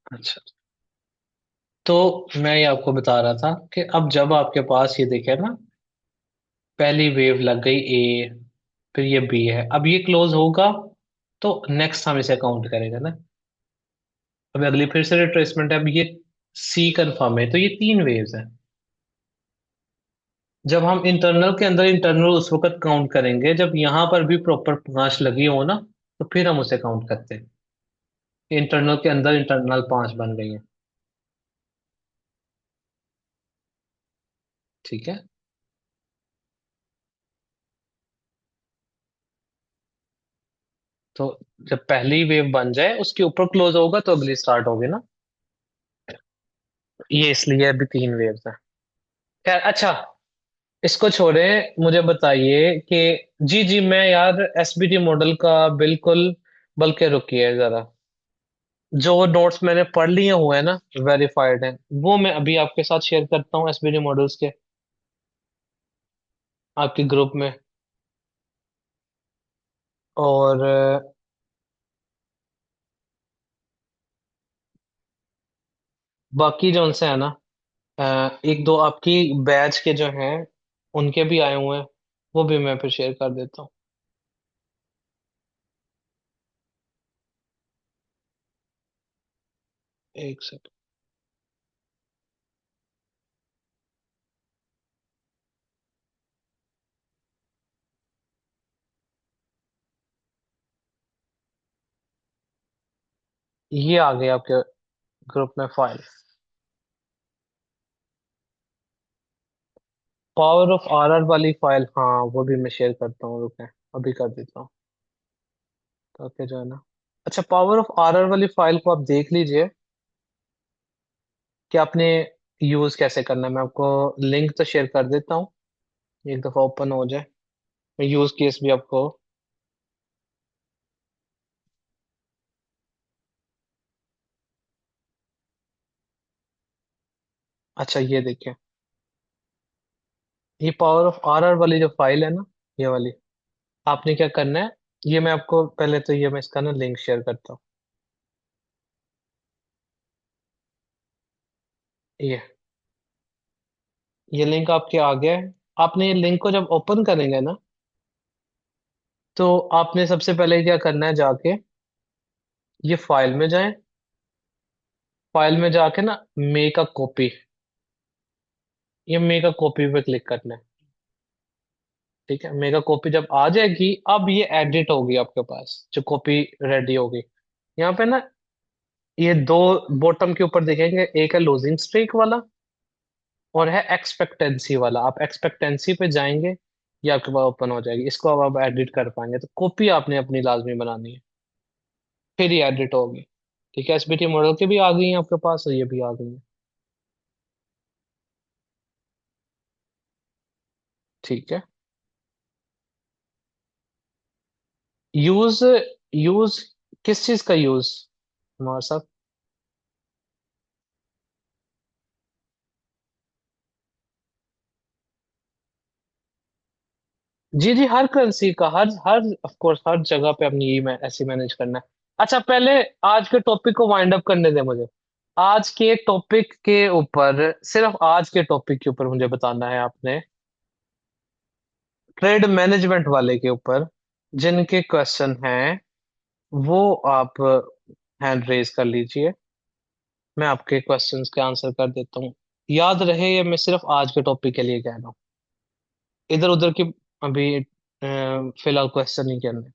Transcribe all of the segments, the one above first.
अच्छा, तो मैं ये आपको बता रहा था कि अब जब आपके पास ये देखे ना, पहली वेव लग गई ए, फिर ये बी है, अब ये क्लोज होगा तो नेक्स्ट हम इसे काउंट करेंगे ना। अब अगली फिर से रिट्रेसमेंट है, अब ये सी कंफर्म है, तो ये तीन वेव्स हैं। जब हम इंटरनल के अंदर इंटरनल उस वक्त काउंट करेंगे जब यहां पर भी प्रॉपर पांच लगी हो ना, तो फिर हम उसे काउंट करते हैं। इंटरनल के अंदर इंटरनल पांच बन गई है। ठीक है। तो जब पहली वेव बन जाए उसके ऊपर क्लोज होगा तो अगली स्टार्ट होगी ना। ये इसलिए अभी तीन वेव्स हैं। खैर अच्छा, इसको छोड़े, मुझे बताइए कि जी जी मैं यार एसबीटी मॉडल का बिल्कुल, बल्कि रुकिए जरा, जो नोट्स मैंने पढ़ लिए हुए हैं ना, वेरीफाइड हैं, वो मैं अभी आपके साथ शेयर करता हूँ एसबीटी मॉडल्स के, आपके ग्रुप में। और बाकी जो उनसे है ना, एक दो आपकी बैच के जो हैं उनके भी आए हुए हैं, वो भी मैं फिर शेयर कर देता हूँ। एक सेकंड। ये आ गए आपके ग्रुप में फाइल। पावर ऑफ आरआर वाली फाइल, हाँ वो भी मैं शेयर करता हूँ, रुके अभी कर देता हूँ, ताकि जो है ना। अच्छा, पावर ऑफ आरआर वाली फाइल को आप देख लीजिए कि आपने यूज कैसे करना है। मैं आपको लिंक तो शेयर कर देता हूँ, एक दफा ओपन हो जाए, मैं यूज केस भी आपको। अच्छा ये देखिए, ये पावर ऑफ आरआर वाली जो फाइल है ना, ये वाली, आपने क्या करना है, ये मैं आपको पहले तो ये मैं इसका ना लिंक शेयर करता हूँ। ये ये लिंक आपके आ गया है। आपने ये लिंक को जब ओपन करेंगे ना, तो आपने सबसे पहले क्या करना है, जाके ये फाइल में जाएं, फाइल में जाके ना मेक अ कॉपी, ये मेक अ कॉपी पे क्लिक करना है। ठीक है, मेक अ कॉपी जब आ जाएगी, अब ये एडिट होगी आपके पास, जो कॉपी रेडी होगी। यहाँ पे ना ये दो बॉटम के ऊपर देखेंगे, एक है लूजिंग स्ट्रीक वाला और है एक्सपेक्टेंसी वाला। आप एक्सपेक्टेंसी पे जाएंगे, ये आपके पास ओपन हो जाएगी, इसको अब आप एडिट कर पाएंगे। तो कॉपी आपने अपनी लाजमी बनानी है, फिर ये एडिट होगी। ठीक है, एसबीटी मॉडल की भी आ गई है आपके पास और ये भी आ गई है। ठीक है। यूज, यूज किस चीज का यूज, हमारे साहब? जी जी, हर करेंसी का, हर हर ऑफ कोर्स हर जगह पे अपनी ये मैं ऐसे मैनेज करना है। अच्छा पहले आज के टॉपिक को वाइंड अप करने दे मुझे। आज के टॉपिक के ऊपर, सिर्फ आज के टॉपिक के ऊपर मुझे बताना है आपने, ट्रेड मैनेजमेंट वाले के ऊपर, जिनके क्वेश्चन हैं वो आप हैंड रेज कर लीजिए, मैं आपके क्वेश्चंस के आंसर कर देता हूँ। याद रहे ये मैं सिर्फ आज के टॉपिक के लिए कह रहा हूँ, इधर उधर की अभी फिलहाल क्वेश्चन नहीं करने।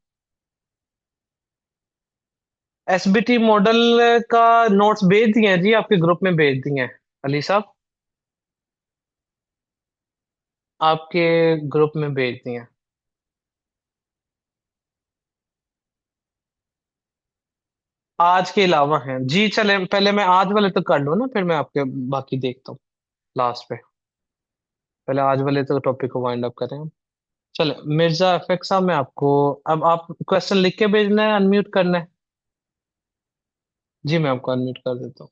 एसबीटी मॉडल का नोट्स भेज दिए हैं जी, आपके ग्रुप में भेज दिए हैं, अली साहब, आपके ग्रुप में भेज दिए हैं। आज के अलावा हैं जी, चले पहले मैं आज वाले तो कर लूँ ना, फिर मैं आपके बाकी देखता हूँ लास्ट पे। पहले आज वाले तो टॉपिक को वाइंड अप करें हम। चले मिर्जा एफएक्स साहब, मैं आपको, अब आप क्वेश्चन लिख के भेजना है, अनम्यूट करना है? जी मैं आपको अनम्यूट कर देता हूँ।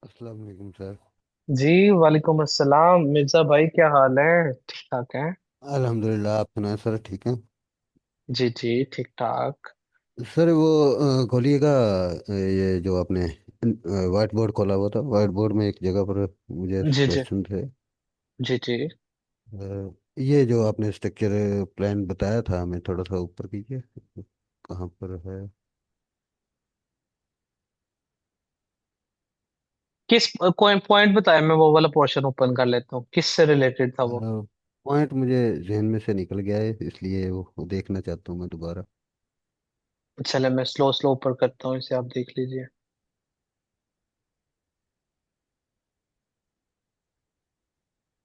अस्सलाम वालेकुम सर। जी वालेकुम अस्सलाम, मिर्जा भाई क्या हाल है, ठीक ठाक है? अल्हम्दुलिल्लाह, आप सुनाए सर, ठीक हैं? जी जी, ठीक ठाक। सर वो खोलिएगा। ये जो आपने व्हाइट बोर्ड खोला हुआ था, व्हाइट बोर्ड में एक जगह पर मुझे जी जी क्वेश्चन थे। जी जी। ये जो आपने स्ट्रक्चर प्लान बताया था हमें, थोड़ा सा ऊपर कीजिए। कहाँ पर है? किस कोई पॉइंट बताया, मैं वो वाला पोर्शन ओपन कर लेता हूँ, किस से रिलेटेड था वो। पॉइंट मुझे जहन में से निकल गया है, इसलिए वो देखना चाहता हूँ मैं दोबारा। चले, मैं स्लो स्लो ऊपर करता हूँ, इसे आप देख लीजिए।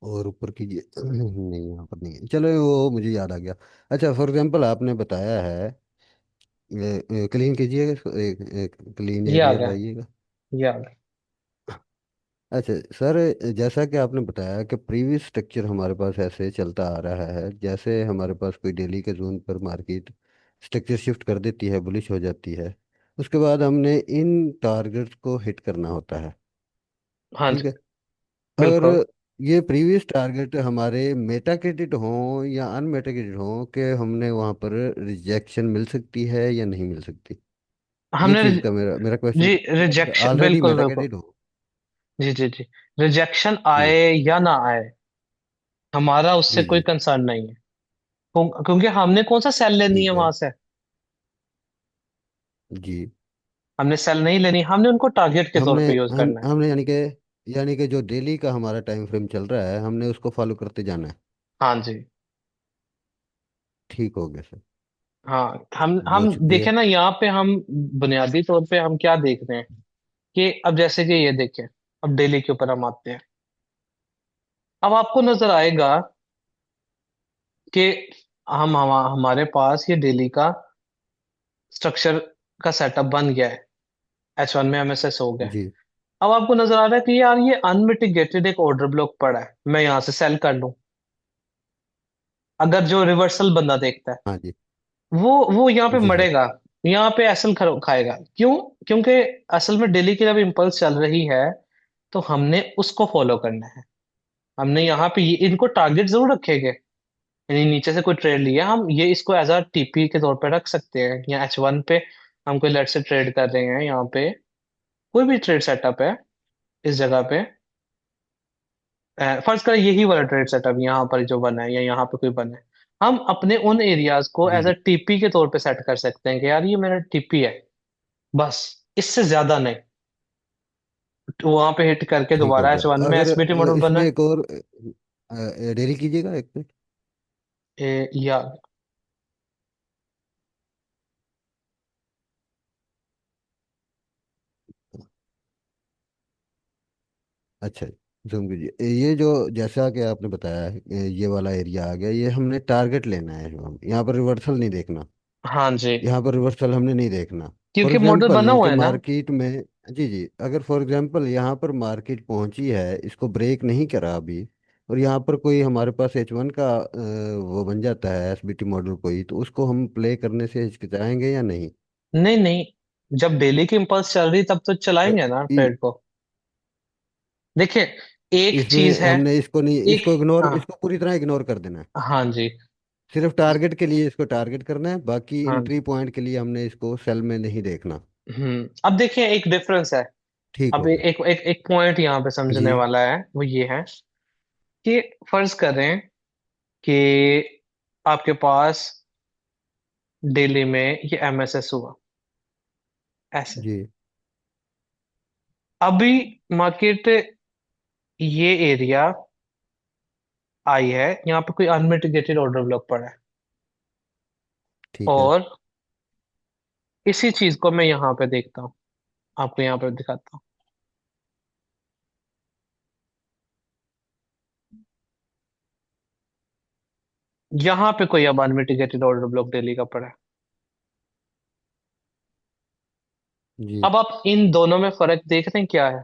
और ऊपर कीजिए। नहीं, यहाँ पर नहीं है। चलो, वो मुझे याद आ गया। अच्छा, फॉर एग्जांपल आपने बताया है, क्लीन कीजिएगा इसको, एक क्लीन ये आ एरिया गया, लाइएगा। ये आ गया। अच्छा सर, जैसा कि आपने बताया कि प्रीवियस स्ट्रक्चर हमारे पास ऐसे चलता आ रहा है, जैसे हमारे पास कोई दिल्ली के जोन पर मार्केट स्ट्रक्चर शिफ्ट कर देती है, बुलिश हो जाती है, उसके बाद हमने इन टारगेट्स को हिट करना होता है। हाँ ठीक जी, है। अगर बिल्कुल। ये प्रीवियस टारगेट हमारे मेटा क्रेडिट हों या अनमेटा क्रेडिट हों, कि हमने वहाँ पर रिजेक्शन मिल सकती है या नहीं मिल सकती। ये हमने चीज़ का मेरा मेरा क्वेश्चन जी, था, अगर रिजेक्शन, ऑलरेडी बिल्कुल मेटा बिल्कुल। क्रेडिट हो। जी जी जी। रिजेक्शन जी आए या ना आए, हमारा उससे जी कोई जी। कंसर्न नहीं है। क्योंकि हमने कौन सा सेल लेनी है ठीक है। वहां से। जी। हमने सेल नहीं लेनी, हमने उनको टारगेट के तौर हमने पे यूज हम करना है। हमने यानी कि जो डेली का हमारा टाइम फ्रेम चल रहा है, हमने उसको फॉलो करते जाना है। हाँ जी। ठीक हो गया सर। हाँ, हम बहुत शुक्रिया। देखें ना यहाँ पे, हम बुनियादी तौर पे हम क्या देख रहे हैं कि अब जैसे कि ये देखें, अब डेली के ऊपर हम आते हैं। अब आपको नजर आएगा कि हमारे पास ये डेली का स्ट्रक्चर का सेटअप बन गया है। H1 में MSS हो गया है। जी। अब आपको नजर आ रहा है कि यार ये अनमिटिगेटेड एक ऑर्डर ब्लॉक पड़ा है, मैं यहां से सेल कर लूं। अगर जो रिवर्सल बंदा देखता है, हाँ जी। वो यहाँ पे जी सर। मरेगा, यहाँ पे एसल खाएगा। क्यों? क्योंकि असल में डेली की जब इम्पल्स चल रही है, तो हमने उसको फॉलो करना है। हमने यहाँ पे इनको टारगेट जरूर रखेंगे। यानी नीचे से कोई ट्रेड लिया, हम ये इसको एज अ टीपी के तौर पे रख सकते हैं, या H1 पे हम कोई लेट से ट्रेड कर रहे हैं यहाँ पे, कोई भी ट्रेड सेटअप है इस जगह पे। फर्ज करें यही वाला ट्रेड सेटअप यहाँ पर जो बना है, या यहाँ पे कोई बना है, हम अपने उन एरियाज को जी एज अ जी। टीपी के तौर पे सेट कर सकते हैं कि यार ये मेरा टीपी है, बस, इससे ज्यादा नहीं। तो वहां पे हिट करके ठीक हो दोबारा गया। H1 में अगर एसबीटी मॉडल बना इसमें है। एक और डेली कीजिएगा एक मिनट। या अच्छा, जूम कीजिए। ये जो जैसा कि आपने बताया है, ये वाला एरिया आ गया, ये हमने टारगेट लेना है। हम यहाँ पर रिवर्सल नहीं देखना। हाँ जी, यहाँ पर रिवर्सल हमने नहीं देखना। फॉर क्योंकि मॉडल बना एग्जांपल हुआ कि है ना। मार्केट में, जी जी, अगर फॉर एग्जांपल यहाँ पर मार्केट पहुंची है, इसको ब्रेक नहीं करा अभी, और यहाँ पर कोई हमारे पास H1 का वो बन जाता है एसबीटी मॉडल कोई, तो उसको हम प्ले करने से हिचकिचाएंगे या नहीं? नहीं नहीं, जब डेली की इम्पल्स चल रही तब तो अ, चलाएंगे ना इ- ट्रेड को। देखिए, एक चीज इसमें है। हमने इसको नहीं, एक, इसको इग्नोर, हाँ, इसको पूरी तरह इग्नोर कर देना है। हाँ जी, सिर्फ टारगेट के लिए इसको टारगेट करना है, बाकी हाँ। इंट्री पॉइंट के लिए हमने इसको सेल में नहीं देखना। अब देखिए एक डिफरेंस है। ठीक अब हो गया। एक पॉइंट यहाँ पे जी समझने वाला है, वो ये है कि फर्ज करें कि आपके पास दिल्ली में ये MSS हुआ ऐसे। जी। अभी मार्केट, ये एरिया आई है, यहाँ पे कोई अनमिटिगेटेड ऑर्डर ब्लॉक पड़ा है, ठीक है। और इसी चीज को मैं यहाँ पे देखता हूँ, आपको यहाँ पे दिखाता हूँ। यहाँ पे कोई अब अनमिटिगेटेड ऑर्डर ब्लॉक दिल्ली का पड़ा है। जी अब आप इन दोनों में फर्क देख रहे हैं क्या है।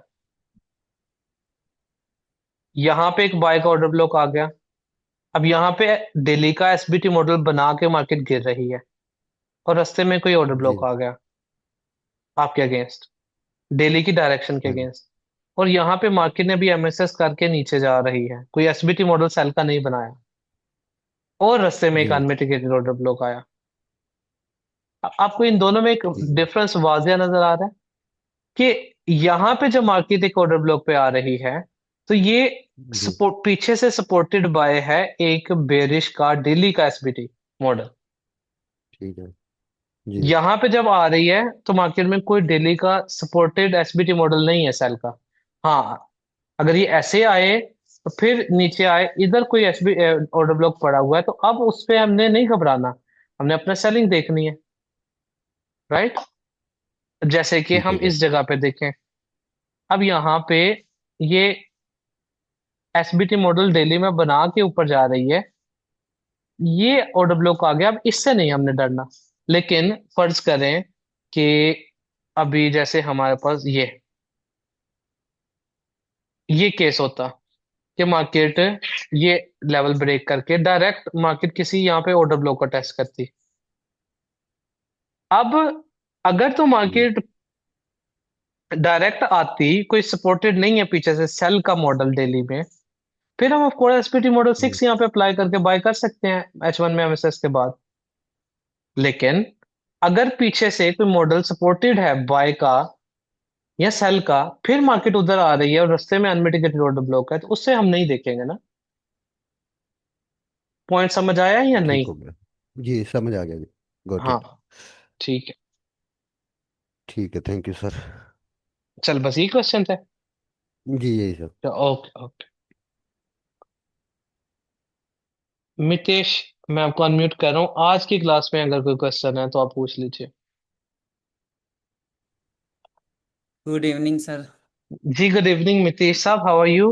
यहाँ पे एक बाय का ऑर्डर ब्लॉक आ गया। अब यहाँ पे दिल्ली का एसबीटी मॉडल बना के मार्केट गिर रही है, और रास्ते में कोई ऑर्डर जी। ब्लॉक आ गया आपके अगेंस्ट, दिल्ली की डायरेक्शन के हाँ जी। अगेंस्ट। और यहाँ पे मार्केट ने भी MSS करके नीचे जा रही है, कोई एसबीटी मॉडल सेल का नहीं बनाया, और रास्ते में एक जी अनमिटिगेटेड ऑर्डर ब्लॉक आया। आपको इन दोनों में एक ठीक है। डिफरेंस वाजिया नजर आ रहा है कि यहाँ पे जब मार्केट एक ऑर्डर ब्लॉक पे आ रही है, तो ये जी। सपोर्ट पीछे से सपोर्टेड बाय है एक बेरिश का डेली का एसबीटी मॉडल। ठीक है। जी। यहाँ पे जब आ रही है तो मार्केट में कोई डेली का सपोर्टेड एसबीटी मॉडल नहीं है सेल का। हाँ, अगर ये ऐसे आए तो फिर नीचे आए, इधर कोई एसबी ऑर्डर ब्लॉक पड़ा हुआ है, तो अब उस पे हमने नहीं घबराना, हमने अपना सेलिंग देखनी है, राइट। जैसे कि ठीक हम है सर। इस जगह पे देखें, अब यहाँ पे ये एसबीटी मॉडल डेली में बना के ऊपर जा रही है, ये ऑर्डर ब्लॉक आ गया, अब इससे नहीं हमने डरना। लेकिन फर्ज करें कि अभी जैसे हमारे पास ये केस होता कि मार्केट ये लेवल ब्रेक करके डायरेक्ट मार्केट किसी यहाँ पे ऑर्डर ब्लॉक का टेस्ट करती। अब अगर तो जी। मार्केट डायरेक्ट आती, कोई सपोर्टेड नहीं है पीछे से सेल का मॉडल डेली में, फिर हम ऑफकोर्स एसपीटी मॉडल जी। 6 यहाँ पे अप्लाई करके बाय कर सकते हैं H1 में एमएसएस के बाद। लेकिन अगर पीछे से कोई मॉडल सपोर्टेड है बाय का या सेल का, फिर मार्केट उधर आ रही है और रास्ते में अनमिटिगेटेड ऑर्डर ब्लॉक है, तो उससे हम नहीं देखेंगे ना। पॉइंट समझ आया या ठीक नहीं? हो गया। जी समझ आ गया जी। गॉट हाँ, इट। ठीक है। ठीक है, थैंक यू सर। चल, बस ये क्वेश्चन थे। जी यही सब। तो ओके ओके। मितेश, मैं आपको अनम्यूट कर रहा हूँ। आज की क्लास में अगर कोई क्वेश्चन है तो आप पूछ लीजिए। Good evening sir. जी, गुड इवनिंग मितेश साहब, हाउ आर यू?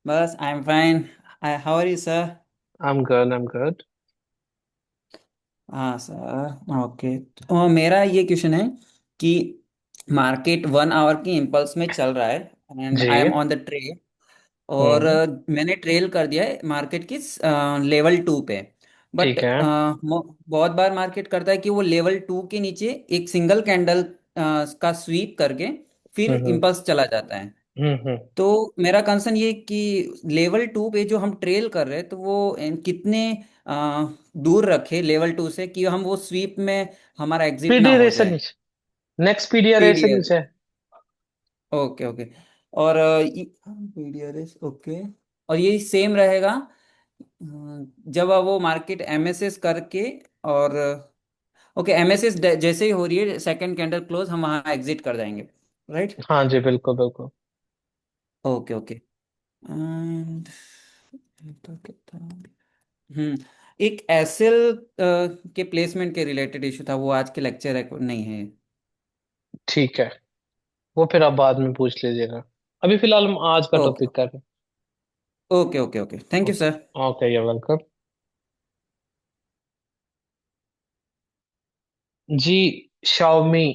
बस I am fine. How are you sir? I am good, I am good. हाँ सर, ओके। तो मेरा ये क्वेश्चन है कि मार्केट 1 आवर की इम्पल्स में चल रहा है एंड जी। I am on the trade. और हम्म। मैंने ट्रेल कर दिया है मार्केट की लेवल 2 पे। बट ठीक है। बहुत बार मार्केट करता है कि वो लेवल 2 के नीचे एक सिंगल कैंडल का स्वीप करके फिर हम्म इम्पल्स चला जाता है। हम्म। तो मेरा कंसर्न ये कि लेवल 2 पे जो हम ट्रेल कर रहे हैं तो वो कितने दूर रखे लेवल 2 से कि हम वो स्वीप में हमारा एग्जिट ना पीडी हो रेस से जाए। नीचे, नेक्स्ट पीडीआर रेस से पीडीआर। नीचे। Okay okay. और पीडीआर ओके। और ये सेम रहेगा जब वो मार्केट एमएसएस करके और ओके एमएसएस जैसे ही हो रही है सेकंड कैंडल क्लोज हम वहाँ एग्जिट कर जाएंगे, राइट? हाँ जी, बिल्कुल बिल्कुल। Okay okay. एंड हम्म एक एसएल के प्लेसमेंट के रिलेटेड इशू था, वो आज के लेक्चर नहीं है। ठीक है, वो फिर आप बाद में पूछ लीजिएगा। अभी फिलहाल हम आज का ओके टॉपिक कर रहे okay okay okay, thank you हैं। सर। Okay, you welcome. जी, शाओमी,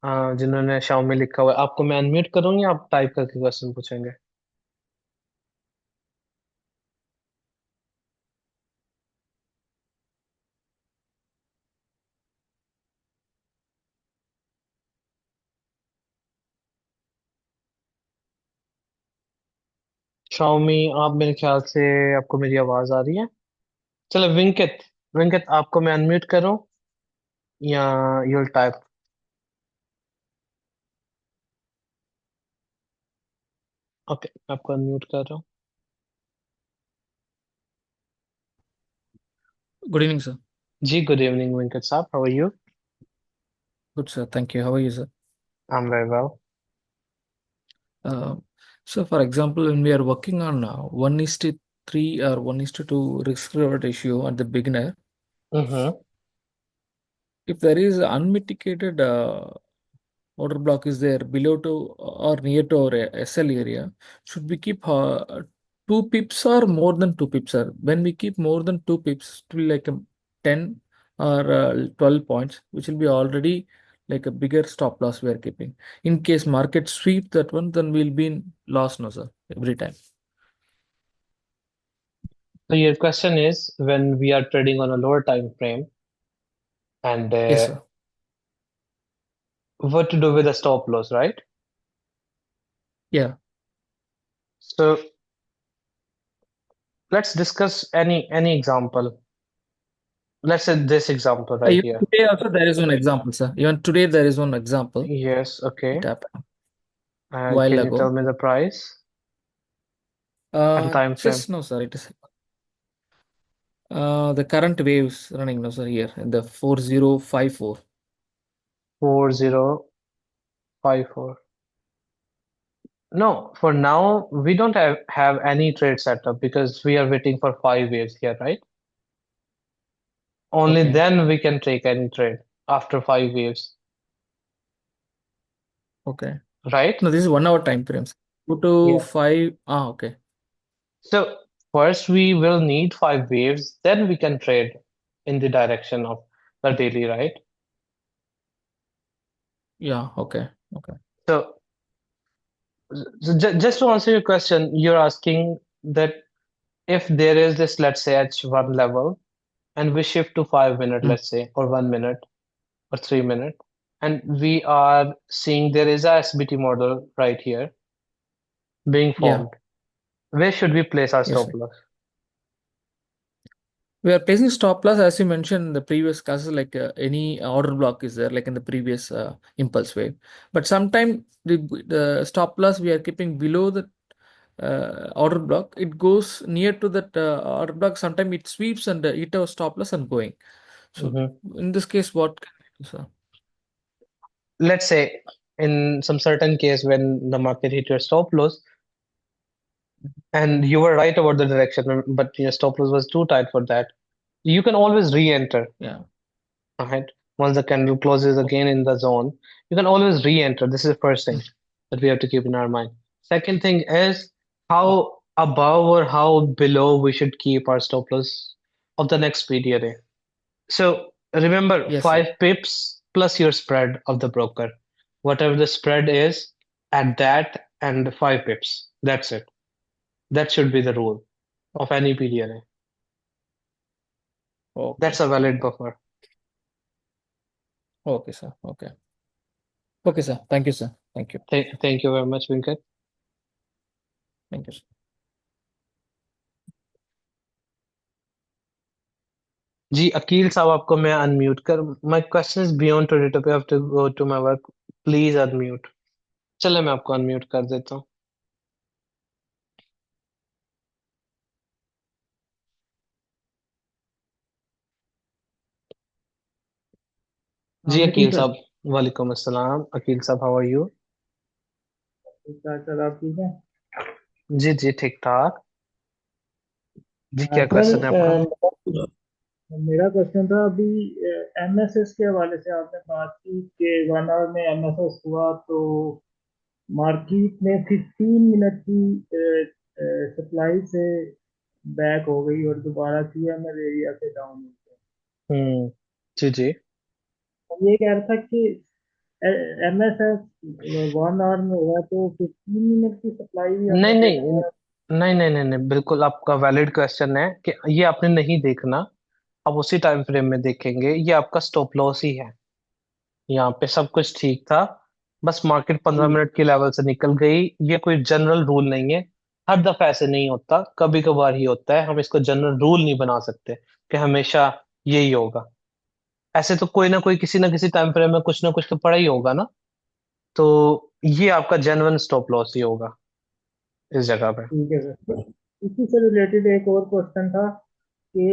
जिन्होंने शाओमी लिखा हुआ है, आपको मैं अनम्यूट करूंगी, आप टाइप करके क्वेश्चन पूछेंगे। शाओमी, आप मेरे ख्याल से, आपको मेरी आवाज आ रही है? चलो विंकित, विंकित आपको मैं अनम्यूट करूं या यूल टाइप? ओके, मैं आपको अनम्यूट कर रहा हूँ। Good evening, sir. जी, गुड इवनिंग विंकित साहब, how are you? Good, sir. Thank you. How are you, sir? I am very well. Uh, so, for example, when we are working on 1:3 or 1:2 risk reward ratio at the beginner, hmm. if there is unmitigated order block is there below to or near to our SL area, should we keep 2 pips or more than 2 pips, sir? When we keep more than 2 pips, it will like 10 or 12 points, which will be already like a bigger stop loss we are keeping. In case market sweep that one, then we'll be in loss, no, sir, every time. So your question is when we are trading on a lower time frame, and Yes, sir. what to do with the stop loss, right? Yeah. So let's discuss any example. let's say this example right Even here. today also there is one example, sir. Even today there is one example. Yes, It okay. happened while Can you tell ago. me the price and time frame? Just no, sir. It is the current waves running, no, sir, here in the 4054. 4054. No, for now, we don't have any trade setup because we are waiting for 5 waves here, right? Only Okay. then we can take any trade after 5 waves, Okay. right? No, this is 1 hour time frames. 2 to Yeah. 5. Okay. So first we will need 5 waves, then we can trade in the direction of the daily, right? Yeah. Okay. Okay. So, just to answer your question, you're asking that if there is this, let's say, H1 level, and we shift to 5 minute, Mm. let's say, or 1 minute or 3 minute, and we are seeing there is a SBT model right here being Yeah. formed. Where should we place our Yes, stop sir. loss? We are placing stop loss as you mentioned in the previous classes, like any order block is there, like in the previous impulse wave. But sometime the stop loss we are keeping below the order block. It goes near to that order block. Sometime it sweeps and hit our stop loss and going. So Mhm. in this case, what can we do, sir? Let's say in some certain case when the market hit your stop loss, and you were right about the direction, but your stop loss was too tight for that, you can always re-enter. Yeah. Right? Once the candle closes again in the zone, you can always re-enter. This is the first thing that we have to keep in our mind. Second thing is how above or how below we should keep our stop loss of the next PDRA. So remember, Yes, sir. 5 pips plus your spread of the broker. Whatever the spread is at that and 5 pips. That's it. That should be the rule of any PDRA. Okay. That's a valid buffer. Okay, sir. Okay. Okay, sir. Thank you, sir. Thank you. Thank you very much, Venkat. Thank you, sir. जी अकील साहब आपको मैं unmute कर my question is beyond to topic I have to go to my work please unmute चले मैं आपको unmute कर देता हूँ जी वालेकुम अकील सर। साहब वालेकुम अस्सलाम अकील साहब हाउ आर यू क्या सर, आप ठीक हैं? जी जी ठीक ठाक जी क्या सर, क्वेश्चन है आपका मेरा क्वेश्चन था अभी एमएसएस के हवाले से आपने बात की कि 1 आवर में एमएसएस हुआ तो मार्केट में 15 मिनट की सप्लाई से बैक हो गई और दोबारा सीएमएल एरिया से डाउन हो हम्म जी जी गया। ये कह रहा था कि एमएसएस 1 आवर में हुआ तो 15 मिनट की सप्लाई भी नहीं हमें नहीं देखनी है। नहीं नहीं नहीं नहीं बिल्कुल आपका वैलिड क्वेश्चन है कि ये आपने नहीं देखना आप उसी टाइम फ्रेम में देखेंगे ये आपका स्टॉप लॉस ही है यहाँ पे सब कुछ ठीक था बस मार्केट 15 मिनट की लेवल से निकल गई ये कोई जनरल रूल नहीं है हर दफा ऐसे नहीं होता कभी कभार ही होता है हम इसको जनरल रूल नहीं बना सकते कि हमेशा यही होगा ऐसे तो कोई ना किसी टाइम फ्रेम में कुछ ना कुछ तो पड़ा ही होगा ना तो ये आपका जेन्युइन स्टॉप लॉस ही होगा इस जगह पे ठीक है सर। इसी से रिलेटेड एक और क्वेश्चन था कि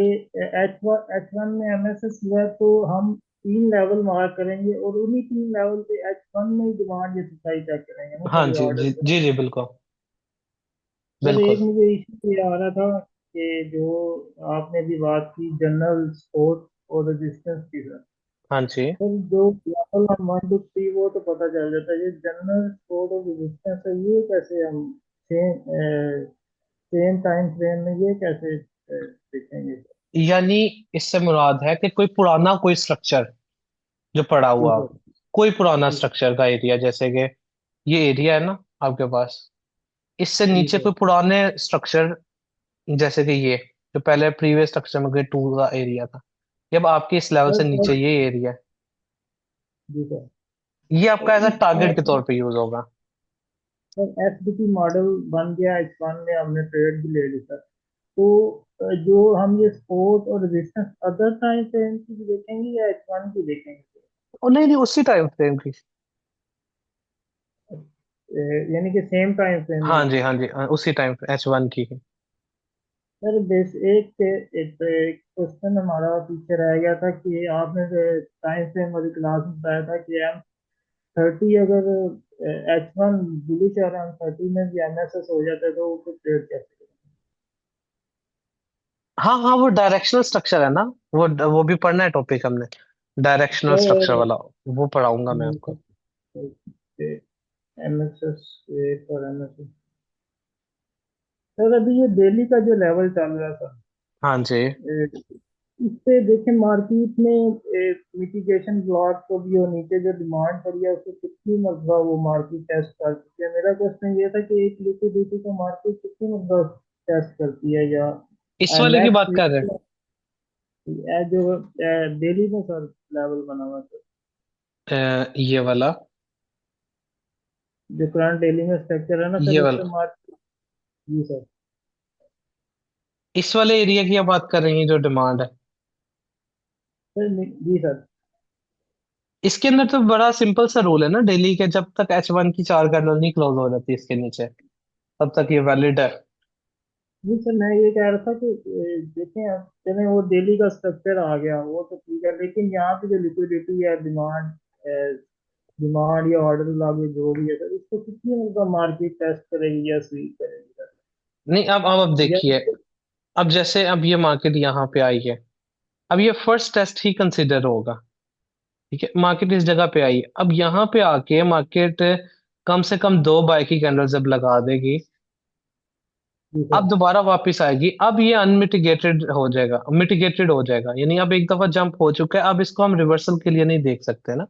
एच वन में एमएसएस हुआ है तो हम 3 लेवल मार्क करेंगे और उन्हीं 3 लेवल पे एच वन में ही डिमांड या सप्लाई चेक करेंगे ना हाँ सर, ये जी ऑर्डर जी पे। जी जी बिल्कुल सर, एक बिल्कुल मुझे इशू ये आ रहा था कि जो आपने भी बात की जनरल सपोर्ट और रेजिस्टेंस की सर। हाँ जी सर, जो लेवल हम 1 2 3 वो तो पता चल जाता है, ये जनरल सपोर्ट और रेजिस्टेंस है, ये कैसे हम सेम सेम टाइम फ्रेम में ये कैसे देखेंगे? यानी इससे मुराद है कि कोई पुराना कोई स्ट्रक्चर जो पड़ा जी हुआ सर। कोई पुराना जी सर। स्ट्रक्चर का एरिया जैसे कि ये एरिया है ना आपके पास इससे जी नीचे सर। कोई पुराने स्ट्रक्चर जैसे कि ये जो पहले प्रीवियस स्ट्रक्चर में कोई टू का एरिया था ये अब आपके इस लेवल से नीचे सर, ये एरिया है जी सर। ये तो आपका एज अ इस टारगेट के तौर पे यूज होगा सर एसबीटी मॉडल बन गया, H1 में हमने ट्रेड भी ले ली सर। तो जो हम ये सपोर्ट और रेजिस्टेंस अदर टाइम फ्रेम की भी देखेंगे या H1 की देखेंगे? और नहीं नहीं, उसी टाइम फ्रेम की। यानी कि सेम टाइम फ्रेम में हाँ जी, हाँ देखेंगे? जी, हाँ, उसी टाइम H1 की ही। सर बेस एक क्वेश्चन हमारा पीछे रह गया था कि आपने टाइम फ्रेम वाली क्लास में बताया था कि M30 अगर H1 बुलिश और M30 में भी MSS हो जाता है तो वो फिर ट्रेड कैसे हाँ हाँ, वो डायरेक्शनल स्ट्रक्चर है ना। वो भी पढ़ना है टॉपिक हमने, डायरेक्शनल स्ट्रक्चर करेंगे? वाला। वो पढ़ाऊंगा मैं आपको। MSS और MSS। सर अभी ये दिल्ली का जो लेवल चल रहा था, हाँ जी। इस पे देखें मार्केट में मिटिगेशन ब्लॉक को भी और नीचे जो डिमांड पड़ी है उसको कितनी मरतबा वो मार्केट टेस्ट कर चुकी है? मेरा क्वेश्चन ये था कि एक लिक्विडिटी को मार्केट कितनी मरतबा टेस्ट करती है, या इस वाले की नेक्स्ट बात कर रहे वीक जो डेली में सर लेवल बना हुआ है, हैं? ये वाला, जो करंट डेली में स्ट्रक्चर है ना ये सर, इस पे वाला, मार्केट। जी सर। इस वाले एरिया की आप बात कर रही हैं जो डिमांड है। जी सर। इसके अंदर तो बड़ा सिंपल सा रूल है ना, डेली के जब तक H1 की 4 कैंडल नहीं क्लोज हो जाती इसके नीचे, तब तक ये वैलिड है। जी सर, मैं ये कह रहा था कि देखें अब चलें वो डेली का स्ट्रक्चर आ गया वो तो ठीक है, लेकिन यहाँ पे जो लिक्विडिटी है डिमांड डिमांड या ऑर्डर लागे जो भी है सर, इसको कितनी मतलब मार्केट टेस्ट करेगी या स्वीप करेगी सर? नहीं, अब या देखिए, अब जैसे अब ये मार्केट यहाँ पे आई है, अब ये फर्स्ट टेस्ट ही कंसिडर होगा। ठीक है, मार्केट इस जगह पे आई है, अब यहाँ पे आके मार्केट कम से कम 2 बाय की कैंडल जब लगा देगी, जी अब सर। दोबारा वापस आएगी, अब ये अनमिटिगेटेड हो जाएगा, मिटिगेटेड हो जाएगा, यानी अब एक दफा जंप हो चुका है, अब इसको हम रिवर्सल के लिए नहीं देख सकते ना।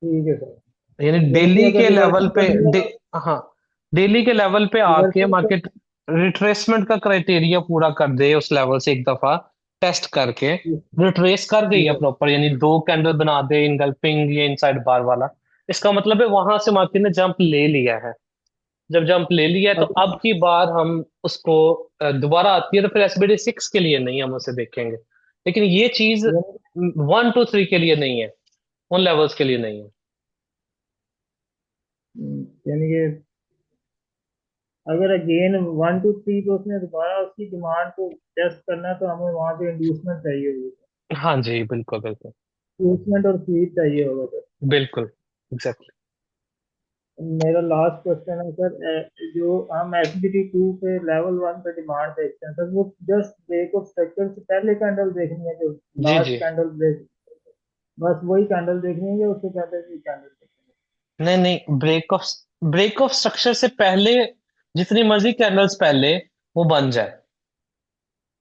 ठीक है सर। यानी यानी कि डेली अगर के लेवल रिवर्सल पे करना हाँ, डेली के लेवल पे आके रिवर्सल कर। मार्केट रिट्रेसमेंट का क्राइटेरिया पूरा कर दे, उस लेवल से एक दफा टेस्ट करके जी रिट्रेस कर गई जी है सर। प्रॉपर, यानी 2 कैंडल बना दे इनगल्फिंग ये इनसाइड बार वाला, इसका मतलब है वहां से मार्केट ने जंप ले लिया है। जब जंप ले लिया है तो अच्छा। अब की बार हम उसको दोबारा आती है तो फिर SBD 6 के लिए नहीं हम उसे देखेंगे, लेकिन ये चीज यानी 1 2 3 के लिए नहीं है, उन लेवल्स के लिए नहीं है। यानी कि अगर अगेन 1 2 3 पे उसने दोबारा उसकी डिमांड को टेस्ट करना है तो हमें वहां पे इंड्यूसमेंट चाहिए होगी, हाँ जी, बिल्कुल बिल्कुल। इंड्यूसमेंट और स्वीप चाहिए होगा सर। बिल्कुल, एग्जैक्टली। मेरा लास्ट क्वेश्चन है सर, जो हम SBT 2 पे लेवल 1 पे डिमांड देखते हैं सर, वो जस्ट ब्रेक ऑफ स्ट्रक्चर से पहले कैंडल देखनी है जो जी लास्ट जी। कैंडल ब्रेक, बस वही कैंडल देखनी है या उससे पहले भी कैंडल देखनी नहीं नहीं, ब्रेक ऑफ स्ट्रक्चर से पहले जितनी मर्जी कैंडल्स पहले वो बन जाए,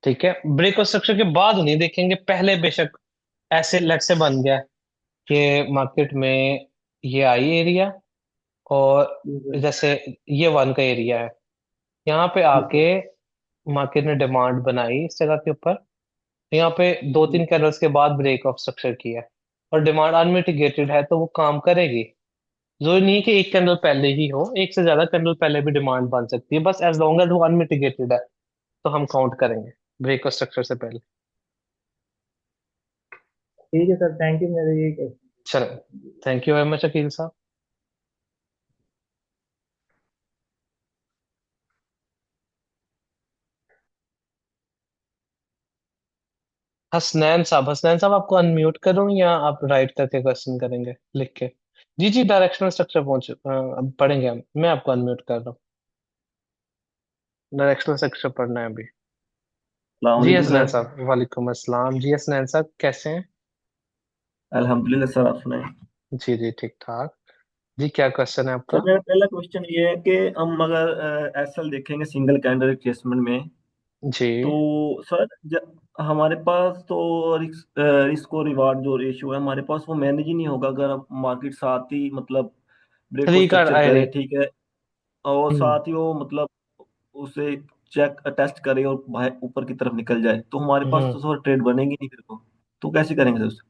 ठीक है। ब्रेक ऑफ स्ट्रक्चर के बाद नहीं देखेंगे, पहले बेशक ऐसे लेट से बन गया कि मार्केट में ये आई एरिया, और है? जी सर। जैसे ये 1 का एरिया है, यहाँ पे जी आके सर। मार्केट ने डिमांड बनाई इस जगह के ऊपर, यहाँ पे 2 3 कैंडल्स के बाद ब्रेक ऑफ स्ट्रक्चर किया, और डिमांड अनमिटिगेटेड है तो वो काम करेगी। जरूरी नहीं है कि एक कैंडल पहले ही हो, एक से ज्यादा कैंडल पहले भी डिमांड बन सकती है, बस एज लॉन्ग एज वो अनमिटिगेटेड है तो हम काउंट करेंगे ब्रेक ऑफ स्ट्रक्चर से पहले। ठीक है सर, थैंक यू, मेरे ये क्वेश्चन। चलो, thank you very much Akeel साहब। हसनैन साहब आपको अनम्यूट करूं या आप राइट करके क्वेश्चन करेंगे लिख के? जी जी, डायरेक्शनल स्ट्रक्चर अब पढ़ेंगे हम, मैं आपको अनम्यूट कर रहा हूँ, डायरेक्शनल स्ट्रक्चर पढ़ना है अभी। जी अलैक्म हसनैन सर। साहब, वालेकुम अस्सलाम। जी हसनैन साहब कैसे हैं? अल्हम्दुलिल्लाह सर, आप सुनाए। जी जी, ठीक ठाक। जी, क्या क्वेश्चन है सर आपका? मेरा पहला क्वेश्चन ये है कि हम अगर एसएल देखेंगे सिंगल कैंडल रिट्रेसमेंट में, जी तो सर हमारे पास तो रिस्क और रिवार्ड जो रेशियो है हमारे पास वो मैनेज ही नहीं होगा अगर हम मार्केट साथ ही मतलब ब्रेक को 3 का स्ट्रक्चर आई करे, नहीं। ठीक है, और हम्म, साथ ही वो मतलब उसे चेक टेस्ट करे और बाहर ऊपर की तरफ निकल जाए, तो हमारे पास हम्म। तो सर ट्रेड बनेगी नहीं फिर तो कैसे करेंगे सर?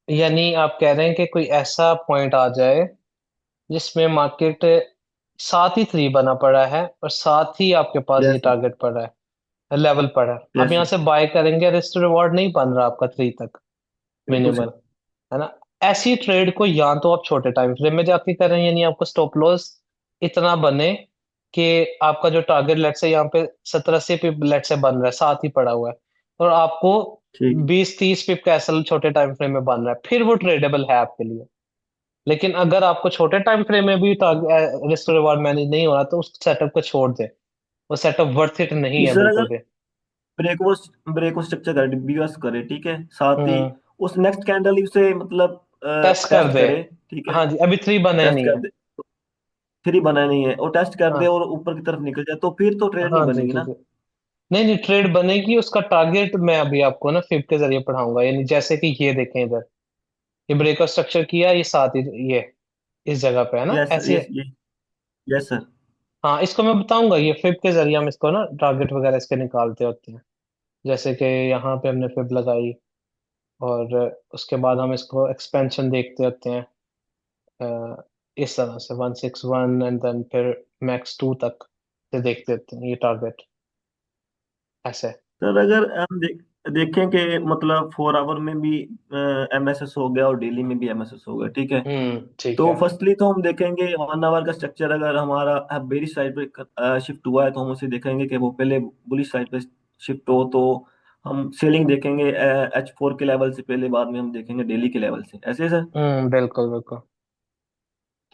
यानी आप कह रहे हैं कि कोई ऐसा पॉइंट आ जाए जिसमें मार्केट साथ ही 3 बना पड़ा है और साथ ही आपके पास ये यस। टारगेट पड़ा है, लेवल पर है। अब यस यहाँ सर। से बाय करेंगे, रिस्क रिवॉर्ड नहीं बन रहा आपका 3 तक बिल्कुल सर। मिनिमल, है ना। ऐसी ट्रेड को या तो आप छोटे टाइम फ्रेम में जाके करें, यानी आपको स्टॉप लॉस इतना बने कि आपका जो टारगेट लेट से यहाँ पे 17 80 पिप लेट से बन रहा है, साथ ही पड़ा हुआ है, और आपको ठीक है। 20 30 पिप का एसएल छोटे टाइम फ्रेम में बन रहा है, फिर वो ट्रेडेबल है आपके लिए। लेकिन अगर आपको छोटे टाइम फ्रेम में भी रिस्क रिवॉर्ड मैनेज नहीं हो रहा, तो उस सेटअप को छोड़ दे। वो सेटअप वर्थ इट नहीं कि है सर बिल्कुल अगर भी। ब्रेक वो स्ट्रक्चर करे, बीओएस करे, ठीक है, साथ ही हम्म। उस नेक्स्ट कैंडल उसे मतलब टेस्ट कर टेस्ट दे। करे, ठीक है, हाँ जी, अभी 3 बने टेस्ट नहीं कर है। दे, थ्री बना नहीं है और टेस्ट कर दे हाँ। और ऊपर की तरफ निकल जाए तो फिर तो ट्रेड नहीं हाँ जी बनेगी जी ना। जी। नहीं नहीं, ट्रेड बनेगी, उसका टारगेट मैं अभी आपको ना फिब के जरिए पढ़ाऊंगा, यानी जैसे कि ये देखें इधर, ये ब्रेकआउट स्ट्रक्चर किया, ये साथ ही ये इस जगह पे है ना, यस ऐसे। Yes yes. Yes sir. हाँ, इसको मैं बताऊंगा, ये फिब के जरिए हम इसको ना टारगेट वगैरह इसके निकालते होते हैं। जैसे कि यहाँ पे हमने फिब लगाई, और उसके बाद हम इसको एक्सपेंशन देखते होते हैं, इस तरह से 161 एंड देन फिर मैक्स 2 तक से देखते होते हैं ये टारगेट, ऐसे। सर अगर हम देखें कि मतलब 4 आवर में भी एमएसएस हो गया और डेली में भी एमएसएस हो गया, ठीक है, ठीक तो है। फर्स्टली तो हम देखेंगे 1 आवर का स्ट्रक्चर अगर हमारा बेरिश साइड पे शिफ्ट हुआ है तो हम उसे देखेंगे कि वो पहले बुलिश साइड पे शिफ्ट हो, तो हम सेलिंग देखेंगे H4 के लेवल से पहले, बाद में हम देखेंगे डेली के लेवल से, ऐसे सर। बिल्कुल बिल्कुल।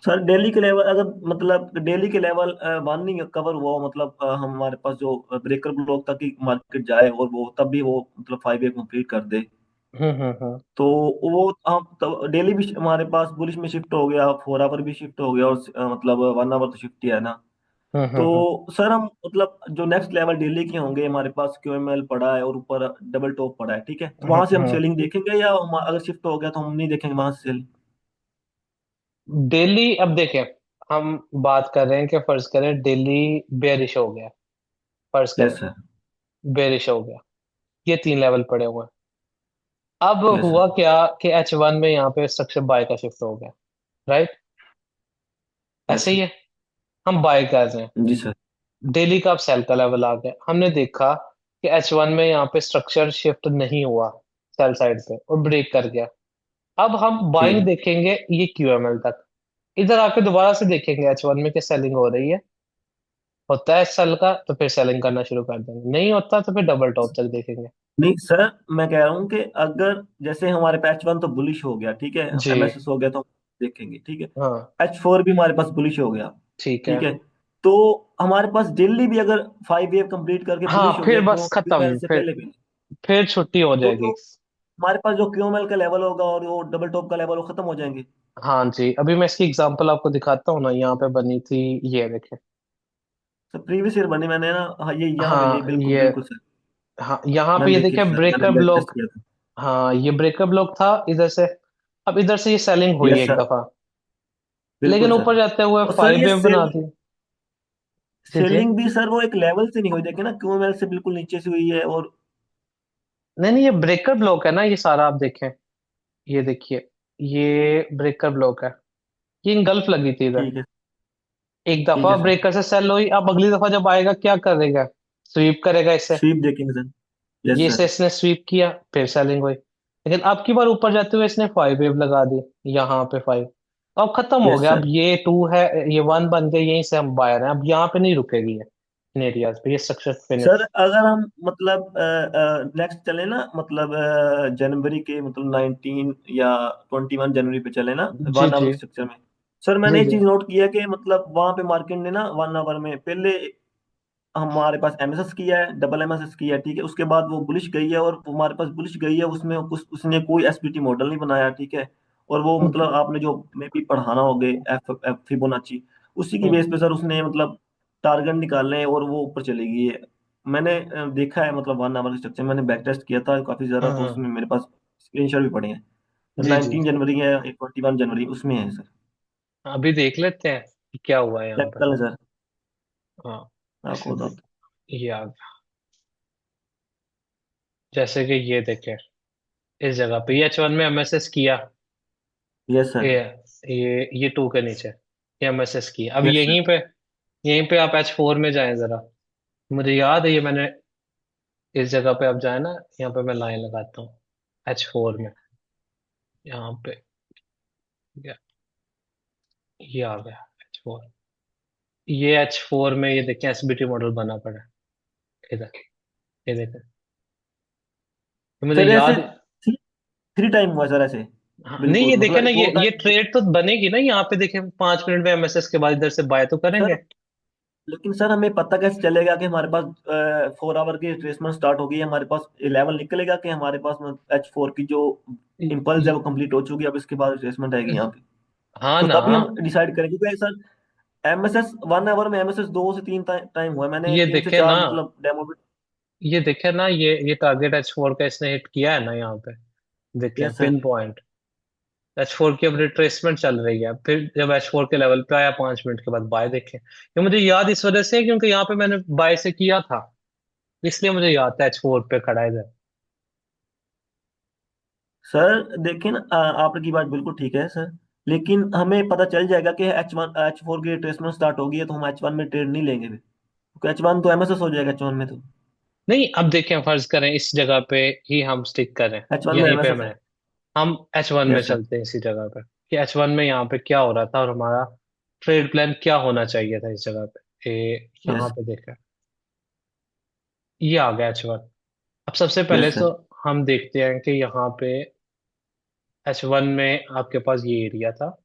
सर डेली के लेवल अगर मतलब डेली के लेवल वन नहीं कवर हुआ हो, मतलब हमारे पास जो ब्रेकर ब्लॉक तक ही मार्केट जाए और वो तब भी वो मतलब 5 ईयर कंप्लीट कर दे, हम्म। तो वो हम तो डेली भी हमारे पास बुलिश में शिफ्ट हो गया, 4 आवर भी शिफ्ट हो गया और मतलब 1 आवर तो शिफ्ट ही है ना। तो हम्म। सर हम मतलब जो नेक्स्ट लेवल डेली के होंगे, हमारे पास क्यूएमएल पड़ा है और ऊपर डबल टॉप पड़ा है, ठीक है, तो वहां से हम सेलिंग देखेंगे या अगर शिफ्ट हो गया तो हम नहीं देखेंगे वहां से सेलिंग। डेली, अब देखें, हम बात कर रहे हैं कि फर्ज करें डेली बेरिश हो गया, फर्ज यस करें सर। बेरिश हो गया, ये 3 लेवल पड़े हुए हैं। अब यस सर। हुआ क्या कि H1 में यहाँ पे स्ट्रक्चर बाय का शिफ्ट हो गया, राइट, यस ऐसे ही सर। है। हम बाय कर रहे हैं, जी सर। डेली का अब सेल का लेवल आ गया, हमने देखा कि H1 में यहाँ पे स्ट्रक्चर शिफ्ट नहीं हुआ सेल साइड पे और ब्रेक कर गया। अब हम बाइंग ठीक। देखेंगे ये QML तक, इधर आके दोबारा से देखेंगे H1 में कि सेलिंग हो रही है, होता है सेल का तो फिर सेलिंग करना शुरू कर देंगे, नहीं होता तो फिर डबल टॉप तक देखेंगे। नहीं सर, मैं कह रहा हूँ कि अगर जैसे हमारे पे H1 तो बुलिश हो गया, ठीक है, जी। एमएसएस हो गया तो हम देखेंगे, ठीक है, हाँ। H4 भी हमारे पास बुलिश हो गया, ठीक है। ठीक है, तो हमारे पास डेली भी अगर 5 ईयर कंप्लीट करके हाँ, बुलिश हो फिर गया बस क्यूएमएल खत्म, से फिर पहले भी, फिर छुट्टी हो तो जाएगी। हमारे पास जो क्यूएमएल का लेवल होगा और वो डबल टॉप का लेवल वो खत्म हो जाएंगे। हाँ जी, अभी मैं इसकी एग्जांपल आपको दिखाता हूँ ना, यहाँ पे बनी थी, ये देखें। सर प्रीवियस ईयर बनी मैंने ना, हाँ ये यहाँ पे ये हाँ बिल्कुल ये, बिल्कुल सर। हाँ यहाँ पे मैंने ये देखी थी देखें सर, मैंने ब्रेकर बैक टेस्ट ब्लॉक। किया था। हाँ, ये ब्रेकर ब्लॉक था इधर से। अब इधर से ये सेलिंग हुई यस एक सर। दफा, बिल्कुल लेकिन सर। ऊपर जाते हुए और सर फाइव ये वेव बना दी। जी जी। सेलिंग भी सर वो एक लेवल से नहीं हुई, देखे ना क्यूएमएल से बिल्कुल नीचे से हुई है और नहीं नहीं, ये ब्रेकर ब्लॉक है ना, ये सारा आप देखें, ये देखिए, ये ब्रेकर ब्लॉक है, ये इंगल्फ लगी थी इधर। ठीक है। एक ठीक दफा है सर। ब्रेकर से सेल हुई, अब अगली दफा जब आएगा क्या करेगा, स्वीप करेगा इसे। स्वीप देखेंगे सर। यस ये सर। इसे इसने स्वीप किया, फिर सेलिंग हुई, लेकिन अब की बार ऊपर जाते हुए इसने 5 वेव लगा दी, यहाँ पे 5। अब खत्म हो यस गया, अब सर। ये 2 है, ये 1 बन गया, यहीं से हम बायर हैं, अब यहाँ पे नहीं रुकेगी ये, इन एरियाज पे ये स्ट्रक्चर सर फिनिश। अगर हम मतलब नेक्स्ट चले ना, मतलब जनवरी के मतलब 19 या 21 जनवरी पे चले ना जी 1 आवर जी के स्ट्रक्चर में, सर जी मैंने एक जी। चीज नोट किया कि मतलब वहां पे मार्केट ने ना 1 आवर में पहले हमारे पास एमएसएस किया है, डबल एमएसएस किया है, ठीक है, उसके बाद वो बुलिश गई है और वो हमारे पास बुलिश गई है, उसमें कुछ उसने कोई एसपीटी मॉडल नहीं बनाया, ठीक है, और वो हम्म मतलब आपने जो मे भी पढ़ाना होगे एफ एफ फिबोनाची, उसी की हम्म बेस पे सर उसने मतलब टारगेट निकालने और वो ऊपर चली गई है। मैंने देखा है मतलब 1 आवर का स्ट्रक्चर मैंने बैक टेस्ट किया था काफी ज्यादा, तो हम्म। उसमें मेरे पास स्क्रीनशॉट भी पड़े हैं, जी जी, 19 जनवरी है 21 जनवरी उसमें है सर। अभी देख लेते हैं कि क्या हुआ है यहाँ चेक पे। कर लें सर, हाँ, आपको ऐसे बताता ये आ गया, जैसे कि ये देखें, इस जगह पे ये H1 में MSS किया, हूँ। Yes sir. ये ये 2 के नीचे ये MSS किया, अब यस सर। यहीं पे आप H4 में जाएं जरा। मुझे याद है ये मैंने इस जगह पे आप जाए ना, यहाँ पे मैं लाइन लगाता हूँ H4 में, यहाँ पे ये ये आ गया H4। ये H4 में ये देखिए एसबीटी मॉडल बना पड़ा है इधर, ये देखिए। तो मुझे सर ऐसे याद, थ्री थ्री टाइम हुआ सर ऐसे। हाँ, नहीं ये बिल्कुल देखे मतलब ना, दो ये टाइम। ट्रेड तो बनेगी ना यहाँ पे, देखे 5 मिनट में एमएसएस के बाद इधर से बाय तो करेंगे। सर लेकिन सर हमें पता कैसे चलेगा कि हमारे पास 4 आवर की रिट्रेसमेंट स्टार्ट हो गई है, हमारे पास 11 निकलेगा कि हमारे पास H4 की जो य- इम्पल्स है य- वो कंप्लीट हो चुकी है, अब इसके बाद रिट्रेसमेंट आएगी यहाँ पे। हाँ तो ना, तभी हम डिसाइड करेंगे क्योंकि सर एमएसएस 1 आवर में एमएसएस 2 से 3 टाइम हुआ है, मैंने ये तीन से देखे चार ना, मतलब डेमो भी। ये देखे ना, ये टारगेट H4 का इसने हिट किया है ना यहाँ पे, देखे yes sir. Pin point. H4 की अब रिट्रेसमेंट चल रही है, फिर जब H4 के लेवल पे आया 5 मिनट के बाद बाय देखे, ये मुझे याद इस वजह से है क्योंकि यहाँ पे मैंने बाय से किया था, इसलिए मुझे याद था H4 पे खड़ा है इधर। सर देखिए ना आपकी बात बिल्कुल ठीक है सर, लेकिन हमें पता चल जाएगा कि H4 की रिट्रेसमेंट स्टार्ट होगी है तो हम H1 में ट्रेड नहीं लेंगे फिर, क्योंकि H1 तो एमएसएस हो जाएगा H1 में तो। नहीं अब देखें, फर्ज करें इस जगह पे ही हम स्टिक करें, H1 में यहीं पे एमएसएस है। हम H1 में यस सर। चलते हैं इसी जगह पे, कि H1 में यहाँ पे क्या हो रहा था और हमारा ट्रेड प्लान क्या होना चाहिए था इस जगह पे। यहाँ यस। पे देखा, ये आ गया H1। अब सबसे पहले यस तो सर। हम देखते हैं कि यहाँ पे H1 में आपके पास ये एरिया था,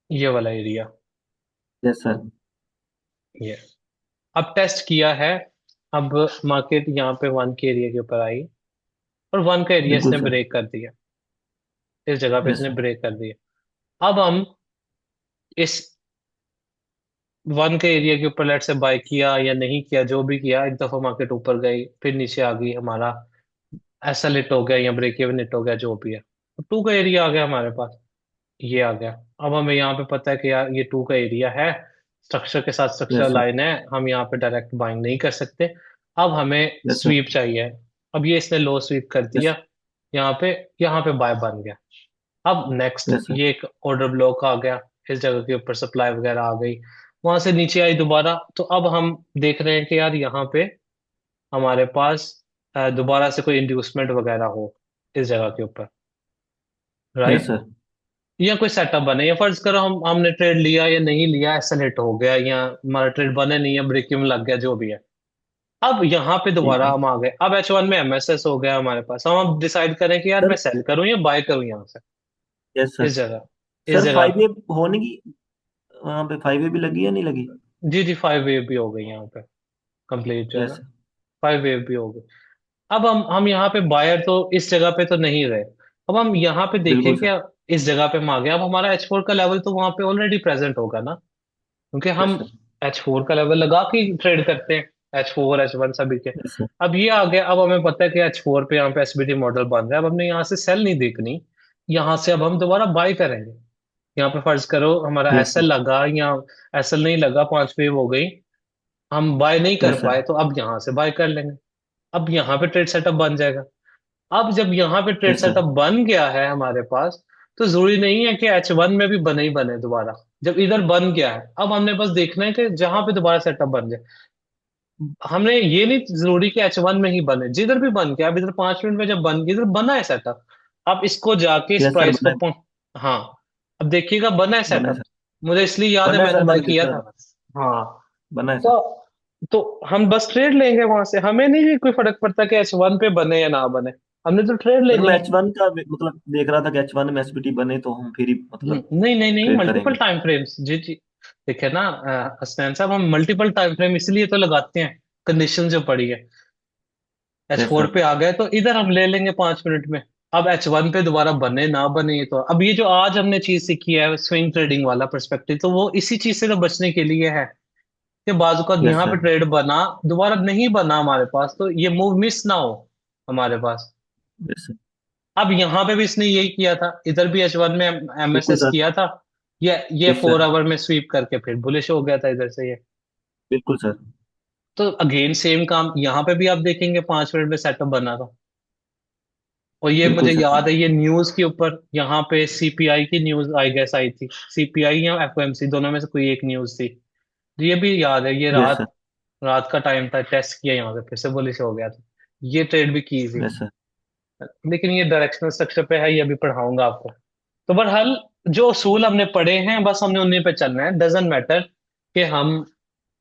ये वाला एरिया, यस सर। ये अब टेस्ट किया है। अब मार्केट यहाँ पे 1 के एरिया के ऊपर आई और 1 का एरिया बिल्कुल इसने सर। ब्रेक कर दिया, इस जगह पे यस इसने सर। ब्रेक कर दिया। अब हम इस 1 के एरिया के ऊपर लेट से बाय किया या नहीं किया, जो भी किया, एक दफा मार्केट ऊपर गई फिर नीचे आ गई, हमारा ऐसा लिट हो गया या ब्रेक इवन हिट हो गया, जो भी है। 2 का एरिया आ गया हमारे पास, ये आ गया। अब हमें यहाँ पे पता है कि यार ये 2 का एरिया है, स्ट्रक्चर के साथ स्ट्रक्चर यस सर। लाइन है, हम यहाँ पे डायरेक्ट बाइंग नहीं कर सकते। अब हमें यस सर। स्वीप चाहिए। अब ये इसने लो स्वीप कर यस। दिया, यहाँ पे बाय बन गया। अब नेक्स्ट यस सर। ये एक ऑर्डर ब्लॉक आ गया, इस जगह के ऊपर सप्लाई वगैरह आ गई, वहां से नीचे आई दोबारा। तो अब हम देख रहे हैं कि यार यहाँ पे हमारे पास दोबारा से कोई इंड्यूसमेंट वगैरह हो इस जगह के ऊपर, यस राइट। सर। या कोई सेटअप बने, या फर्ज करो हमने ट्रेड लिया या नहीं लिया, एक्सेलेरेट हो गया, या हमारा ट्रेड बने नहीं, या ब्रेक इवन लग गया, जो भी है। अब यहाँ पे ठीक दोबारा है। हम आ गए, अब H1 में एमएसएस हो गया हमारे पास, हम अब डिसाइड करें कि यार मैं सर। सेल करूं या बाय करूं यहाँ से, यस सर। इस जगह, इस सर जगह। 5 ए होने की वहाँ पे 5 ए भी लगी या नहीं लगी? जी जी, 5 वेव भी हो गई यहाँ पे, कंप्लीट जो है ना, यस सर। 5 वेव भी हो गई। अब हम यहाँ पे बायर तो इस जगह पे तो नहीं रहे, अब हम यहाँ पे बिल्कुल देखें सर। क्या, इस जगह पे हम आ गए। अब हमारा H4 का लेवल तो वहां पे ऑलरेडी प्रेजेंट होगा ना, क्योंकि यस हम सर। H4 का लेवल लगा के ट्रेड करते हैं, H4 H1 सभी के। Yes sir. अब ये आ गया, अब हमें पता है कि H4 पे यहाँ पे एसबीटी मॉडल बन रहा है, अब हमने यहाँ से सेल नहीं देखनी, यहाँ से अब हम दोबारा बाय करेंगे। यहाँ पे फर्ज करो हमारा यस एसएल सर। लगा या एसएल नहीं लगा, 5 वेव हो गई, हम बाय नहीं कर यस सर। पाए, तो अब यहाँ से बाय कर लेंगे। अब यहाँ पे ट्रेड सेटअप बन जाएगा। अब जब यहाँ पे ट्रेड यस सर। सेटअप बन गया है हमारे पास, तो जरूरी नहीं है कि H1 में भी बने ही बने दोबारा। जब इधर बन गया है, अब हमने बस देखना है कि जहां पे दोबारा सेटअप बन जाए, हमने ये नहीं जरूरी कि H1 में ही बने, जिधर भी बन गया। अब इधर 5 मिनट में जब बन गया, इधर बना है सेटअप, अब इसको जाके इस यस सर प्राइस को बना है। हाँ, अब देखिएगा बना है बना है सेटअप, सर। मुझे इसलिए याद है बना है मैंने सर, बाय मैंने किया देखा था। था। हाँ, बना है सर। तो हम बस ट्रेड लेंगे वहां से, हमें नहीं कोई फर्क पड़ता कि H1 पे बने या ना बने, हमने तो ट्रेड सर लेनी मैं है। H1 का मतलब देख रहा था कि H1 में एसपीटी बने तो हम फिर ही मतलब नहीं नहीं नहीं, ट्रेड मल्टीपल करेंगे। टाइम फ्रेम्स, जी जी। देखिए ना हसनैन साहब, हम मल्टीपल टाइम फ्रेम इसलिए तो लगाते हैं, कंडीशन जो पड़ी है। Yes H4 sir. पे आ गए तो इधर हम ले लेंगे 5 मिनट में। अब H1 पे दोबारा बने ना बने, ये तो अब ये जो आज हमने चीज सीखी है स्विंग ट्रेडिंग वाला पर्सपेक्टिव, तो वो इसी चीज से तो बचने के लिए है कि बाजू का यस यहाँ पे सर। ट्रेड बना, दोबारा नहीं बना हमारे पास, तो ये मूव मिस ना हो हमारे पास। Yes sir. अब यहाँ पे भी इसने यही किया था, इधर भी H1 में बिल्कुल एमएसएस सर। किया था, ये यस फोर सर। आवर में स्वीप करके फिर बुलिश हो गया था इधर से ये। बिल्कुल सर। तो अगेन सेम काम यहाँ पे भी आप देखेंगे, 5 मिनट में सेटअप बना था। और ये बिल्कुल मुझे सर। याद है, ये न्यूज के ऊपर यहाँ पे सीपीआई की न्यूज आई गेस आई थी, सीपीआई या एफओएमसी दोनों में से कोई एक न्यूज थी, तो ये भी याद है, ये यस रात सर। रात का टाइम था, टेस्ट किया यहाँ पे, फिर से बुलिश हो गया था। ये ट्रेड भी की थी। Yes sir. लेकिन ये डायरेक्शनल स्ट्रक्चर पे है, ये अभी पढ़ाऊंगा आपको। तो बहरहाल जो असूल हमने पढ़े हैं बस हमने उन्हीं पे चलना है, डजेंट मैटर कि हम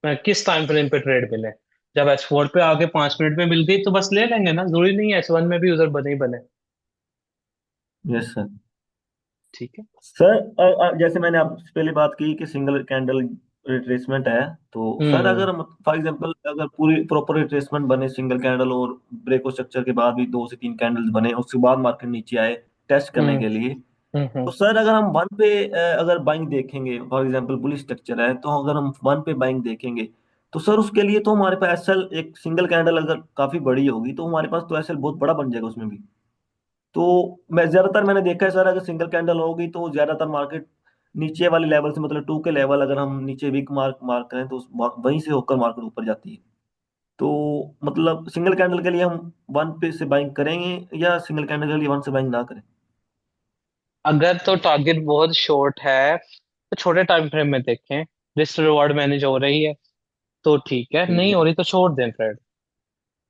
किस टाइम फ्रेम पे ट्रेड मिले। जब H4 पे आके 5 मिनट में मिल गई तो बस ले लेंगे ना, जरूरी नहीं है H1 में भी उधर बने ही बने। Yes sir. ठीक है। सर जैसे मैंने आपसे पहले बात की कि सिंगल कैंडल रिट्रेसमेंट है, तो सर हम्म अगर फॉर एग्जांपल अगर पूरी प्रॉपर रिट्रेसमेंट बने सिंगल कैंडल और ब्रेक स्ट्रक्चर के बाद भी 2 से 3 कैंडल्स बने, उसके बाद मार्केट नीचे आए टेस्ट करने हम्म के लिए, हम्म। तो सर अगर हम वन पे अगर बाइंग देखेंगे, फॉर एग्जांपल बुलिश स्ट्रक्चर है, तो अगर हम वन पे बाइंग देखेंगे तो सर उसके लिए तो हमारे पास एसएल एक सिंगल कैंडल अगर काफी बड़ी होगी तो हमारे पास तो एसएल बहुत बड़ा बन जाएगा उसमें भी। तो मैं ज्यादातर मैंने देखा है सर अगर सिंगल कैंडल होगी तो ज्यादातर मार्केट नीचे वाले लेवल से, मतलब 2 के लेवल अगर हम नीचे वीक मार्क मार्क करें तो वहीं से होकर मार्केट ऊपर जाती है। तो मतलब सिंगल कैंडल के लिए हम वन पे से बाइंग करेंगे या सिंगल कैंडल के लिए वन से बाइंग ना करें? अगर तो टारगेट बहुत शॉर्ट है तो छोटे टाइम फ्रेम में देखें, रिस्क रिवॉर्ड मैनेज हो रही है तो ठीक है, ठीक नहीं है। हो रही तो छोड़ दें ट्रेड।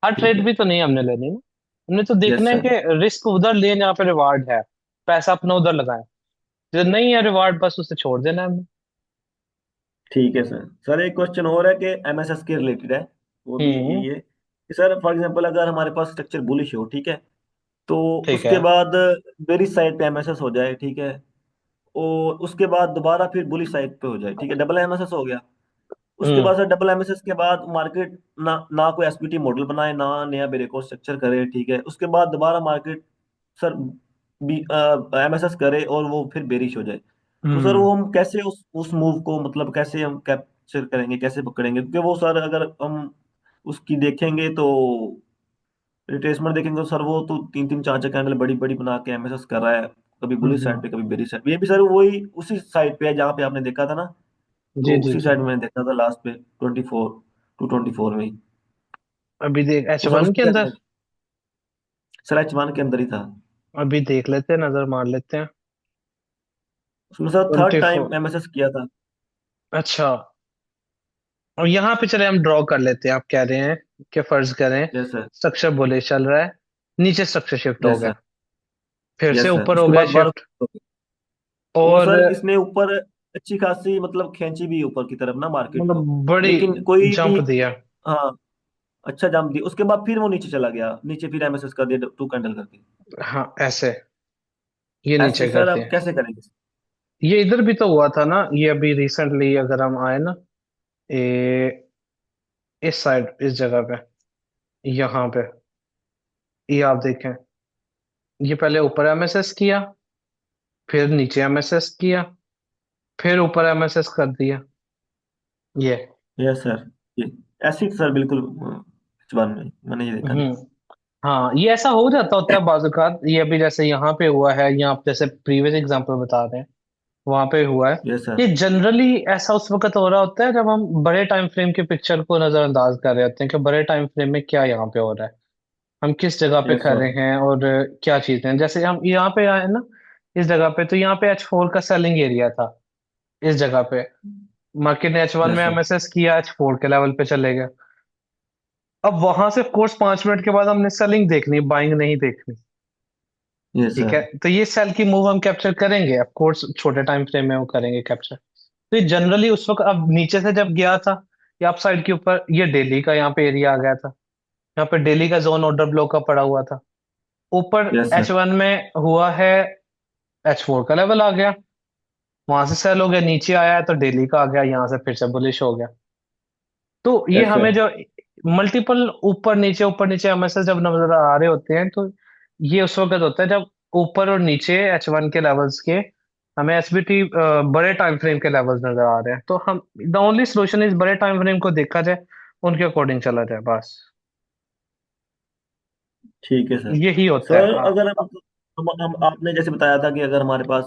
हर ठीक ट्रेड है। भी तो नहीं हमने लेनी ना, हमने तो देखना यस है सर। कि रिस्क उधर ले जहाँ पे रिवार्ड है, पैसा अपना उधर लगाए। जो नहीं है रिवार्ड बस उसे छोड़ देना है हमने। ठीक है सर। सर एक क्वेश्चन और है कि एमएसएस के रिलेटेड है, वो भी हम्म। यही है कि सर फॉर एग्जांपल अगर हमारे पास स्ट्रक्चर बुलिश हो, ठीक है, तो ठीक है। उसके बाद बेरिश साइड पे एमएसएस हो जाए, ठीक है, और उसके बाद दोबारा फिर बुलिश साइड पे हो जाए, ठीक है, डबल एमएसएस हो गया। उसके हम्म बाद सर डबल एमएसएस के बाद मार्केट ना ना कोई एसपीटी मॉडल बनाए ना नया ब्रेकआउट स्ट्रक्चर करे, ठीक है, उसके बाद दोबारा मार्केट सर बी एमएसएस करे और वो फिर बेरिश हो जाए, तो सर हम्म। वो हम कैसे उस मूव को मतलब कैसे हम कैप्चर करेंगे, कैसे पकड़ेंगे? क्योंकि वो सर अगर हम उसकी देखेंगे तो रिट्रेसमेंट देखेंगे तो सर वो तो 3 3 4 4 कैंडल बड़ी बड़ी बना के एमएसएस कर रहा है, कभी बुलिश साइड हम्म। पे कभी बेरिश साइड पे। ये भी सर वही उसी साइड पे है जहाँ पे आपने देखा था ना, जी तो जी उसी जी। साइड में मैंने देखा था लास्ट पे 24 टू 24 में ही। अभी देख एच तो सर वन उसमें के क्या अंदर, करेंगे? सर H1 के अंदर ही था। अभी देख लेते हैं, नजर मार लेते हैं। उसमें सर थर्ड 24। टाइम एमएसएस किया था। अच्छा, और यहाँ पे चले हम ड्रॉ कर लेते हैं। आप कह रहे हैं कि फर्ज करें यस सर। स्ट्रक्चर बोले चल रहा है, नीचे स्ट्रक्चर शिफ्ट हो यस गया, सर। फिर से यस सर। ऊपर हो उसके गया बाद बार शिफ्ट। और और सर इसने ऊपर अच्छी खासी मतलब खींची भी ऊपर की तरफ ना मार्केट को, मतलब बड़ी लेकिन कोई भी। जंप दिया। हाँ, अच्छा जंप दी, उसके बाद फिर वो नीचे चला गया, नीचे फिर एमएसएस कर दिया 2 कैंडल करके। हाँ ऐसे, ये ऐसे नीचे कर सर दिया। अब कैसे करेंगे? ये इधर भी तो हुआ था ना, ये अभी रिसेंटली अगर हम आए ना, ये इस साइड इस जगह पे, यहाँ पे, ये आप देखें, ये पहले ऊपर एमएसएस किया, फिर नीचे एमएसएस किया, फिर ऊपर एमएसएस कर दिया ये। Yes sir. ये ऐसे ही सर बिल्कुल जुबान में मैंने ये देखा नहीं। हम्म। हाँ ये ऐसा हो जाता होता है बाज़-औक़ात। ये अभी जैसे यहाँ पे हुआ है, या आप जैसे प्रीवियस एग्जांपल बता रहे हैं वहां पे हुआ है। Yes sir. ये जनरली ऐसा उस वक्त हो रहा होता है जब हम बड़े टाइम फ्रेम के पिक्चर को नजरअंदाज कर रहे होते हैं कि बड़े टाइम फ्रेम में क्या यहाँ पे हो रहा है, हम किस जगह पे यस खड़े सर। हैं, और क्या चीजें हैं। जैसे हम यहाँ पे आए ना इस जगह पे, तो यहाँ पे H4 का सेलिंग एरिया था इस जगह पे। मार्केट ने H1 में यस सर। एमएसएस किया, H4 के लेवल पे चले गए। अब वहां से कोर्स 5 मिनट के बाद हमने सेलिंग देखनी, बाइंग नहीं देखनी। यस ठीक सर। है, तो ये सेल की मूव हम कैप्चर करेंगे, ऑफ कोर्स छोटे टाइम फ्रेम में वो करेंगे कैप्चर। तो ये जनरली उस वक्त अब नीचे से जब गया था, या अप साइड के ऊपर, ये डेली का यहाँ पे एरिया आ गया था, यहाँ पे डेली का जोन ऑर्डर ब्लॉक का पड़ा हुआ था। ऊपर यस सर। H1 में हुआ है, H4 का लेवल आ गया, वहां से सेल हो गया, नीचे आया है तो डेली का आ गया, यहाँ से फिर से बुलिश हो गया। तो ये यस हमें सर। जो मल्टीपल ऊपर नीचे एमएसएस जब नजर आ रहे होते हैं, तो ये उस वक्त होता है जब ऊपर और नीचे H1 के लेवल्स के हमें एसबीटी बड़े टाइम फ्रेम के लेवल्स नजर आ रहे हैं, तो हम द ओनली सोल्यूशन इज बड़े टाइम फ्रेम को देखा जाए, उनके अकॉर्डिंग चला जाए बस। ठीक है सर। यही होता है। सर अगर हम आपने जैसे बताया था कि अगर हमारे पास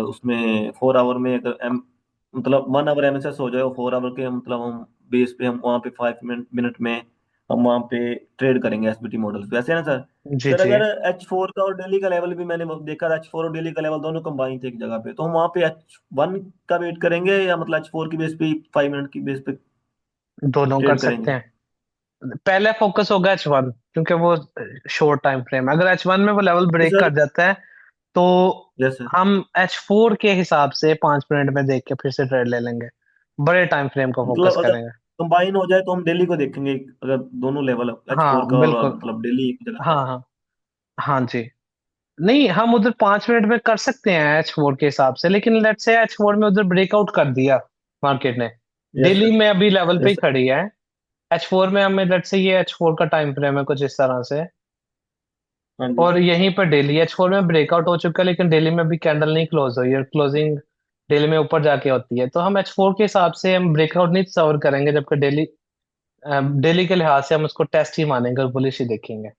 उसमें 4 आवर में अगर मतलब 1 आवर एमएसएस हो जाए और 4 आवर के मतलब हम बेस पे हम वहाँ पे 5 मिनट मिनट में हम वहाँ पे ट्रेड करेंगे एसबीटी मॉडल्स पे, ऐसे है ना सर? जी सर जी। अगर H4 का और डेली का लेवल भी मैंने देखा था, H4 और डेली का लेवल दोनों कंबाइन थे एक जगह पे, तो हम वहाँ पे H1 का वेट करेंगे या मतलब H4 की बेस पे 5 मिनट की बेस पे दोनों कर ट्रेड सकते करेंगे। हैं। पहले फोकस होगा H1, क्योंकि वो शॉर्ट टाइम फ्रेम है। अगर H1 में वो लेवल नहीं ब्रेक सर। कर जाता है तो यस सर। हम H4 के हिसाब से 5 मिनट में देख के फिर से ट्रेड ले लेंगे। बड़े टाइम फ्रेम को फोकस मतलब अगर करेंगे। कंबाइन हो जाए तो हम डेली को देखेंगे, अगर दोनों लेवल H4 हाँ का और बिल्कुल। मतलब डेली एक जगह पे। हाँ हाँ। हाँ जी। नहीं, हम उधर 5 मिनट में कर सकते हैं H4 के हिसाब से, लेकिन लेट्स से H4 में उधर ब्रेकआउट कर दिया मार्केट ने। Yes daily sir. में अभी लेवल पे ही यस सर। खड़ी है। H4 में हमें लेट्स से ये H4 का टाइम फ्रेम है कुछ इस तरह से, हाँ जी। और यहीं पर डेली H4 में ब्रेकआउट हो चुका है, लेकिन डेली में भी कैंडल नहीं क्लोज हुई है। क्लोजिंग डेली में ऊपर जाके होती है, तो हम H4 के हिसाब से हम ब्रेकआउट नहीं सवर करेंगे, जबकि डेली डेली के लिहाज से हम उसको टेस्ट ही मानेंगे और बुलिश ही देखेंगे।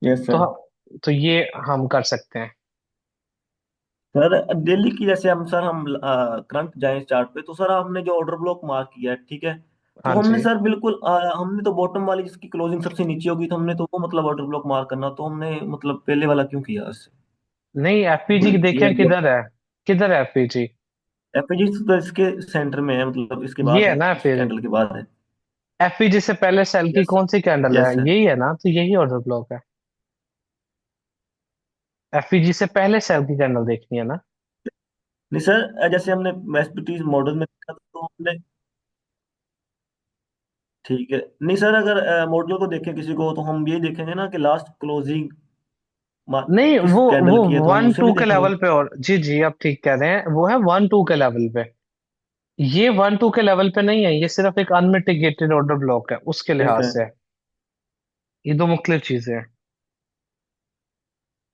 यस तो सर। तो ये हम कर सकते हैं। सर दिल्ली की जैसे हम करंट जाए चार्ट पे, तो सर हमने जो ऑर्डर ब्लॉक मार्क किया है, ठीक है, तो हाँ हमने जी। सर बिल्कुल हमने तो बॉटम वाली जिसकी क्लोजिंग सबसे नीचे होगी, तो हमने तो वो मतलब ऑर्डर ब्लॉक मार्क करना, तो हमने मतलब पहले वाला क्यों किया उससे? नहीं, एफपीजी की ये देखें किधर है? किधर है एफपीजी? एफएजी तो इसके सेंटर में है, मतलब इसके ये बाद है है, ना इस एफपीजी। कैंडल के बाद है। एफपीजी से पहले सेल की यस सर। कौन सी कैंडल है? Yes sir. यही है ना, तो यही ऑर्डर ब्लॉक है। एफपीजी से पहले सेल की कैंडल देखनी है ना। नहीं सर, जैसे हमने एसपीटी मॉडल में देखा तो हमने, ठीक है, नहीं सर, अगर मॉडल को देखें किसी को, तो हम ये देखेंगे ना कि लास्ट क्लोजिंग नहीं, किस वो कैंडल की है, तो हम वन उसे टू भी के देखेंगे। लेवल पे, और जी जी आप ठीक कह रहे हैं, वो है 1-2 के लेवल पे। ये 1-2 के लेवल पे नहीं है, ये सिर्फ एक अनमिटिगेटेड ऑर्डर ब्लॉक है, उसके यस लिहाज सर। से है। ये दो मुख्तलिफ चीजें हैं।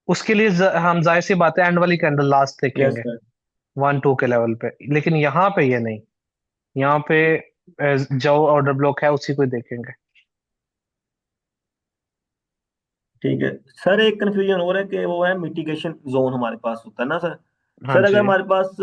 उसके लिए हम जाहिर सी बात है एंड वाली कैंडल लास्ट यस देखेंगे सर। 1-2 के लेवल पे, लेकिन यहाँ पे ये नहीं। यहाँ पे जो ऑर्डर ब्लॉक है उसी को ही देखेंगे। ठीक है सर, एक कंफ्यूजन हो रहा है कि वो है मिटिगेशन जोन हमारे पास होता है ना सर। हाँ सर अगर जी। हमारे पास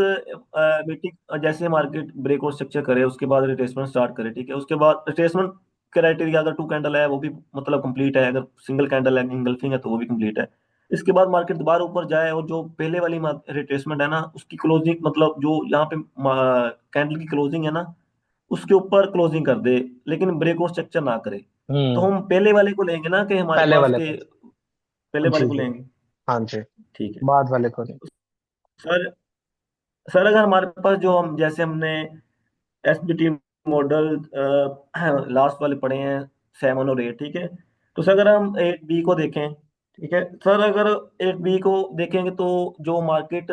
मिटिग जैसे मार्केट ब्रेक और स्ट्रक्चर करे, उसके बाद रिट्रेसमेंट स्टार्ट करे, ठीक है, उसके बाद रिट्रेसमेंट क्राइटेरिया अगर टू कैंडल है वो भी मतलब कंप्लीट है, अगर सिंगल कैंडल है इंगल्फिंग है तो वो भी कंप्लीट है। इसके बाद मार्केट दोबारा ऊपर जाए और जो पहले वाली रिट्रेसमेंट है ना, उसकी क्लोजिंग मतलब जो यहाँ पे कैंडल की क्लोजिंग है ना, उसके ऊपर क्लोजिंग कर दे, लेकिन ब्रेक और स्ट्रक्चर ना करे, तो हम्म। हम पहले वाले को लेंगे ना कि हमारे पहले पास वाले के को। पहले वाले जी को जी। लेंगे। हाँ जी। ठीक है बाद वाले को नहीं। सर। सर अगर हमारे पास जो हम जैसे हमने एसबीटी मॉडल लास्ट वाले पढ़े हैं, 7 और 8, ठीक है, तो सर अगर हम 8 बी को देखें, ठीक है सर, अगर 8 बी को देखेंगे तो जो मार्केट,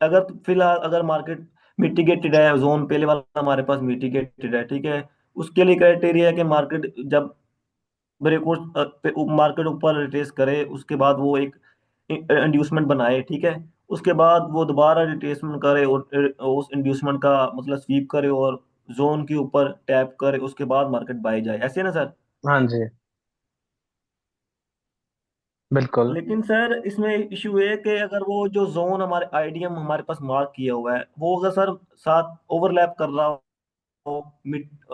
अगर फिलहाल अगर मार्केट मिटिगेटेड है, जोन पहले वाला हमारे पास मिटिगेटेड है, ठीक है, उसके लिए क्राइटेरिया है कि मार्केट जब ब्रेकआउट मार्केट ऊपर रिट्रेस करे, उसके बाद वो एक इंड्यूसमेंट बनाए, ठीक है, उसके बाद वो दोबारा रिट्रेसमेंट करे और उस इंड्यूसमेंट का मतलब स्वीप करे और जोन के ऊपर टैप करे, उसके बाद मार्केट बाय जाए, ऐसे ना सर? हाँ जी बिल्कुल। लेकिन सर इसमें इशू है कि अगर वो जो जोन हमारे आईडीएम हमारे पास मार्क किया हुआ है, वो अगर सर साथ ओवरलैप कर रहा हो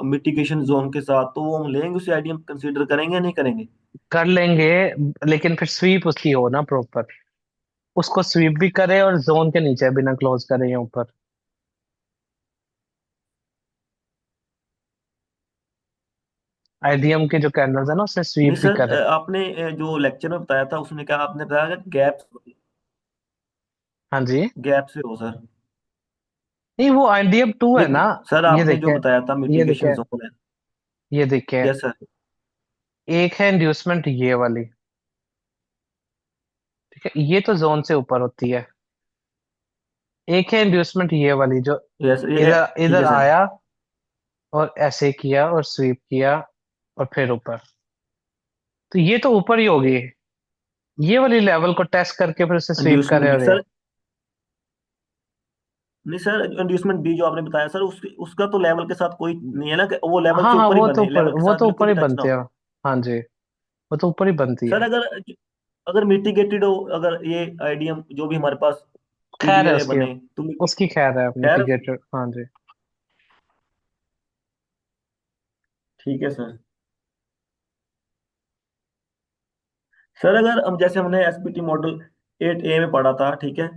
मिटिगेशन जोन के साथ, तो वो हम लेंगे उसे आईडीएम कंसीडर करेंगे या नहीं करेंगे? कर लेंगे, लेकिन फिर स्वीप उसकी हो ना प्रॉपर। उसको स्वीप भी करे और जोन के नीचे भी ना क्लोज करे या ऊपर। आईडीएम के जो कैंडल्स है ना, उससे नहीं स्वीप भी सर, करे। आपने जो लेक्चर में बताया था उसमें क्या आपने बताया कि गैप, हाँ जी। गैप से हो सर। नहीं, वो आईडीएम 2 है ना। लेकिन सर ये आपने जो देखे। बताया था ये मिटिगेशन देखे। जोन है। ये देखे। Yes sir. एक है इंड्यूसमेंट ये वाली। ठीक है, ये तो जोन से ऊपर होती है। एक है इंड्यूसमेंट ये वाली जो यस ये इधर ठीक इधर है सर। आया और ऐसे किया और स्वीप किया और फिर ऊपर। तो ये तो ऊपर ही होगी। ये वाली लेवल को टेस्ट करके फिर उसे स्वीप इंड्यूसमेंट करे भी और ये। सर, नहीं सर, इंड्यूसमेंट बी जो आपने बताया सर, उसका तो लेवल के साथ कोई नहीं है ना, कि वो लेवल हाँ से हाँ, ऊपर ही बने, लेवल के वो साथ तो ऊपर बिल्कुल ही भी टच ना बनते हैं। हो। हाँ जी। वो तो ऊपर ही बनती सर है। अगर अगर मिटिगेटेड हो, अगर ये आईडीएम जो भी हमारे पास खैर है ईवीए उसकी। बने तो उसकी खैर है खैर, मिटिगेटर। हाँ जी। ठीक है सर। सर अगर हम जैसे हमने एसपीटी मॉडल 8 ए में पढ़ा था, ठीक है,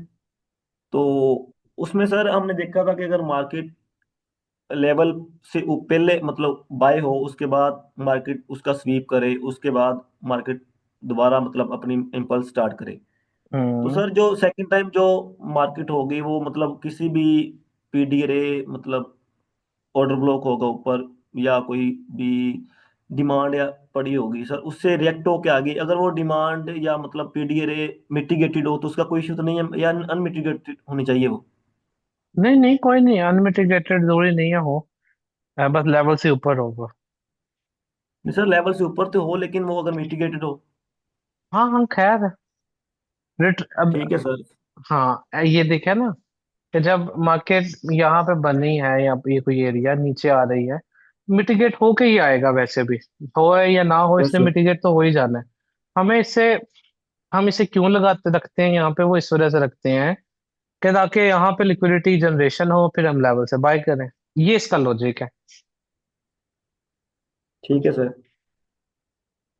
तो उसमें सर हमने देखा था कि अगर मार्केट लेवल से पहले मतलब बाय हो, उसके बाद मार्केट उसका स्वीप करे, उसके बाद मार्केट दोबारा मतलब अपनी इम्पल्स स्टार्ट करे। तो हम्म। सर जो सेकंड टाइम जो मार्केट होगी वो मतलब किसी भी पीडीआरए मतलब ऑर्डर ब्लॉक होगा ऊपर, या कोई भी डिमांड या पड़ी होगी सर, उससे रिएक्ट होके आ गई, अगर वो डिमांड या मतलब पीडीआरए मिटिगेटेड हो तो उसका कोई इशू तो नहीं है, या अनमिटिगेटेड होनी चाहिए वो? नहीं नहीं, कोई नहीं, अनमिटिगेटेड जरूरी नहीं है हो। बस लेवल से ऊपर होगा। नहीं सर, लेवल से ऊपर तो हो, लेकिन वो अगर मिटिगेटेड हो। हाँ हाँ, खैर। अब ठीक है सर। हाँ, ये देखा ना कि जब मार्केट यहाँ पे बनी है या ये कोई एरिया नीचे आ रही है, मिटिगेट होके ही आएगा वैसे भी। हो या ना हो, यस इसने सर। मिटिगेट तो हो ही जाना है। हमें इससे हम इसे क्यों लगाते रखते हैं यहाँ पे, वो इस वजह से रखते हैं कि ताकि यहाँ पे लिक्विडिटी जनरेशन हो, फिर हम लेवल से बाय करें। ये इसका लॉजिक है। ठीक है सर।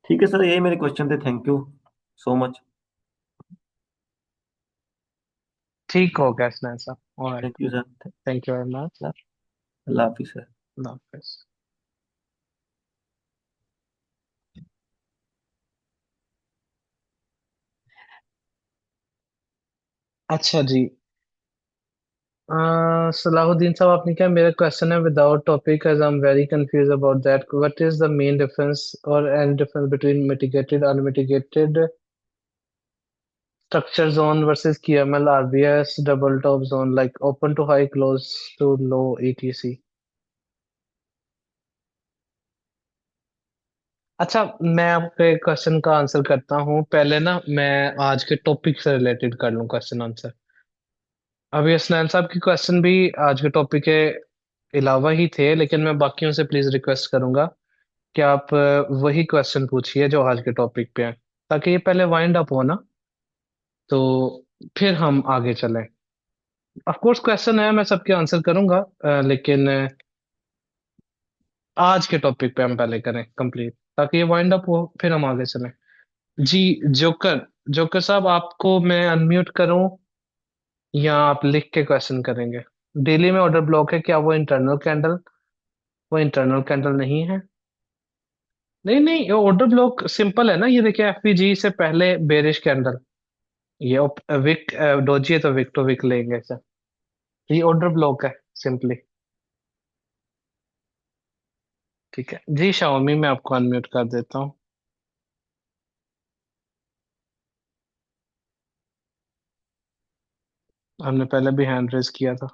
ठीक है सर, यही मेरे क्वेश्चन थे, थैंक यू सो मच। ठीक हो गया इसने ऐसा। Alright. Thank you sir. Thank you very much. अल्लाह हाफिज सर। अल्लाह हाफिज। अच्छा जी। सलाहुद्दीन साहब, आपने क्या, मेरा क्वेश्चन है without topic as I am very confuse about that, what is the main difference और any difference between mitigated unmitigated structure zone versus QML RBS double top zone, like open to high, close to low, etc. अच्छा, मैं आपके question का answer करता हूँ। पहले ना मैं आज के टॉपिक से रिलेटेड कर लूँ क्वेश्चन आंसर। अभी स्नैन साहब की क्वेश्चन भी आज के टॉपिक के अलावा ही थे, लेकिन मैं बाकियों से प्लीज रिक्वेस्ट करूंगा कि आप वही क्वेश्चन पूछिए जो आज के टॉपिक पे है, ताकि ये पहले वाइंड अप हो ना, तो फिर हम आगे चलें। ऑफ कोर्स क्वेश्चन है, मैं सबके आंसर करूंगा, लेकिन आज के टॉपिक पे हम पहले करें कंप्लीट, ताकि ये वाइंड अप हो, फिर हम आगे चलें। जी। जोकर, जोकर साहब, आपको मैं अनम्यूट करूं या आप लिख के क्वेश्चन करेंगे? डेली में ऑर्डर ब्लॉक है, क्या वो इंटरनल कैंडल? वो इंटरनल कैंडल नहीं है। नहीं नहीं, ये ऑर्डर ब्लॉक सिंपल है ना, ये देखिए एफपीजी से पहले बेरिश कैंडल, ये विक डोजी है तो विक तो विक लेंगे सर। ये ऑर्डर ब्लॉक है सिंपली। ठीक है जी, शाओमी मैं आपको अनम्यूट कर देता हूँ। हमने पहले भी हैंड रेज किया था।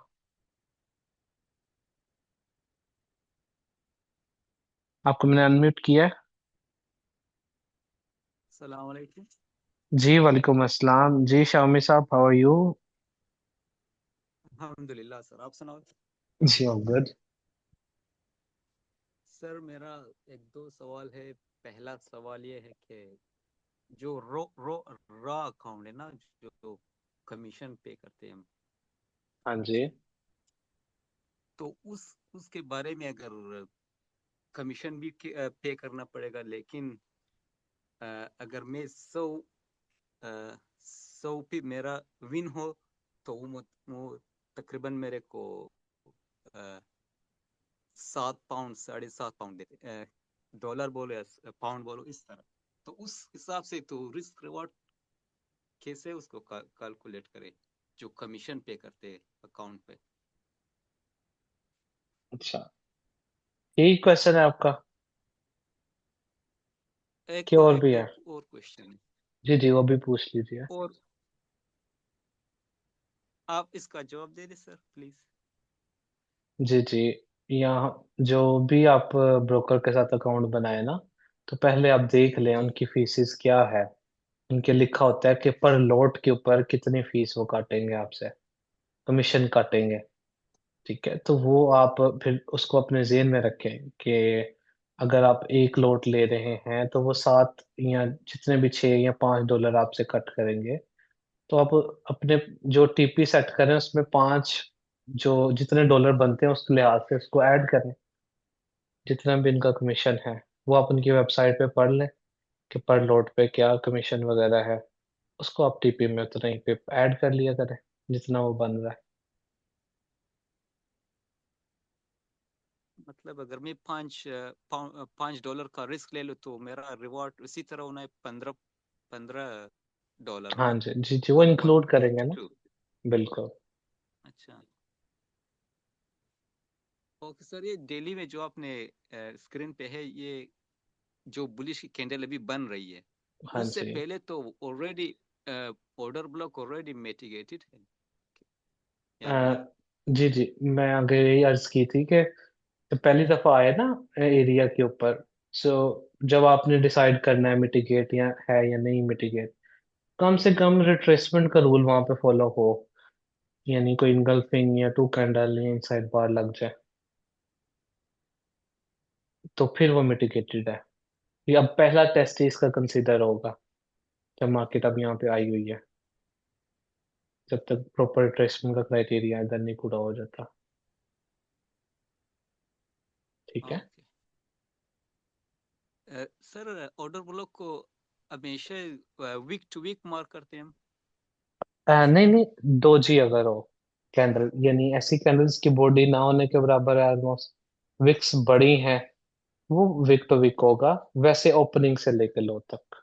आपको मैंने अनम्यूट किया है। सलाम वालेकुम। जी वालेकुम अस्सलाम जी, शाओमी साहब, हाउ आर यू? अल्हम्दुलिल्लाह सर, आप सुनाओ। जी ऑल गुड। सर मेरा एक दो सवाल है। पहला सवाल ये है कि जो रो रो रॉ अकाउंट है ना, जो कमीशन पे करते हैं हम, हाँ जी। तो उसके बारे में अगर कमीशन भी पे करना पड़ेगा, लेकिन अगर मैं 100 पे मेरा विन हो, तो वो तकरीबन मेरे को 7 पाउंड, 7.5 पाउंड देते, डॉलर बोलो या पाउंड बोलो, इस तरह। तो उस हिसाब से तो रिस्क रिवॉर्ड कैसे उसको कैलकुलेट करे, जो कमीशन पे करते हैं अकाउंट पे। अच्छा, यही क्वेश्चन है आपका कि एक और एक भी दो है? और क्वेश्चन है। जी जी, वो भी पूछ लीजिए। और आप इसका जवाब दे दे सर प्लीज। जी जी। यहाँ जो भी आप ब्रोकर के साथ अकाउंट बनाए ना, तो पहले आप देख लें जी उनकी फीसिस क्या है। उनके लिखा होता है कि पर लॉट के ऊपर कितनी फीस वो काटेंगे आपसे, कमीशन काटेंगे। ठीक है, तो वो आप फिर उसको अपने जेहन में रखें कि अगर आप एक लॉट ले रहे हैं तो वो 7 या जितने भी 6 या 5 डॉलर आपसे कट करेंगे। तो आप अपने जो टीपी सेट करें उसमें 5, जो जितने डॉलर बनते हैं उसके लिहाज से उसको ऐड करें, जितना भी इनका कमीशन है। वो आप उनकी वेबसाइट पे पढ़ लें कि पर लॉट पे क्या कमीशन वगैरह है। उसको आप टीपी में उतना ही पे ऐड कर लिया करें जितना वो बन रहा है। मतलब अगर मैं $5 का रिस्क ले लूँ तो मेरा रिवॉर्ड इसी तरह होना है, 15 $15 हाँ ना, जी जी जी, वो वन इंक्लूड करेंगे फिफ्टी ना। टू बिल्कुल। अच्छा। ओके सर, ये डेली में जो आपने स्क्रीन पे है, ये जो बुलिश की कैंडल अभी बन रही है, हाँ उससे जी। पहले तो already order block already mitigated है या नहीं? जी जी, मैं आगे यही अर्ज की थी कि तो पहली दफा आए ना एरिया के ऊपर, सो जब आपने डिसाइड करना है मिटिगेट या है या नहीं मिटिगेट, कम से कम रिट्रेसमेंट का रूल वहां पे फॉलो हो, यानी कोई इनगल्फिंग या टू कैंडल या इनसाइड बार लग जाए, तो फिर वो मिटिगेटेड है। ये अब पहला टेस्ट ही इसका कंसीडर होगा जब मार्केट अब यहाँ पे आई हुई है, जब तक प्रॉपर रिट्रेसमेंट का क्राइटेरिया इधर नहीं पूरा हो जाता। ठीक है। ओके सर, ऑर्डर ब्लॉक को हमेशा वीक टू वीक मार्क करते हैं हम? नहीं नहीं, डोजी अगर हो कैंडल, यानी ऐसी कैंडल्स की बॉडी ना होने के बराबर है ऑलमोस्ट, विक्स बड़ी हैं, वो वीक टू वीक होगा, वैसे ओपनिंग से लेकर लो तक।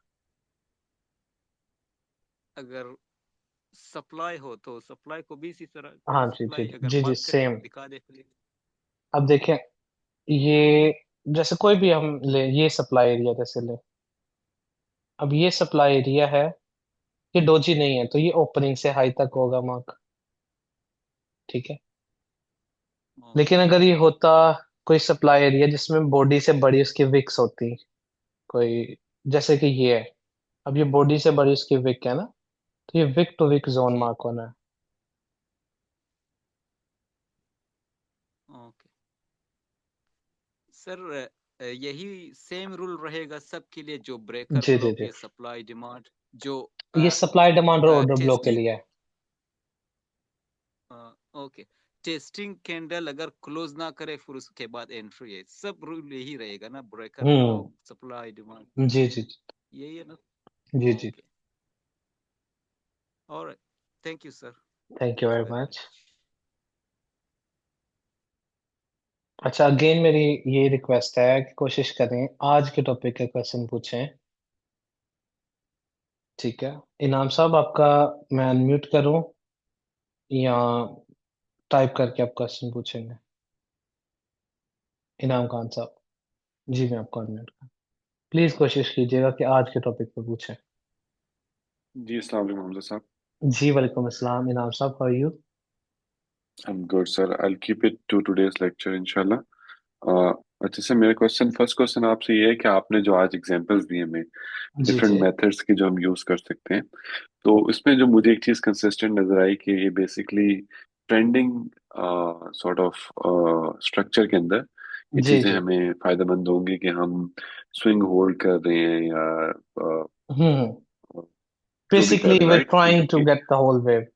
अगर सप्लाई हो तो सप्लाई को भी इसी तरह, कोई हाँ जी जी सप्लाई अगर जी जी, मार्क करे सेम। दिखा दे प्लीज। अब देखें, ये जैसे कोई भी हम ले, ये सप्लाई एरिया जैसे ले, अब ये सप्लाई एरिया है, ये डोजी नहीं है, तो ये ओपनिंग से हाई तक होगा मार्क। ठीक है। लेकिन ओके अगर ये होता कोई सप्लाई एरिया जिसमें बॉडी से बड़ी उसकी विक्स होती, कोई जैसे कि ये है, अब ये बॉडी से बड़ी उसकी विक है ना, तो ये विक टू विक जोन जी। मार्क होना है। ओके सर, यही सेम रूल रहेगा सबके लिए, जो ब्रेकर जी जी ब्लॉक जी, या सप्लाई डिमांड, जो ये सप्लाई डिमांड और ऑर्डर ब्लो के टेस्टिंग, लिए है। ओके, टेस्टिंग कैंडल अगर क्लोज ना करे फिर उसके बाद एंट्री है, सब रूल यही रहेगा ना, breaker hmm. Block, supply demand, जी जी जी यही है ना? जी जी। Okay, alright, thank you sir, thank you thank you very very much. Much. अच्छा, अगेन मेरी ये रिक्वेस्ट है कि कोशिश करें आज के टॉपिक के क्वेश्चन पूछें। ठीक है। इनाम साहब, आपका मैं अनम्यूट करूं या टाइप करके आप क्वेश्चन पूछेंगे? इनाम खान साहब, जी मैं आपको अनम्यूट कर, प्लीज कोशिश कीजिएगा कि आज के टॉपिक पे पूछें। जी अस्सलाम वालेकुम हमजा साहब। जी वालेकुम अस्सलाम। इनाम साहब, how are you? I'm good sir. I'll keep it to today's lecture इंशाल्लाह। अच्छा सर, मेरा फर्स्ट क्वेश्चन आपसे ये है कि आपने जो आज एग्जांपल्स दिए हमें जी डिफरेंट जी मेथड्स की जो हम यूज कर सकते हैं, तो इसमें जो मुझे एक चीज कंसिस्टेंट नजर आई कि ये basically trending sort of structure के अंदर ये जी चीजें जी। हमें फायदेमंद होंगी कि हम स्विंग होल्ड कर रहे हैं या हम्म। जो भी कर बेसिकली रहे हैं, वी राइट? ट्राइंग टू क्योंकि गेट द होल वेव।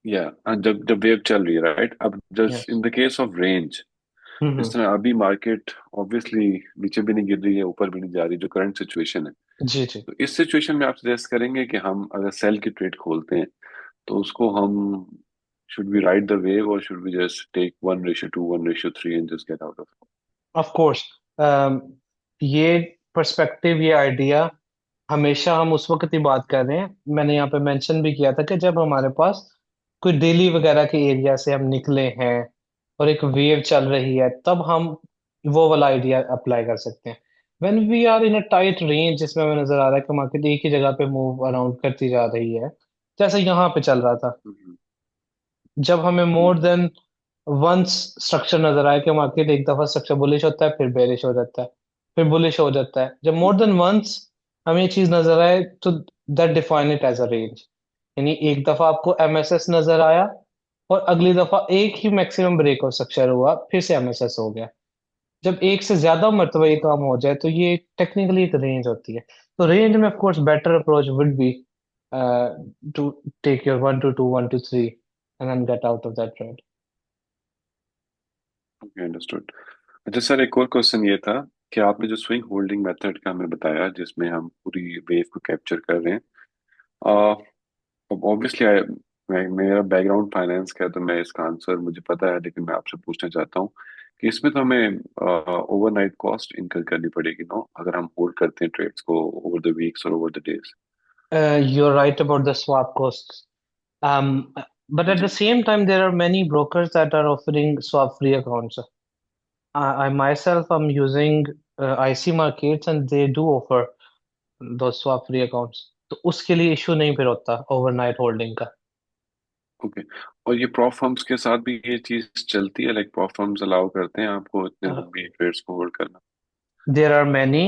या जब जब वेव चल रही है, राइट, अब just yes. In the case of range, hmm. जिस तरह अभी मार्केट ऑब्वियसली नीचे भी नहीं गिर रही है, ऊपर भी नहीं जा रही, जो करंट सिचुएशन है, जी जी। तो इस सिचुएशन में आप सजेस्ट करेंगे कि हम अगर सेल की ट्रेड खोलते हैं तो उसको हम should we ride the wave और should we just take 1:2 1:3 and just get out of? Of course, ये पर्सपेक्टिव, ये आइडिया हमेशा हम उस वक्त ही बात कर रहे हैं, मैंने यहाँ पे मेंशन भी किया था कि जब हमारे पास कोई डेली वगैरह के एरिया से हम निकले हैं और एक वेव चल रही है, तब हम वो वाला आइडिया अप्लाई कर सकते हैं। When we are in a tight range जिसमें हमें नजर आ रहा है कि मार्केट एक ही जगह पे मूव अराउंड करती जा रही है, जैसे यहाँ पे चल रहा था, जब हमें मोर देन वंस स्ट्रक्चर नजर आए कि मार्केट एक दफा स्ट्रक्चर बुलिश होता है, फिर बेरिश हो जाता है, फिर बुलिश हो जाता है, जब मोर देन वंस हमें ये चीज नजर आए, तो that define it as a range. यानी एक दफा आपको एमएसएस नजर आया और अगली दफा एक ही मैक्सिमम ब्रेक ऑफ स्ट्रक्चर हुआ, फिर से एमएसएस हो गया। जब एक से ज्यादा मरतबा ये काम हो जाए, तो ये टेक्निकली एक रेंज होती है। तो रेंज में of course better approach would be to take your 1 to 2 1 to 3 and then get out of that trade. Okay, understood. अच्छा सर, एक और क्वेश्चन ये था कि आपने जो स्विंग होल्डिंग मेथड का हमें बताया जिसमें हम पूरी वेव को कैप्चर कर रहे हैं, आ, अब ऑब्वियसली मेरा बैकग्राउंड फाइनेंस का है तो मैं इसका आंसर मुझे पता है, लेकिन मैं आपसे पूछना चाहता हूँ कि इसमें तो हमें ओवरनाइट कॉस्ट इनकर करनी पड़ेगी, नो, अगर हम होल्ड करते हैं ट्रेड्स को ओवर द वीक्स और over the days. You're right about the swap costs. But at the जी। same time, there are many brokers that are offering swap-free accounts. I myself am using IC Markets and they do offer those swap-free accounts. तो उसके लिए issue नहीं फिर होता overnight holding का। Okay. और ये प्रॉप फर्म्स के साथ भी ये चीज चलती है, लाइक प्रॉप फर्म्स अलाउ करते हैं आपको इतने लंबी ट्रेड्स को होल्ड करना? There are many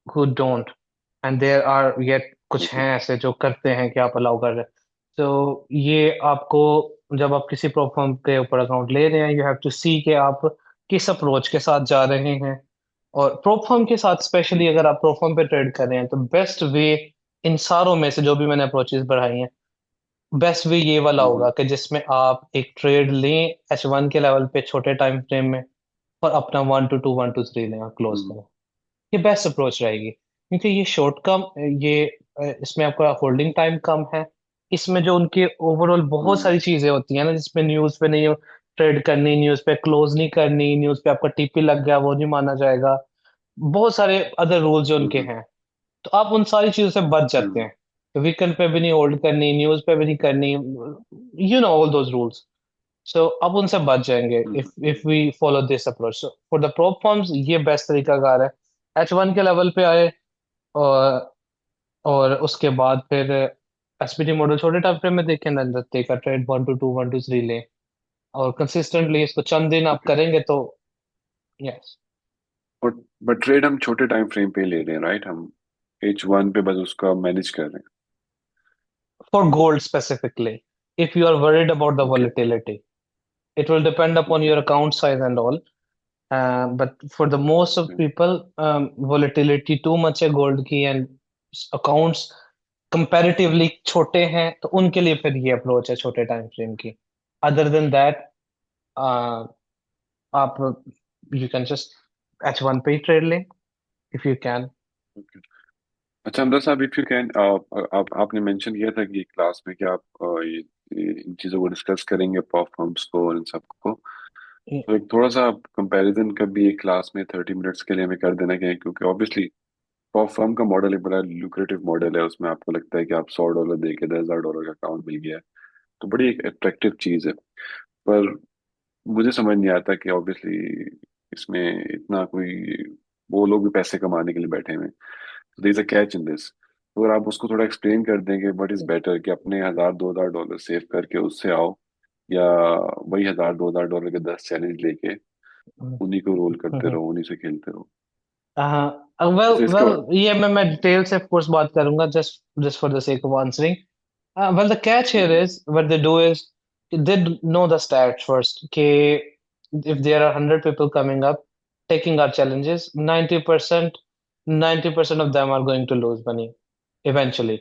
who don't and there are yet कुछ ओके। हैं ऐसे जो करते हैं कि आप अलाउ कर रहे हैं। तो ये आपको जब आप किसी प्लेटफॉर्म के ऊपर अकाउंट ले रहे हैं यू हैव टू सी कि आप किस अप्रोच के साथ जा रहे हैं। और प्रोफॉर्म के साथ स्पेशली अगर आप प्रोफॉर्म पे ट्रेड कर रहे हैं तो बेस्ट वे इन सारों में से जो भी मैंने अप्रोचेस बढ़ाई हैं बेस्ट वे ये वाला होगा कि जिसमें आप एक ट्रेड लें H1 के लेवल पे छोटे टाइम फ्रेम में और अपना 1 to 2 1 to 3 लें और क्लोज करें। ये बेस्ट अप्रोच रहेगी क्योंकि ये शॉर्ट कम ये इसमें आपका होल्डिंग टाइम कम है। इसमें जो उनके ओवरऑल बहुत सारी चीजें होती हैं ना जिसमें न्यूज पे नहीं ट्रेड करनी, न्यूज पे क्लोज नहीं करनी, न्यूज पे आपका टीपी लग गया वो नहीं माना जाएगा, बहुत सारे अदर रूल्स जो उनके हैं। तो आप उन सारी चीजों से बच जाते हैं। तो वीकेंड पे भी नहीं होल्ड करनी, न्यूज पे भी नहीं करनी, you know all those rules. So अब उनसे बच जाएंगे if we follow this approach. So for the prop firms ये बेस्ट तरीका कार है। H1 के लेवल पे आए और उसके बाद फिर एसपीटी मॉडल छोटे टाइम फ्रेम में देखें ना का ट्रेड 1 to 2 1 to 3 लें और कंसिस्टेंटली इसको चंद दिन आप करेंगे तो यस। बट ट्रेड हम छोटे टाइम फ्रेम पे ले रहे हैं, राइट? हम H1 पे बस उसका मैनेज कर रहे for gold specifically if you are worried about the हैं। ओके। volatility it will depend upon your account size and all. But for the most of people, volatility too much है gold की and accounts comparatively छोटे हैं तो उनके लिए फिर ये अप्रोच है छोटे टाइम फ्रेम की। Other than that, आप you can just H1 पे ही ट्रेड लें if you can. अच्छा अमदा साहब, इफ यू कैन, आपने मेंशन किया था कि क्लास में कि आप इन चीज़ों को डिस्कस करेंगे, परफॉर्म्स को और इन सबको। तो एक थोड़ा सा कंपैरिजन का भी एक क्लास में 30 मिनट्स के लिए हमें कर देना क्या है, क्योंकि ऑब्वियसली पॉप फर्म का मॉडल एक बड़ा लुक्रेटिव मॉडल है। उसमें आपको लगता है कि आप $100 दे के $10,000 का अकाउंट मिल गया है, तो बड़ी एक अट्रैक्टिव चीज़ है। पर मुझे समझ नहीं आता कि ऑब्वियसली इसमें इतना कोई, वो लोग भी पैसे कमाने के लिए बैठे हुए हैं, there is a catch in this. तो अगर आप उसको थोड़ा एक्सप्लेन कर देंगे व्हाट इज बेटर, कि अपने $1,000 2,000 सेव करके उससे आओ, या वही $1,000 2,000 के 10 चैलेंज लेके उन्हीं को रोल करते रहो, उन्हीं से खेलते रहो। वेल अच्छा इसका। वेल ये मैं डिटेल से ऑफ कोर्स बात करूंगा just just for the sake of answering. Well, the catch here is what they do is they know the stats first. Okay, if there are 100 people coming up taking our challenges, 90% of them are going to lose money eventually.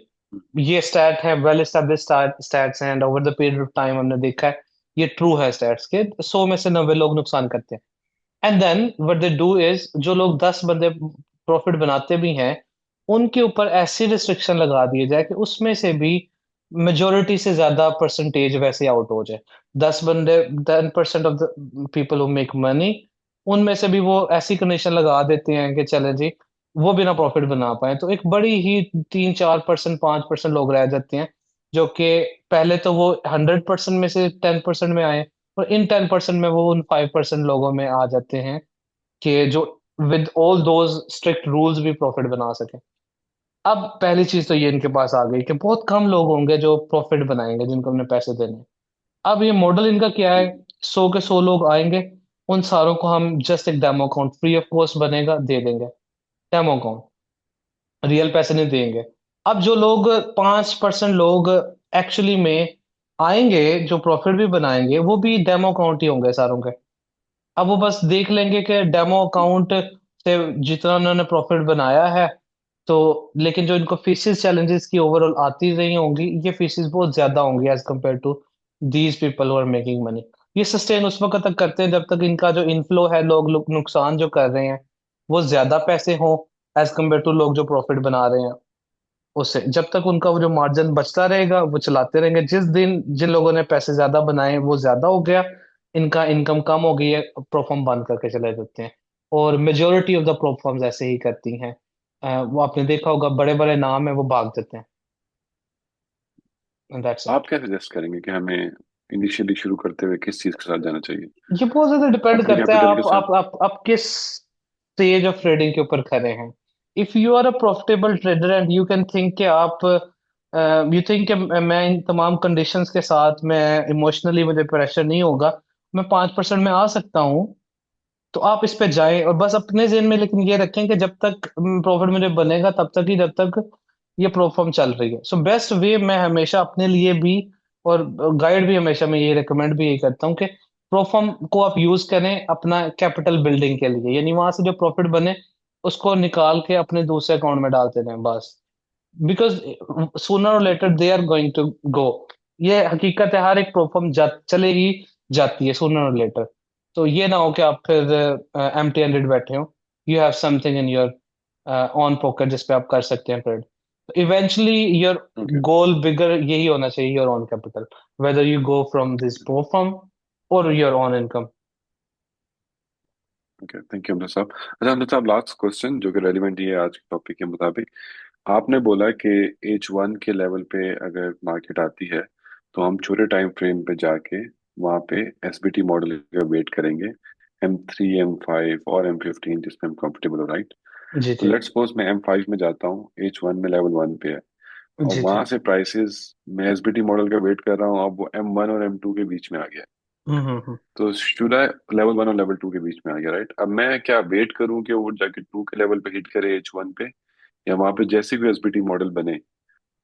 ये stat है, well established stats हैं and over the period of time हमने देखा है ये true है stats के 100 में से 90 लोग नुकसान करते हैं। And then what they do is जो लोग 10 बंदे प्रॉफिट बनाते भी हैं उनके ऊपर ऐसी रिस्ट्रिक्शन लगा दिए जाए कि उसमें से भी मेजोरिटी से ज्यादा परसेंटेज वैसे आउट हो जाए। 10 बंदे 10% of the people who make money उनमें से भी वो ऐसी कंडीशन लगा देते हैं कि चले जी वो बिना प्रॉफिट बना पाए तो एक बड़ी ही 3 4% 5% लोग रह जाते हैं जो कि पहले तो वो 100% में से 10% में आए और इन 10% में वो उन 5% लोगों में आ जाते हैं कि जो with all those strict rules भी प्रॉफिट बना सके। अब पहली चीज तो ये इनके पास आ गई कि बहुत कम लोग होंगे जो प्रॉफिट बनाएंगे जिनको हमने पैसे देने हैं। अब ये मॉडल इनका क्या है, 100 के 100 लोग आएंगे उन सारों को हम जस्ट एक demo account free of cost बनेगा दे देंगे, डेमो अकाउंट, रियल पैसे नहीं देंगे। अब जो लोग 5% लोग एक्चुअली में आएंगे जो प्रॉफिट भी बनाएंगे वो भी डेमो अकाउंट ही होंगे सारों के। अब वो बस देख लेंगे कि डेमो अकाउंट से जितना उन्होंने प्रॉफिट बनाया है तो लेकिन जो इनको फीसिस चैलेंजेस की ओवरऑल आती रही होंगी ये फीसिस बहुत ज्यादा होंगी as compared to these people who are making money. ये सस्टेन उस वक्त तक करते हैं जब तक इनका जो इनफ्लो है लोग नुकसान जो कर रहे हैं वो ज्यादा पैसे हों एज कम्पेयर टू लोग जो प्रॉफिट बना रहे हैं उससे। जब तक उनका वो जो मार्जिन बचता रहेगा वो चलाते रहेंगे। जिस दिन जिन लोगों ने पैसे ज्यादा बनाए वो ज्यादा हो गया इनका इनकम कम हो गई है, प्रो फर्म बंद करके चले जाते हैं। और majority of the pro firms ऐसे ही करती हैं। वो आपने देखा होगा, बड़े बड़े नाम है वो भाग जाते हैं। That's it. आप क्या सजेस्ट करेंगे कि हमें इनिशियली शुरू करते हुए किस चीज के साथ जाना चाहिए? ये बहुत ज्यादा डिपेंड अपने करता है कैपिटल के साथ? आप किस स्टेज ऑफ ट्रेडिंग के ऊपर खड़े हैं। If you are a profitable trader and you can think कि आप यू थिंक कि मैं इन तमाम कंडीशंस के साथ, मैं इमोशनली मुझे प्रेशर नहीं होगा, मैं 5% में आ सकता हूँ, तो आप इस पे जाएं। और बस अपने जेहन में लेकिन ये रखें कि जब तक प्रॉफिट मुझे बनेगा तब तक ही, जब तक ये प्रोफॉर्म चल रही है। सो बेस्ट वे मैं हमेशा अपने लिए भी, और गाइड भी हमेशा मैं ये रिकमेंड भी यही करता हूँ कि प्रोफॉर्म को आप यूज करें अपना कैपिटल बिल्डिंग के लिए, यानी वहां से जो प्रॉफिट बने उसको निकाल के अपने दूसरे अकाउंट में डालते रहें बस। Because sooner or later they are going to go. ये हकीकत है, हर एक प्रोफॉर्म चले ही जाती है सूनर और लेटर। तो ये ना हो कि आप फिर एम्प्टी हैंडेड बैठे हो। You have something in your own pocket जिसपे आप कर सकते हैं trade. Eventually your okay. Goal bigger यही होना चाहिए, your own capital, whether you go from this prop firm और your own income. Okay, thank you Amrit साहब। अच्छा अमृत साहब, लास्ट क्वेश्चन जो कि रेलिवेंट ही है आज के टॉपिक के मुताबिक। आपने बोला कि H1 के लेवल पे अगर मार्केट आती है तो हम छोटे टाइम फ्रेम पे जाके वहाँ पे एसबीटी मॉडल का वेट करेंगे, M3 M5 और M15 जिसमें हम कंफर्टेबल हो, राइट? जी तो जी। लेट्स सपोज मैं M5 में जाता हूँ, H1 में लेवल 1 पे है, और जी जी। वहां से प्राइसेस, मैं एसबीटी मॉडल का वेट कर रहा हूँ, अब वो M1 और M2 के बीच में आ गया। हम्म। तो शुड आई, लेवल 1 और लेवल 2 के बीच में आ गया, राइट? अब मैं क्या वेट करूं कि वो जाके 2 के लेवल पे हिट करे H1 पे, या वहां पे जैसे भी एसबीटी मॉडल बने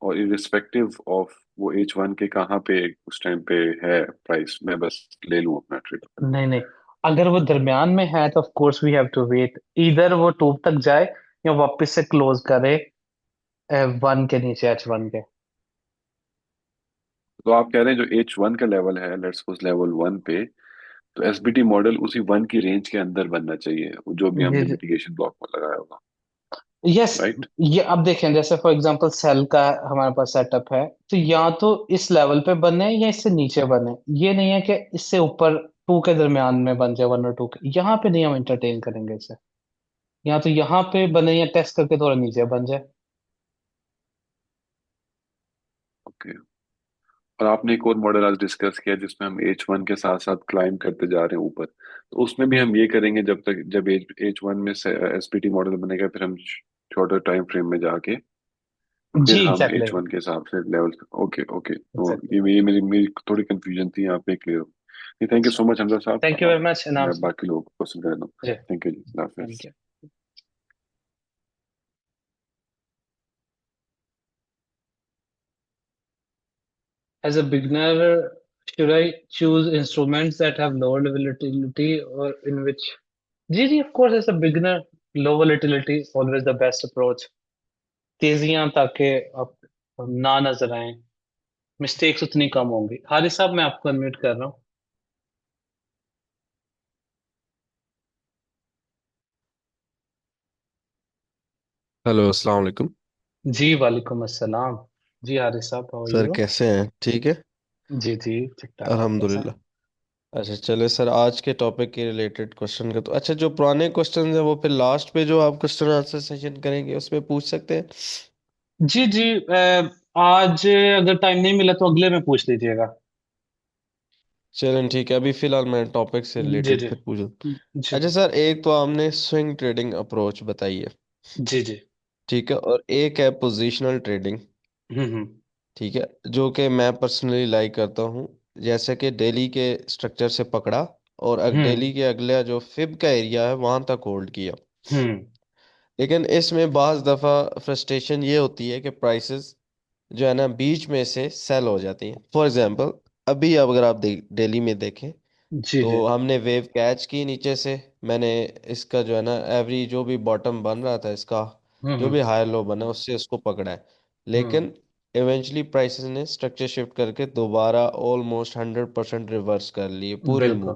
और इरिस्पेक्टिव ऑफ वो H1 के कहाँ पे उस टाइम पे है प्राइस, मैं बस ले लूं अपना ट्रेड? नहीं नहीं, अगर वो दरमियान में है तो of course we have to wait, इधर वो टॉप तक जाए या वापस से क्लोज करे वन के नीचे, H1 के। तो आप कह रहे हैं जो H1 का लेवल है, लेट्स सपोज लेवल 1 पे, तो एसबीटी मॉडल उसी 1 की रेंज के अंदर बनना चाहिए, जो भी हमने ये मिटिगेशन ब्लॉक में लगाया होगा, यस। राइट? ये अब देखें, जैसे फॉर एग्जांपल सेल का हमारे पास सेटअप है, तो या तो इस लेवल पे बने या इससे नीचे बने। ये नहीं है कि इससे ऊपर टू के दरमियान में बन जाए, वन और टू के, यहाँ पे नहीं हम इंटरटेन करेंगे इसे। या तो यहाँ पे बने या टेस्ट करके थोड़ा नीचे बन जाए। ओके। और आपने एक और मॉडल आज डिस्कस किया जिसमें हम H1 के साथ साथ क्लाइंब करते जा रहे हैं ऊपर, तो उसमें भी हम्म। हम ये करेंगे जब तक, जब H1 में एसपीटी मॉडल बनेगा, फिर हम शॉर्टर टाइम फ्रेम में जाके जी फिर हम एग्जैक्टली। H1 के हिसाब से लेवल। ओके ओके, तो एग्जैक्टली। ये मेरी मेरी थोड़ी कंफ्यूजन थी, यहाँ पे क्लियर हो। Thank you so much Hamza साहब। थैंक यू वेरी मच इनाम मैं सर। बाकी लोगों को क्वेश्चन कर रहा हूँ। जी। थैंक यू जी, अल्लाह थैंक हाफिज। You. As a beginner, should I choose instruments that have lower volatility or in which? जी, of course, as a beginner, low volatility is always the best approach. तेजियां ताकि आप ना नजर आए, मिस्टेक्स उतनी कम होंगी। हारिस साहब, मैं आपको अनम्यूट कर रहा हूँ। हेलो अस्सलाम वालेकुम। जी वालेकुम अस्सलाम। जी हारिस साहब, हाउ आर सर यू? कैसे हैं? ठीक है। जी जी, ठीक ठाक। आप कैसे हैं? अल्हम्दुलिल्लाह। अच्छा चले सर, आज के टॉपिक के रिलेटेड क्वेश्चन का तो अच्छा, जो पुराने क्वेश्चन है वो फिर लास्ट पे जो आप क्वेश्चन आंसर सेशन करेंगे उसमें पूछ सकते हैं। जी जी। आज अगर टाइम नहीं मिला तो अगले में पूछ लीजिएगा। चलें ठीक है, अभी फिलहाल मैं टॉपिक से जी रिलेटेड जी। फिर पूछूं। जी अच्छा जी। सर, एक तो आपने स्विंग ट्रेडिंग अप्रोच बताई है, जी जी। ठीक है, और एक है पोजिशनल ट्रेडिंग, हम्म। ठीक है, जो कि मैं पर्सनली लाइक करता हूँ। जैसे कि डेली के स्ट्रक्चर से पकड़ा और हम्म डेली के अगला जो फिब का एरिया है वहां तक होल्ड किया। हम्म। लेकिन इसमें बाज दफ़ा फ्रस्ट्रेशन ये होती है कि प्राइसेस जो है ना बीच में से सेल हो जाती हैं। फॉर एग्जांपल, अभी अगर आप डेली में देखें जी जी। तो हमने वेव कैच की नीचे से, मैंने इसका जो है ना एवरी जो भी बॉटम बन रहा था इसका, जो हम्म भी हाई लो बना उससे इसको पकड़ा है। हम्म। लेकिन इवेंचुअली प्राइसेस ने स्ट्रक्चर शिफ्ट करके दोबारा ऑलमोस्ट 100% रिवर्स कर लिए पूरे बिल्कुल।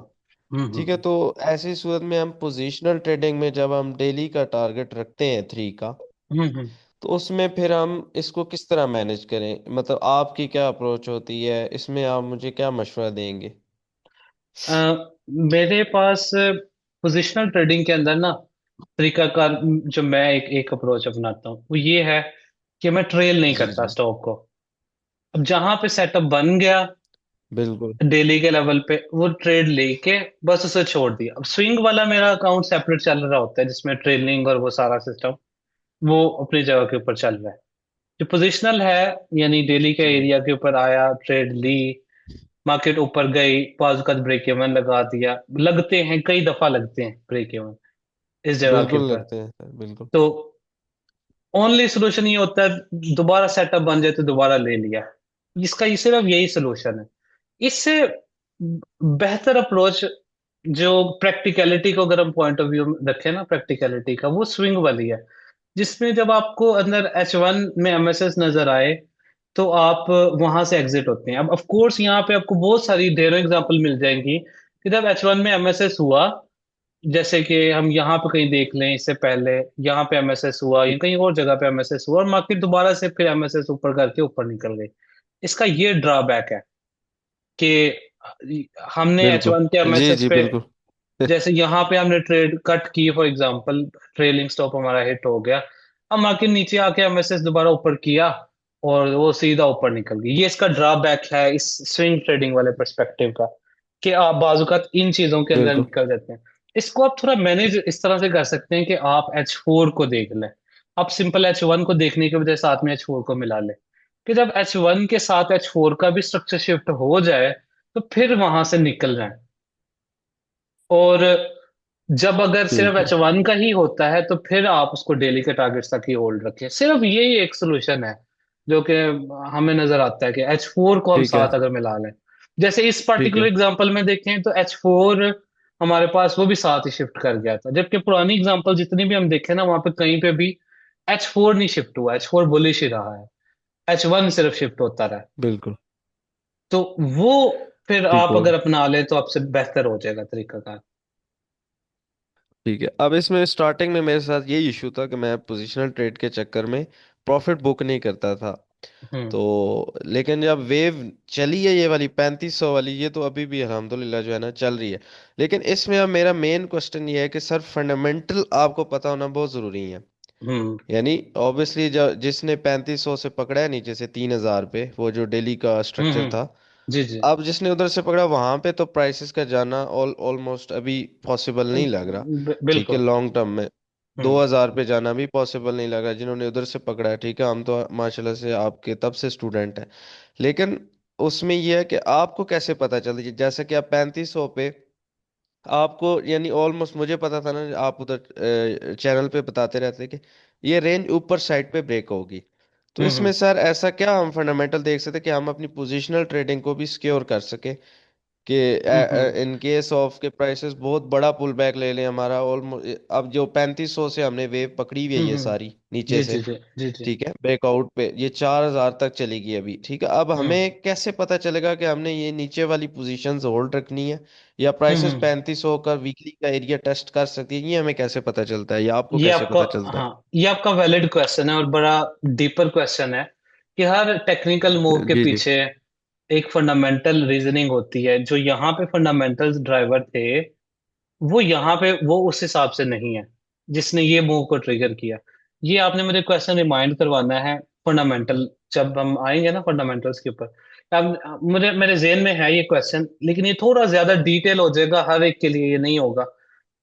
मूव। ठीक है, तो ऐसी सूरत में हम पोजिशनल ट्रेडिंग में जब हम डेली का टारगेट रखते हैं 3 का, हम्म। तो उसमें फिर हम इसको किस तरह मैनेज करें? मतलब आपकी क्या अप्रोच होती है इसमें, आप मुझे क्या मशवरा देंगे? मेरे पास पोजिशनल ट्रेडिंग के अंदर ना तरीकाकार जो मैं एक एक अप्रोच अपनाता हूँ वो ये है कि मैं ट्रेल नहीं जी करता जी स्टॉक को। अब जहां पे सेटअप बन गया बिल्कुल डेली के लेवल पे वो ट्रेड लेके बस उसे छोड़ दिया। अब स्विंग वाला मेरा अकाउंट सेपरेट चल रहा होता है जिसमें ट्रेलिंग और वो सारा सिस्टम वो अपनी जगह के ऊपर चल रहा है। जो पोजिशनल है यानी डेली के जी एरिया के ऊपर आया ट्रेड ली मार्केट ऊपर गई बाजू का ब्रेक इवन लगा दिया लगते हैं कई दफा लगते हैं ब्रेक इवन इस जगह के बिल्कुल ऊपर। लगते हैं सर बिल्कुल। तो ओनली सोल्यूशन ये होता है दोबारा सेटअप बन जाए तो दोबारा ले लिया। इसका ये सिर्फ यही सोल्यूशन है। इससे बेहतर अप्रोच जो प्रैक्टिकलिटी को अगर हम पॉइंट ऑफ व्यू रखें ना प्रैक्टिकलिटी का वो स्विंग वाली है जिसमें जब आपको अंदर H1 में एमएसएस नजर आए तो आप वहां से एग्जिट होते हैं। अब ऑफ कोर्स यहाँ पे आपको बहुत सारी ढेरों एग्जांपल मिल जाएंगी कि जब H1 में एमएसएस हुआ जैसे कि हम यहाँ पे कहीं देख लें इससे पहले यहाँ पे एमएसएस हुआ या कहीं और जगह पे एमएसएस हुआ और मार्केट दोबारा से फिर एमएसएस ऊपर करके ऊपर निकल गई। इसका ये ड्रॉबैक है कि हमने बिल्कुल H1 के जी एमएसएस जी पे बिल्कुल। जैसे यहाँ पे हमने ट्रेड कट की फॉर एग्जांपल ट्रेलिंग स्टॉप हमारा हिट हो गया। अब मार्केट नीचे आके एमएसएस दोबारा ऊपर किया और वो सीधा ऊपर निकल गई। ये इसका ड्रॉबैक है इस स्विंग ट्रेडिंग वाले पर्सपेक्टिव का कि आप बाजुकात इन चीजों के अंदर बिल्कुल निकल जाते हैं। इसको आप थोड़ा मैनेज इस तरह से कर सकते हैं कि आप H4 को देख लें। आप सिंपल H1 को देखने के बजाय साथ में H4 को मिला लें कि जब H1 के साथ H4 का भी स्ट्रक्चर शिफ्ट हो जाए तो फिर वहां से निकल जाए। और जब अगर सिर्फ ठीक है H1 का ही होता है तो फिर आप उसको डेली के टारगेट्स तक ही होल्ड रखें। सिर्फ यही एक सोल्यूशन है जो कि हमें नजर आता है कि H4 को हम ठीक है साथ अगर मिला लें। जैसे इस ठीक पर्टिकुलर है एग्जांपल में देखें तो H4 हमारे पास वो भी साथ ही शिफ्ट कर गया था जबकि पुरानी एग्जांपल जितनी भी हम देखें ना वहां पे कहीं पे भी H4 नहीं शिफ्ट हुआ। H4 बुलिश ही रहा है H1 सिर्फ शिफ्ट होता रहा। बिल्कुल तो वो फिर ठीक आप हो अगर अपना लें तो आपसे बेहतर हो जाएगा तरीका का। ठीक है। अब इसमें स्टार्टिंग में मेरे साथ ये इशू था कि मैं पोजिशनल ट्रेड के चक्कर में प्रॉफिट बुक नहीं करता था। हम्म तो लेकिन जब वेव चली है ये वाली 3500 वाली, ये तो अभी भी अल्हम्दुलिल्लाह जो है ना चल रही है। लेकिन इसमें अब मेरा मेन क्वेश्चन ये है कि सर फंडामेंटल आपको पता होना बहुत ज़रूरी है। हम्म यानी ऑब्वियसली जो जिसने 3500 से पकड़ा है नीचे से 3000 पे, वो जो डेली का स्ट्रक्चर हम्म। था, जी जी। अब जिसने उधर से पकड़ा वहां पे तो प्राइसेस का जाना ऑलमोस्ट अभी पॉसिबल नहीं लग रहा। ठीक है, बिल्कुल। लॉन्ग टर्म में हम्म 2000 पे जाना भी पॉसिबल नहीं लग रहा जिन्होंने उधर से पकड़ा है। ठीक है, हम तो माशाल्लाह से आपके तब से स्टूडेंट हैं। लेकिन उसमें यह है कि आपको कैसे पता चलता है जैसे कि आप 3500 पे आपको, यानी ऑलमोस्ट मुझे पता था ना, आप उधर चैनल पे बताते रहते कि ये रेंज ऊपर साइड पे ब्रेक होगी। तो हम्म इसमें सर ऐसा क्या हम फंडामेंटल देख सकते कि हम अपनी पोजीशनल ट्रेडिंग को भी सिक्योर कर सके कि हम्म इन केस ऑफ के प्राइसेस बहुत बड़ा पुल बैक ले लें हमारा ऑलमोस्ट, अब जो 3500 से हमने वेव पकड़ी हुई है ये हम्म। सारी नीचे जी से, जी जी जी जी। ठीक है, ब्रेकआउट पे ये 4000 तक चलेगी अभी। ठीक है, अब हम्म हमें कैसे पता चलेगा कि हमने ये नीचे वाली पोजीशंस होल्ड रखनी है या प्राइसेस हम्म। 3500 का वीकली का एरिया टेस्ट कर सकती है? ये हमें कैसे पता चलता है या आपको ये कैसे आपका पता चलता है? हाँ ये आपका वैलिड क्वेश्चन है और बड़ा डीपर क्वेश्चन है कि हर टेक्निकल मूव के जी जी पीछे एक फंडामेंटल रीजनिंग होती है। जो यहाँ पे फंडामेंटल ड्राइवर थे वो यहाँ पे वो उस हिसाब से नहीं है जिसने ये मूव को ट्रिगर किया। ये आपने मुझे क्वेश्चन रिमाइंड करवाना है फंडामेंटल जब हम आएंगे ना फंडामेंटल्स के ऊपर। अब मुझे मेरे जेहन में है ये क्वेश्चन लेकिन ये थोड़ा ज्यादा डिटेल हो जाएगा हर एक के लिए ये नहीं होगा।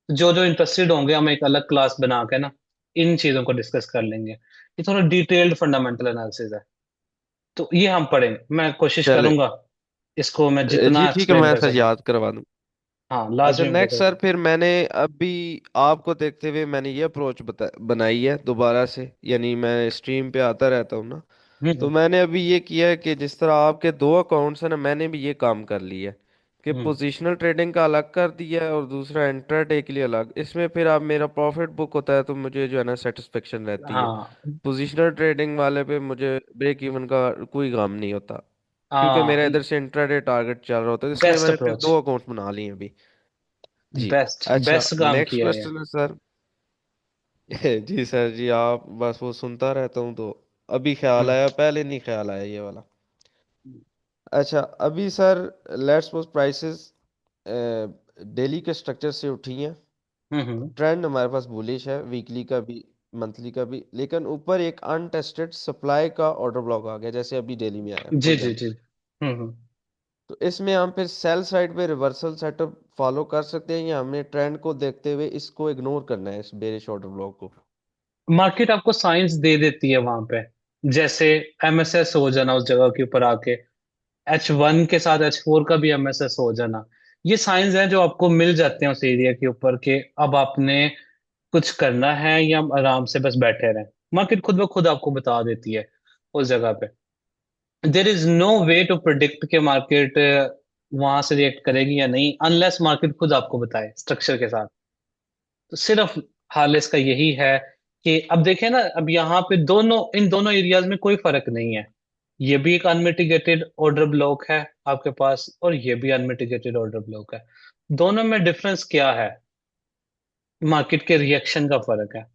जो जो इंटरेस्टेड होंगे हम एक अलग क्लास बना के ना इन चीजों को डिस्कस कर लेंगे। ये थोड़ा डिटेल्ड फंडामेंटल एनालिसिस है तो ये हम पढ़ेंगे। मैं कोशिश चले करूंगा इसको मैं जितना जी ठीक है, एक्सप्लेन मैं कर सर सकूं। याद करवा दूँ। हाँ अच्छा, लाजमी नेक्स्ट बिल्कुल। सर फिर मैंने अभी आपको देखते हुए मैंने ये अप्रोच बनाई है दोबारा से, यानी मैं स्ट्रीम पे आता रहता हूँ ना, तो हम्म मैंने अभी ये किया है कि जिस तरह आपके दो अकाउंट्स हैं ना, मैंने भी ये काम कर लिया है कि हम्म। पोजीशनल ट्रेडिंग का अलग कर दिया है और दूसरा इंट्राडे के लिए अलग। इसमें फिर आप मेरा प्रॉफिट बुक होता है तो मुझे जो है ना सेटिस्फेक्शन रहती है। हाँ पोजीशनल ट्रेडिंग वाले पे मुझे ब्रेक इवन का कोई काम नहीं होता क्योंकि हाँ मेरा इधर से इंट्राडे टारगेट चल रहा होता है, इसलिए बेस्ट मैंने फिर अप्रोच। दो अकाउंट बना लिए अभी। जी। बेस्ट अच्छा, बेस्ट काम नेक्स्ट किया है। क्वेश्चन है सर। जी सर जी, आप बस वो सुनता रहता हूँ तो अभी ख्याल हम्म आया, पहले नहीं ख्याल आया ये वाला। अच्छा, अभी sir let's suppose prices daily के स्ट्रक्चर से उठी हैं। हम्म। ट्रेंड हमारे पास बुलिश है, वीकली का भी मंथली का भी, लेकिन ऊपर एक अनटेस्टेड सप्लाई का ऑर्डर ब्लॉक आ गया, जैसे अभी डेली में आया फॉर जी जी एग्जांपल। जी। हम्म। तो इसमें हम फिर सेल साइड पे रिवर्सल सेटअप फॉलो कर सकते हैं, या हमने ट्रेंड को देखते हुए इसको इग्नोर करना है, इस बेरिश ऑर्डर ब्लॉक को? मार्केट आपको साइंस दे देती है वहां पे, जैसे एमएसएस हो जाना उस जगह के ऊपर आके, H1 के साथ H4 का भी एमएसएस हो जाना। ये साइंस हैं जो आपको मिल जाते हैं उस एरिया के ऊपर के अब आपने कुछ करना है या आराम से बस बैठे रहें। मार्केट खुद ब खुद आपको बता देती है उस जगह पे। There is no way to predict के मार्केट वहां से रिएक्ट करेगी या नहीं, अनलेस मार्केट खुद आपको बताए स्ट्रक्चर के साथ। तो सिर्फ हाल इसका यही है कि अब देखें ना, अब यहाँ पे दोनों, इन दोनों एरियाज में कोई फर्क नहीं है। ये भी एक अनमिटिगेटेड ऑर्डर ब्लॉक है आपके पास, और ये भी अनमिटिगेटेड ऑर्डर ब्लॉक है। दोनों में डिफरेंस क्या है? मार्केट के रिएक्शन का फर्क है।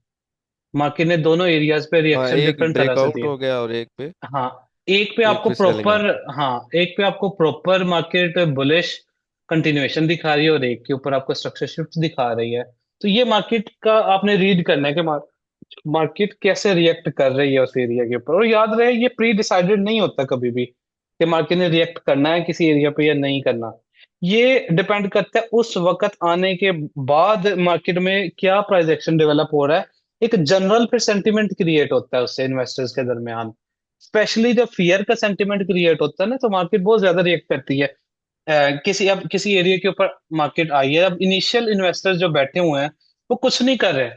मार्केट ने दोनों एरियाज पे हाँ, रिएक्शन एक डिफरेंट तरह से ब्रेकआउट दिए। हो गया और एक पे, हाँ, एक पे एक आपको पे सेलिंग आ प्रॉपर, हाँ एक पे आपको प्रॉपर मार्केट बुलिश कंटिन्यूएशन दिखा रही है, और एक के ऊपर आपको स्ट्रक्चर शिफ्ट दिखा रही है। तो ये मार्केट का आपने रीड करना है कि मार्केट कैसे रिएक्ट कर रही है उस एरिया के ऊपर। और याद रहे, ये प्री डिसाइडेड नहीं होता कभी भी कि मार्केट ने रिएक्ट करना है किसी एरिया पे या नहीं करना। ये डिपेंड करता है उस वक्त आने के बाद मार्केट में क्या प्राइस एक्शन डेवलप हो रहा है। एक जनरल फिर सेंटिमेंट क्रिएट होता है उससे इन्वेस्टर्स के दरमियान। स्पेशली जब फियर का सेंटिमेंट क्रिएट होता है ना, तो मार्केट बहुत ज्यादा रिएक्ट करती है। किसी एरिया के ऊपर मार्केट आई है, अब इनिशियल इन्वेस्टर्स जो बैठे हुए हैं वो कुछ नहीं कर रहे,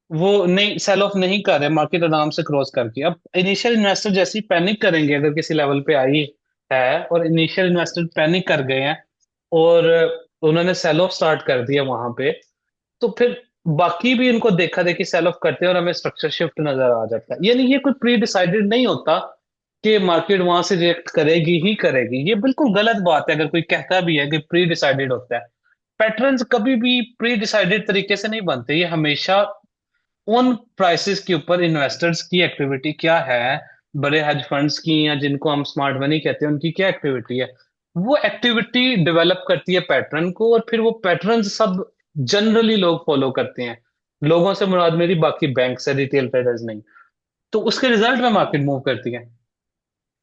वो नहीं सेल ऑफ नहीं कर रहे, मार्केट आराम से क्रॉस करके। अब इनिशियल इन्वेस्टर जैसे ही पैनिक करेंगे अगर किसी लेवल पे आई है, और इनिशियल इन्वेस्टर पैनिक कर गए हैं और उन्होंने सेल ऑफ स्टार्ट कर दिया वहां पे, तो फिर बाकी भी इनको देखा देखी सेल ऑफ करते हैं और हमें स्ट्रक्चर शिफ्ट नजर आ जाता है। यानी ये कोई प्री डिसाइडेड नहीं होता कि मार्केट वहां से रिएक्ट करेगी ही करेगी। ये बिल्कुल गलत बात है अगर कोई कहता भी है कि प्री डिसाइडेड होता है। पैटर्न्स कभी भी प्री डिसाइडेड तरीके से नहीं बनते, ये हमेशा उन प्राइसेस के ऊपर इन्वेस्टर्स की एक्टिविटी क्या है, बड़े हेज फंड्स की या जिनको हम स्मार्ट मनी कहते हैं उनकी क्या एक्टिविटी है, वो एक्टिविटी डेवलप करती है पैटर्न को, और फिर वो पैटर्न सब जनरली लोग फॉलो करते हैं। लोगों से मुराद मेरी बाकी बैंक से, रिटेल ट्रेडर्स नहीं। तो उसके रिजल्ट में मार्केट मूव करती है।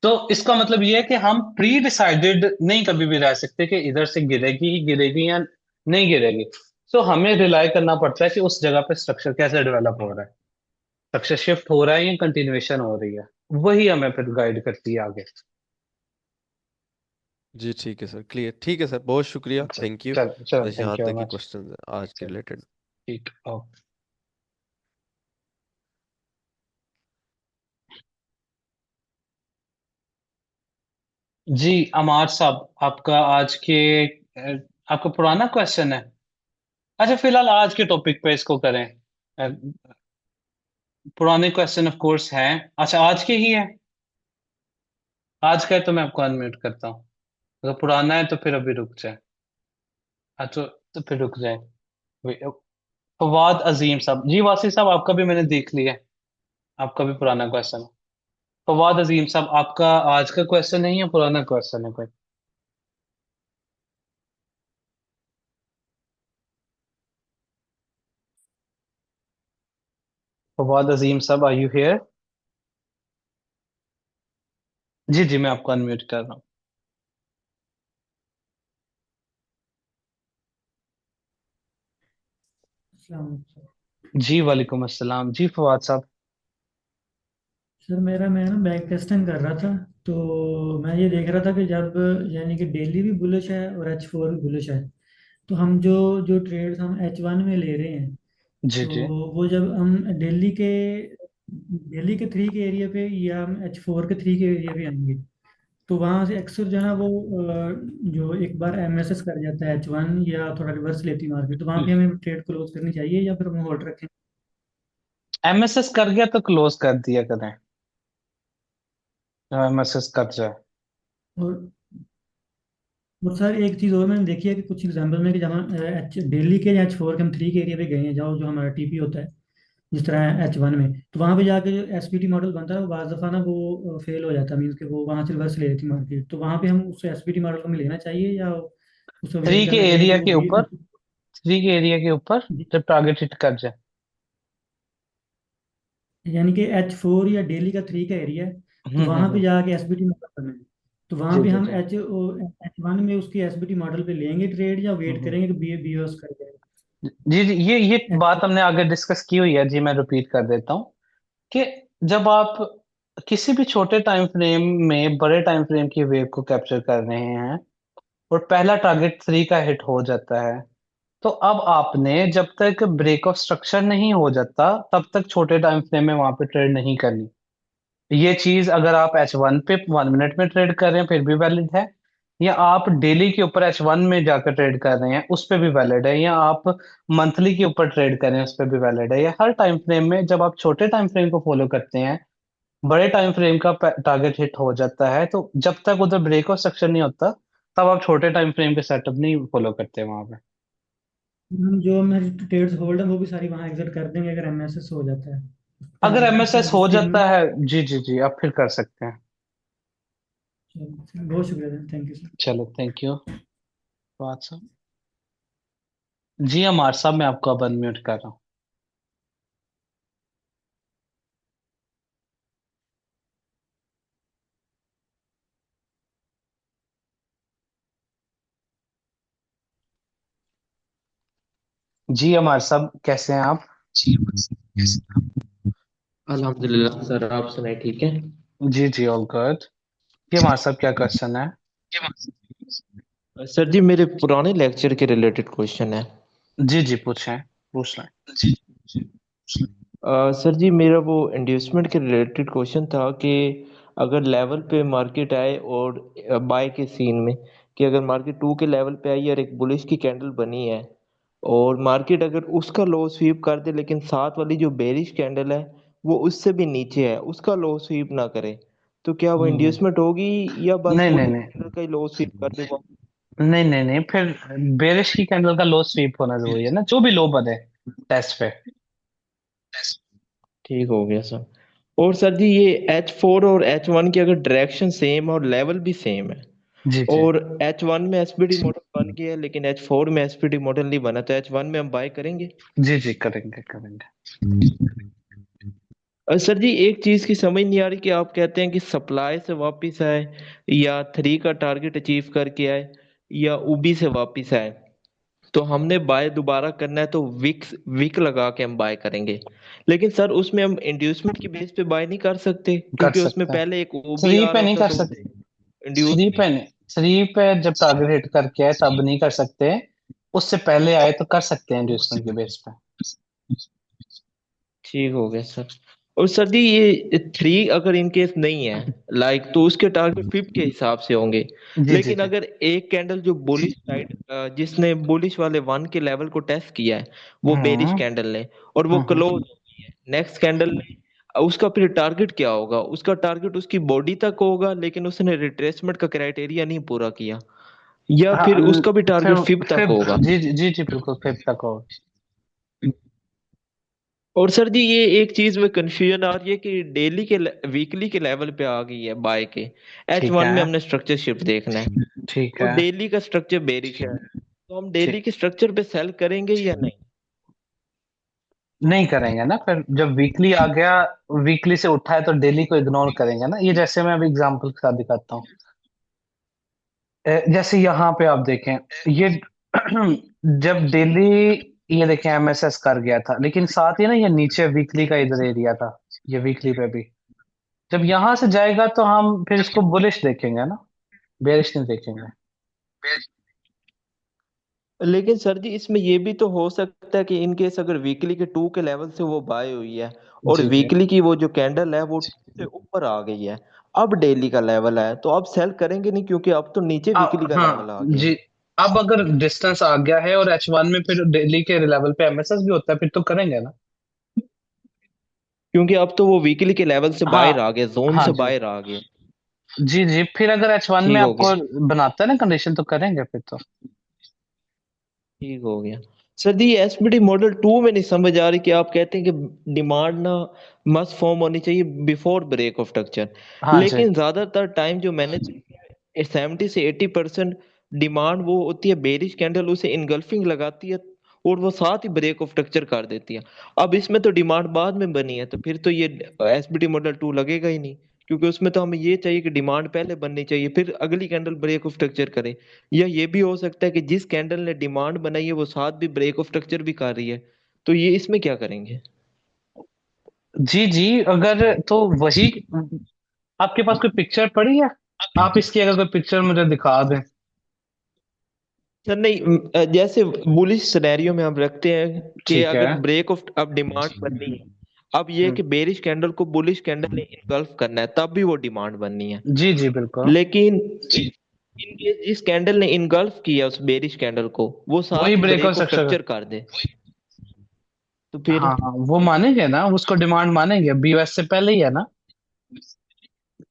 तो इसका मतलब ये है कि हम प्री डिसाइडेड नहीं कभी भी रह सकते कि इधर से गिरेगी ही गिरेगी या नहीं गिरेगी। तो हमें रिलाई करना पड़ता है कि उस जगह पे स्ट्रक्चर कैसे डेवलप हो रहा है, स्ट्रक्चर शिफ्ट हो रहा है या कंटिन्यूएशन हो रही है, वही हमें फिर गाइड करती है आगे। जी ठीक है सर, क्लियर, ठीक है सर, बहुत शुक्रिया, अच्छा, थैंक यू। चलो चलो, बस थैंक यहाँ यू तक वेरी ही मच। क्वेश्चन आज के चलो, रिलेटेड। ठीक, ओके। जी अमार साहब, आपका आज के आपका पुराना क्वेश्चन है? अच्छा, फिलहाल आज के टॉपिक पे इसको करें। अ, पुराने क्वेश्चन ऑफ कोर्स हैं। अच्छा, आज के ही है? आज का है तो मैं आपको अनम्यूट करता हूँ। अगर पुराना है तो फिर अभी रुक जाए। अच्छा, तो फिर रुक जाए। फवाद अजीम साहब, जी वासी साहब आपका भी मैंने देख लिया है, आपका भी पुराना क्वेश्चन है। फवाद अजीम साहब, आपका आज का क्वेश्चन है या पुराना क्वेश्चन है कोई? फवाद अजीम साहब, आर यू हियर? जी जी, मैं आपको अनम्यूट कर रहा हूँ। अस्सलाम वालेकुम। जी वालेकुम अस्सलाम, जी फवाद साहब। सर मैं ना बैक टेस्टिंग कर रहा था, तो मैं ये देख रहा था कि जब यानी कि डेली भी बुलिश है और H4 भी बुलिश है, तो हम जो जो ट्रेड्स हम H1 में ले रहे हैं, जी तो जी। वो जब हम डेली के 3 के एरिया पे या हम H4 के 3 के एरिया पे आएंगे, तो वहाँ से अक्सर जो है ना वो जो एक बार MSS कर जाता है H1 या थोड़ा रिवर्स लेती मार्केट, तो वहाँ पे हमें ट्रेड क्लोज करनी चाहिए या फिर हम होल्ड रखें? एमएसएस कर गया तो क्लोज कर दिया करें, एमएसएस कर जाए। और सर एक चीज़ और मैंने देखी है कि कुछ एग्जाम्पल में कि जब हम डेली के या H4 के हम 3 के एरिया पे गए हैं, जहाँ जो हमारा TP होता है जिस तरह H1 में, तो वहाँ पे जाके जो SPT मॉडल बनता है वो बाज़ दफ़ा ना वो फेल हो जाता है, मीन्स कि वो वहाँ से रिवर्स ले लेती मार्केट, तो वहाँ पे हम उस SPT मॉडल को हमें लेना चाहिए या उसको वेट थ्री के करना चाहिए कि एरिया वो के बी। ऊपर, थ्री के एरिया के ऊपर जब टारगेट हिट कर जाए। यानी कि H4 या डेली का 3 का एरिया है, तो वहां पे हम्म। जाके एसबीटी मॉडल करना है। तो वहां जी पे जी हम जी H1 में उसकी एसबीटी मॉडल पे लेंगे ट्रेड, या वेट हम्म। करेंगे कि बी बीओएस कर जाए। जी जी, ये बात H4। हमने आगे डिस्कस की हुई है जी, मैं रिपीट कर देता हूँ कि जब आप किसी भी छोटे टाइम फ्रेम में बड़े टाइम फ्रेम की वेव को कैप्चर कर रहे हैं और पहला टारगेट थ्री का हिट हो जाता है, तो अब आपने जब तक ब्रेक ऑफ स्ट्रक्चर नहीं हो जाता तब तक छोटे टाइम फ्रेम में वहां पे ट्रेड नहीं करनी। ये चीज अगर आप H1 पे 1 मिनट में ट्रेड कर रहे हैं फिर भी वैलिड है, या आप डेली के ऊपर H1 में जाकर ट्रेड कर रहे हैं उस पे भी वैलिड है, या आप मंथली के ऊपर ट्रेड कर रहे हैं उस पे भी वैलिड है, या हर टाइम फ्रेम में जब आप छोटे टाइम फ्रेम को फॉलो करते हैं बड़े टाइम फ्रेम का टारगेट हिट हो जाता है, तो जब तक उधर ब्रेक ऑफ स्ट्रक्चर नहीं होता तब आप छोटे टाइम फ्रेम के सेटअप नहीं फॉलो करते वहां पे। हम जो हमारी ट्रेड्स होल्ड है वो भी सारी वहां एग्जिट कर देंगे अगर एमएसएस हो जाता है अगर उस एमएसएस हो जिसकी हम। जाता है, जी जी जी, आप फिर कर सकते हैं। चलो, बहुत शुक्रिया, थैंक यू सर। चलो थैंक यू। बात साहब। जी अमार साहब, मैं आपको अब अनम्यूट कर रहा हूँ। जी अमार साहब, कैसे हैं आप? जी बस कैसे हैं? अल्हम्दुलिल्लाह सर, आप सुनाए ठीक है? जी जी, ऑल गुड। ये अमार साहब, क्या क्वेश्चन है? सर जी, मेरे पुराने लेक्चर के रिलेटेड क्वेश्चन है। जी जी, पूछें, पूछ लें। जी जी। सर जी, मेरा वो इंड्यूसमेंट के रिलेटेड क्वेश्चन था कि अगर लेवल पे मार्केट आए और बाय के सीन में, कि अगर मार्केट 2 के लेवल पे आई और एक बुलिश की कैंडल बनी है और मार्केट अगर उसका लो स्वीप कर दे, लेकिन साथ वाली जो बेरिश कैंडल है वो उससे भी नीचे है, उसका लो स्वीप ना करे, तो क्या वो हम्म। इंड्यूसमेंट होगी या बस नहीं नहीं बुलिश नहीं, कैंडल का ही लो स्वीप कर देगा? नहीं नहीं नहीं, फिर बेरिश की कैंडल का लो स्वीप होना जरूरी है ना, जो भी लो बने टेस्ट पे। ठीक हो गया सर। और सर जी, ये H4 और H1 की अगर डायरेक्शन सेम और लेवल भी सेम है, जी जी और H1 में एसपीडी मॉडल बन गया है लेकिन H4 में एसपीडी मॉडल नहीं बना, तो H1 में हम बाय करेंगे? जी जी, करेंगे करेंगे। सर जी, एक चीज की समझ नहीं आ रही कि आप कहते हैं कि सप्लाई से वापस आए, या 3 का टारगेट अचीव करके आए, या उबी से वापस आए, तो हमने बाय दोबारा करना है तो विक विक लगा के हम बाय करेंगे। लेकिन सर, उसमें हम इंड्यूसमेंट की बेस पे बाय नहीं कर सकते, कर क्योंकि उसमें सकते हैं। पहले एक ओबी थ्री आ पे रहा नहीं होता, कर तो सकते। इंड्यूस। थ्री पे नहीं, थ्री पे जब टारगेट हिट करके आए तब नहीं कर सकते, उससे पहले आए तो कर सकते हैं इंड्यूसमेंट के बेस पे। ठीक हो गया सर। और सर जी, ये 3 अगर इन केस नहीं है लाइक, तो उसके टारगेट 5 के हिसाब से होंगे। जी जी लेकिन जी। अगर एक कैंडल जो बुलिश साइड, जिसने बुलिश वाले 1 के लेवल को टेस्ट किया है, वो बेरिश हम्म कैंडल ने, और वो हम्म। क्लोज हो गई है नेक्स्ट कैंडल ने, उसका फिर टारगेट क्या होगा? उसका टारगेट उसकी बॉडी तक होगा, लेकिन उसने रिट्रेसमेंट का क्राइटेरिया नहीं पूरा किया, या हाँ, फिर उसका भी टारगेट फिर 5 तक फिफ्थ, होगा? जी जी जी जी, बिल्कुल फिफ्थ तक हो। और सर जी, ये एक चीज में कंफ्यूजन आ रही है कि डेली के वीकली के लेवल पे आ गई है बाय के। एच ठीक वन है, में हमने स्ट्रक्चर शिफ्ट देखना है, ठीक और है, डेली का स्ट्रक्चर बेरिश है, तो हम डेली ठीक। के स्ट्रक्चर पे सेल करेंगे या नहीं? नहीं करेंगे ना, फिर जब वीकली आ गया, वीकली से उठा है तो डेली को इग्नोर करेंगे ना। ये जैसे मैं अभी एग्जांपल के साथ दिखाता हूँ। जैसे यहाँ पे आप देखें, ये जब डेली, ये देखें एमएसएस कर गया था, लेकिन साथ ही ना ये नीचे वीकली का इधर एरिया था, ये वीकली पे भी जब यहाँ से जाएगा तो हम फिर इसको बुलिश देखेंगे ना, बेरिश नहीं देखेंगे। लेकिन सर जी, इसमें ये भी तो हो सकता है कि इन केस अगर वीकली के 2 के लेवल से वो बाय हुई है, और जी जी। वीकली की वो जो कैंडल है वो 2 से ऊपर आ गई है, अब डेली का लेवल है, तो अब सेल करेंगे नहीं, क्योंकि अब तो नीचे वीकली का लेवल हाँ आ गया जी। है। अब अगर डिस्टेंस आ गया है और H1 में फिर डेली के लेवल पे एमएसएस भी होता है, फिर तो करेंगे ना। क्योंकि अब तो वो वीकली के लेवल से हाँ बाहर आ गया, जोन हाँ से जी बाहर आ गया। जी जी, फिर अगर H1 में ठीक हो आपको गया। बनाता है ना कंडीशन तो करेंगे फिर तो। ठीक हो गया। सर जी, एसपीटी मॉडल 2 में नहीं समझ आ रही कि आप कहते हैं कि डिमांड ना मस्ट फॉर्म होनी चाहिए बिफोर ब्रेक ऑफ स्ट्रक्चर, हाँ जी। लेकिन ज्यादातर टाइम जो मैंने 70 से 80% डिमांड वो होती है बेरिश कैंडल, उसे इनगल्फिंग लगाती है और वो साथ ही ब्रेक ऑफ स्ट्रक्चर कर देती है। अब इसमें तो डिमांड बाद में बनी है, तो फिर तो ये एसबीटी मॉडल 2 लगेगा ही नहीं, क्योंकि उसमें तो हमें ये चाहिए कि डिमांड पहले बननी चाहिए फिर अगली कैंडल ब्रेक ऑफ स्ट्रक्चर करे। या ये भी हो सकता है कि जिस कैंडल ने डिमांड बनाई है वो साथ भी ब्रेक ऑफ स्ट्रक्चर भी कर रही है, तो ये इसमें क्या करेंगे? जी जी, अगर तो वही, आपके पास कोई पिक्चर पड़ी है? आप इसकी अगर कोई पिक्चर मुझे दिखा दें। सर नहीं, जैसे बुलिश सिनेरियो में हम रखते हैं कि ठीक है। अगर ब्रेक ऑफ अब डिमांड बननी है, अब ये है कि बेरिश कैंडल को बुलिश कैंडल ने इनगल्फ करना है तब भी वो डिमांड बननी है। जी जी बिल्कुल। लेकिन इनके जिस कैंडल ने इनगल्फ किया उस बेरिश कैंडल को वो वही साथ ही break of break of structure. Structure कर दे, तो फिर हाँ हाँ, वो मानेंगे ना, उसको डिमांड मानेंगे, बीओएस से पहले ही है ना,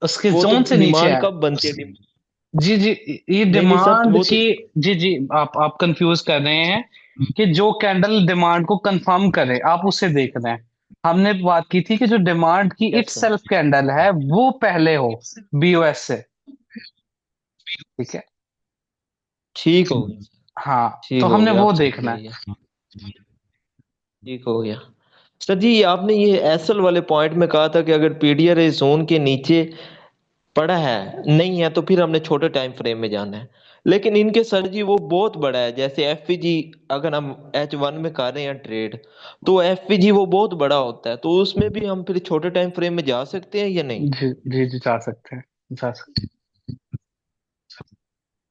उसके वो तो जोन से नीचे डिमांड है। कब बनती है? जी जी, ये नहीं नहीं सर, डिमांड वो तो की। जी जी, आप कंफ्यूज कर रहे हैं कि जो कैंडल डिमांड को कंफर्म करे आप उसे देख रहे हैं। हमने बात की थी कि जो डिमांड की it yes sir. Self candle है वो पहले हो बीओएस से। ठीक है। ठीक हो गया, हाँ, तो ठीक हो हमने गया, वो आप देखना समझ है। गए, ठीक हो गया। सर जी, आपने ये एसएल वाले पॉइंट में कहा था कि अगर पीडीआर जोन के नीचे पड़ा है नहीं है तो फिर हमने छोटे टाइम फ्रेम में जाना है। लेकिन इनके सर जी वो बहुत बड़ा है, जैसे एफपीजी अगर हम H1 में कर रहे हैं ट्रेड, तो एफपीजी वो बहुत बड़ा होता है, तो उसमें भी हम फिर छोटे टाइम फ्रेम में जा सकते हैं या नहीं? जी जी जी, जा सकते हैं, जा सकते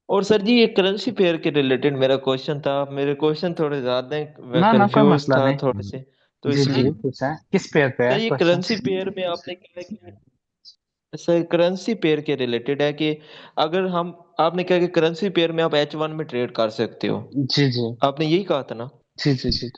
और सर जी, ये करेंसी पेयर के रिलेटेड मेरा क्वेश्चन था, मेरे क्वेश्चन थोड़े ज्यादा हैं, हैं। मैं ना ना, कोई कंफ्यूज मसला था नहीं। थोड़े से, तो जी जी, इसलिए। पूछा है किस पेयर पे सर है ये क्वेश्चन। करेंसी पेयर में आपने क्या है, सर करेंसी पेयर के रिलेटेड है कि अगर हम, आपने कहा कि करेंसी पेयर में आप H1 में ट्रेड कर सकते हो, जी जी आपने यही कहा था ना? जी जी जी,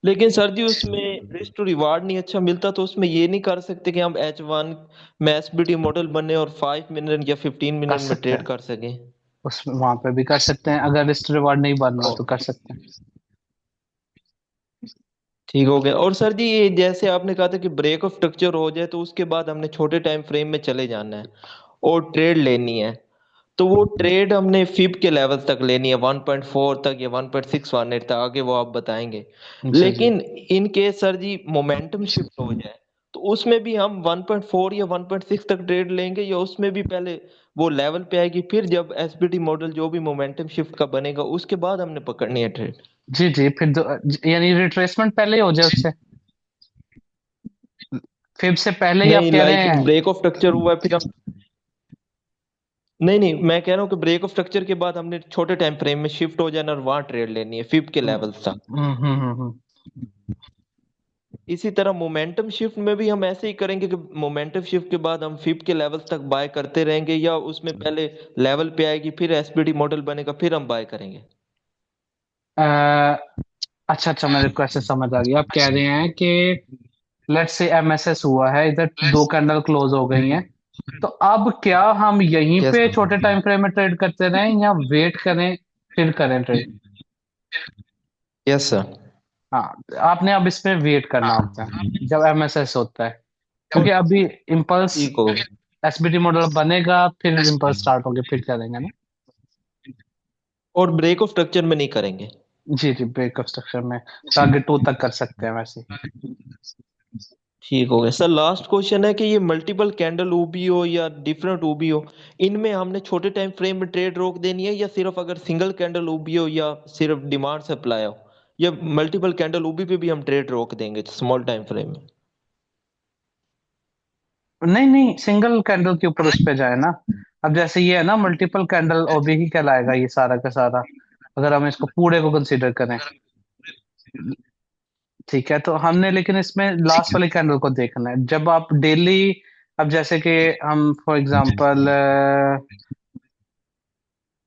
लेकिन सर जी उसमें रिस्क टू रिवार्ड नहीं अच्छा मिलता, तो उसमें ये नहीं कर सकते कि हम H1 में एसबीटी मॉडल बने और 5 मिनट या 15 कर मिनट में सकते ट्रेड हैं, कर सकें? उसमें वहां पे भी कर सकते हैं, अगर रिस्क रिवार्ड नहीं बन रहा तो कर सकते हैं। ठीक हो गया। और सर जी ये जैसे आपने कहा था कि ब्रेक ऑफ स्ट्रक्चर हो जाए तो उसके बाद हमने छोटे टाइम फ्रेम में चले जाना है और ट्रेड लेनी है, तो वो ट्रेड हमने फिब के लेवल तक लेनी है, 1.4 तक या 1.618 तक, आगे वो आप बताएंगे। जी जी। लेकिन इन केस सर जी मोमेंटम शिफ्ट हो जाए तो उसमें भी हम 1.4 या 1.6 तक ट्रेड लेंगे, या उसमें भी पहले वो लेवल पे आएगी फिर जब एसपीटी मॉडल जो भी मोमेंटम शिफ्ट का बनेगा उसके बाद हमने पकड़नी है ट्रेड? जी जी, फिर यानी रिट्रेसमेंट पहले ही हो जाए उससे, फिर से पहले ही आप नहीं, कह रहे लाइक हैं। ब्रेक ऑफ स्ट्रक्चर हुआ है फिर हम, नहीं नहीं, मैं कह रहा हूँ कि ब्रेक ऑफ स्ट्रक्चर के बाद हमने छोटे टाइम फ्रेम में शिफ्ट हो जाना और वहां ट्रेड लेनी है फिफ्थ के लेवल तक। हम्म। इसी तरह मोमेंटम शिफ्ट में भी हम ऐसे ही करेंगे कि मोमेंटम शिफ्ट के बाद हम फिफ्थ के लेवल तक बाय करते रहेंगे, या उसमें पहले लेवल पे आएगी फिर एसपीटी मॉडल बनेगा फिर हम बाय करेंगे? अच्छा अच्छा, मेरे को ऐसे समझ आ गया, आप कह रहे हैं कि लेट्स से एमएसएस हुआ है, इधर दो कैंडल क्लोज हो गई हैं, तो अब क्या हम यहीं यस पे छोटे टाइम फ्रेम में ट्रेड करते रहें या वेट करें फिर करें ट्रेड? Yes sir. हाँ, आपने अब इसमें वेट करना होता है जब एमएसएस होता है, क्योंकि अभी इम्पल्स ठीक हो गया। एसबीटी मॉडल बनेगा फिर इम्पल्स स्टार्ट होंगे फिर करेंगे ना। और ब्रेक ऑफ स्ट्रक्चर में नहीं करेंगे? जी जी, ब्रेकअप स्ट्रक्चर में टारगेट 2 तक कर सकते हैं वैसे। ठीक हो गया। सर लास्ट क्वेश्चन है कि ये मल्टीपल कैंडल ऊबी हो या डिफरेंट ऊबी हो, इनमें हमने छोटे टाइम फ्रेम में ट्रेड रोक देनी है, या सिर्फ अगर सिंगल कैंडल ऊबी हो या सिर्फ डिमांड सप्लाई हो, या मल्टीपल कैंडल ऊबी पे भी हम ट्रेड रोक देंगे स्मॉल टाइम फ्रेम में? नहीं नहीं, सिंगल कैंडल के ऊपर उस पे जाए ना। अब जैसे ये है ना, मल्टीपल कैंडल ओबी ही कहलाएगा ये सारा का सारा, अगर हम इसको पूरे को कंसीडर करें। ठीक है, तो हमने लेकिन इसमें लास्ट वाली कैंडल को देखना है जब आप डेली, अब जैसे कि हम फॉर एग्जांपल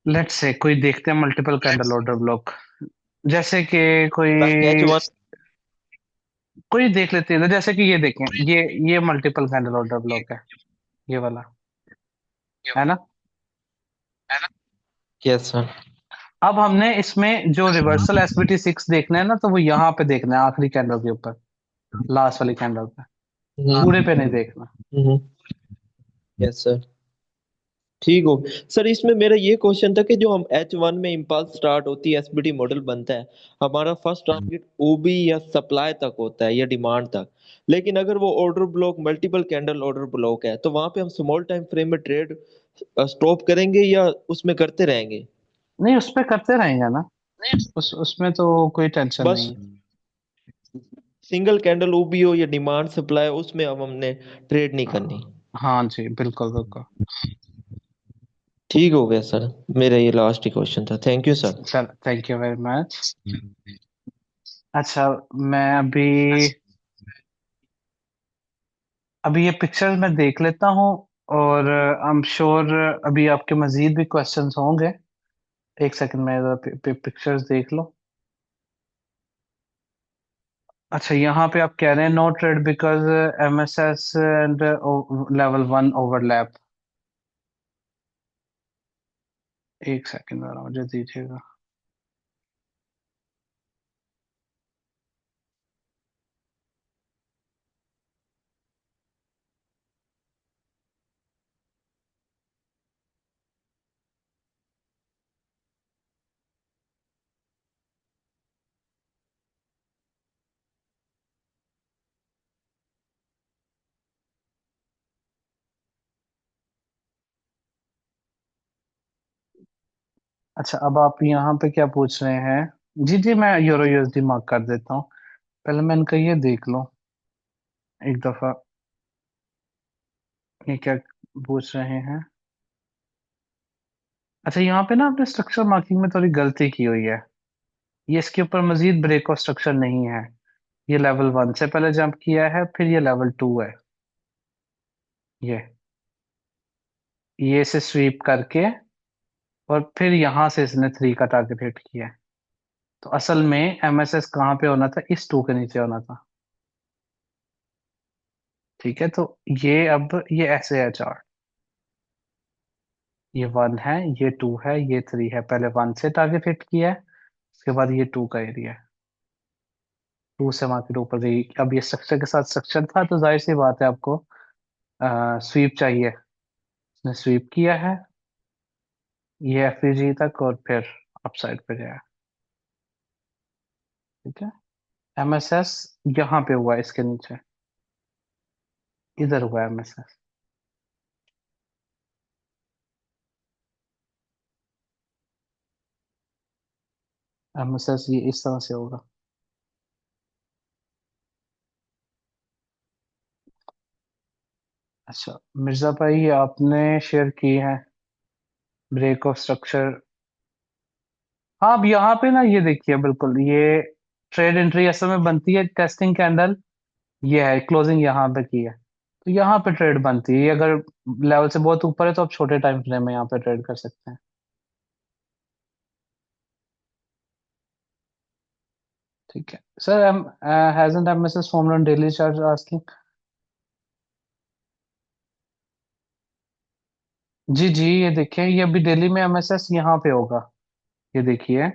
लेट्स से कोई देखते हैं मल्टीपल कैंडल ऑर्डर ब्लॉक, जैसे कि कोई लाइक H1। कोई देख लेते हैं, जैसे कि ये देखें, ये मल्टीपल कैंडल ऑर्डर ब्लॉक है, ये वाला, है ना। Yes sir. अब हमने इसमें जो रिवर्सल एसबीटी 6 देखना है ना, तो वो यहाँ पे देखना है आखिरी कैंडल के ऊपर, लास्ट वाली कैंडल पे, पूरे पे नहीं देखना। Yes sir. ठीक हो। सर इसमें मेरा ये क्वेश्चन था कि जो हम H1 में इम्पल्स स्टार्ट होती है, एसपीटी मॉडल बनता है, हमारा फर्स्ट टारगेट ओबी या सप्लाई तक होता है या डिमांड तक। लेकिन अगर वो order block multiple candle order block है तो वहां पे हम स्मॉल टाइम फ्रेम में ट्रेड स्टॉप करेंगे या उसमें करते रहेंगे? नहीं, उस पे करते रहेंगे ना। उसमें तो कोई टेंशन बस नहीं है। सिंगल कैंडल ओबी हो या डिमांड सप्लाई, उसमें अब हमने ट्रेड नहीं करनी। हाँ जी, बिल्कुल बिल्कुल। ठीक हो गया सर, मेरा ये लास्ट ही क्वेश्चन था। Thank you sir. चल, थैंक यू वेरी मच। अच्छा, मैं अभी अभी ये पिक्चर मैं देख लेता हूँ, और आई एम श्योर अभी आपके मजीद भी क्वेश्चंस होंगे। एक सेकंड में पिक्चर्स देख लो। अच्छा, यहाँ पे आप कह रहे हैं no trade because MSS and level 1 overlap. एक सेकंड जरा मुझे दीजिएगा। अच्छा, अब आप यहाँ पे क्या पूछ रहे हैं? जी जी, मैं यूरो यूएसडी मार्क कर देता हूँ। पहले मैं इनका ये देख लूँ एक दफा, ये क्या पूछ रहे हैं। अच्छा, यहाँ पे ना आपने स्ट्रक्चर मार्किंग में थोड़ी गलती की हुई है। ये इसके ऊपर मजीद ब्रेक ऑफ स्ट्रक्चर नहीं है। ये लेवल 1 से पहले जंप किया है, फिर ये लेवल 2 है। ये इसे स्वीप करके, और फिर यहाँ से इसने 3 का टारगेट हिट किया है। तो असल में एमएसएस कहाँ पे होना था? इस 2 के नीचे होना था। ठीक है, तो ये अब ये ऐसे है चार्ट। ये 1 है, ये 2 है, ये 3 है। पहले 1 से टारगेट हिट किया है, उसके बाद ये 2 का एरिया है। 2 से मार्केट ऊपर गई। अब ये स्ट्रक्चर के साथ स्ट्रक्चर था, तो जाहिर सी बात है आपको स्वीप चाहिए। इसने स्वीप किया है ये एफईजी तक, और फिर अपसाइड पे गया। ठीक है, एमएसएस यहाँ पे हुआ है, इसके नीचे इधर हुआ है एमएसएस। एमएसएस ये इस तरह से होगा। अच्छा मिर्जा भाई, ये आपने शेयर की है ब्रेक ऑफ स्ट्रक्चर। हाँ, अब यहाँ पे ना ये देखिए, बिल्कुल ये ट्रेड एंट्री असल में बनती है टेस्टिंग कैंडल। ये है क्लोजिंग यहाँ पे की है, तो यहाँ पे ट्रेड बनती है। ये अगर लेवल से बहुत ऊपर है तो आप छोटे टाइम फ्रेम में यहाँ पे ट्रेड कर सकते हैं। ठीक है sir. Hasn't MSS formed on daily charge asking. जी जी, ये देखिए, ये अभी डेली में एमएसएस यहाँ पे होगा। ये देखिए,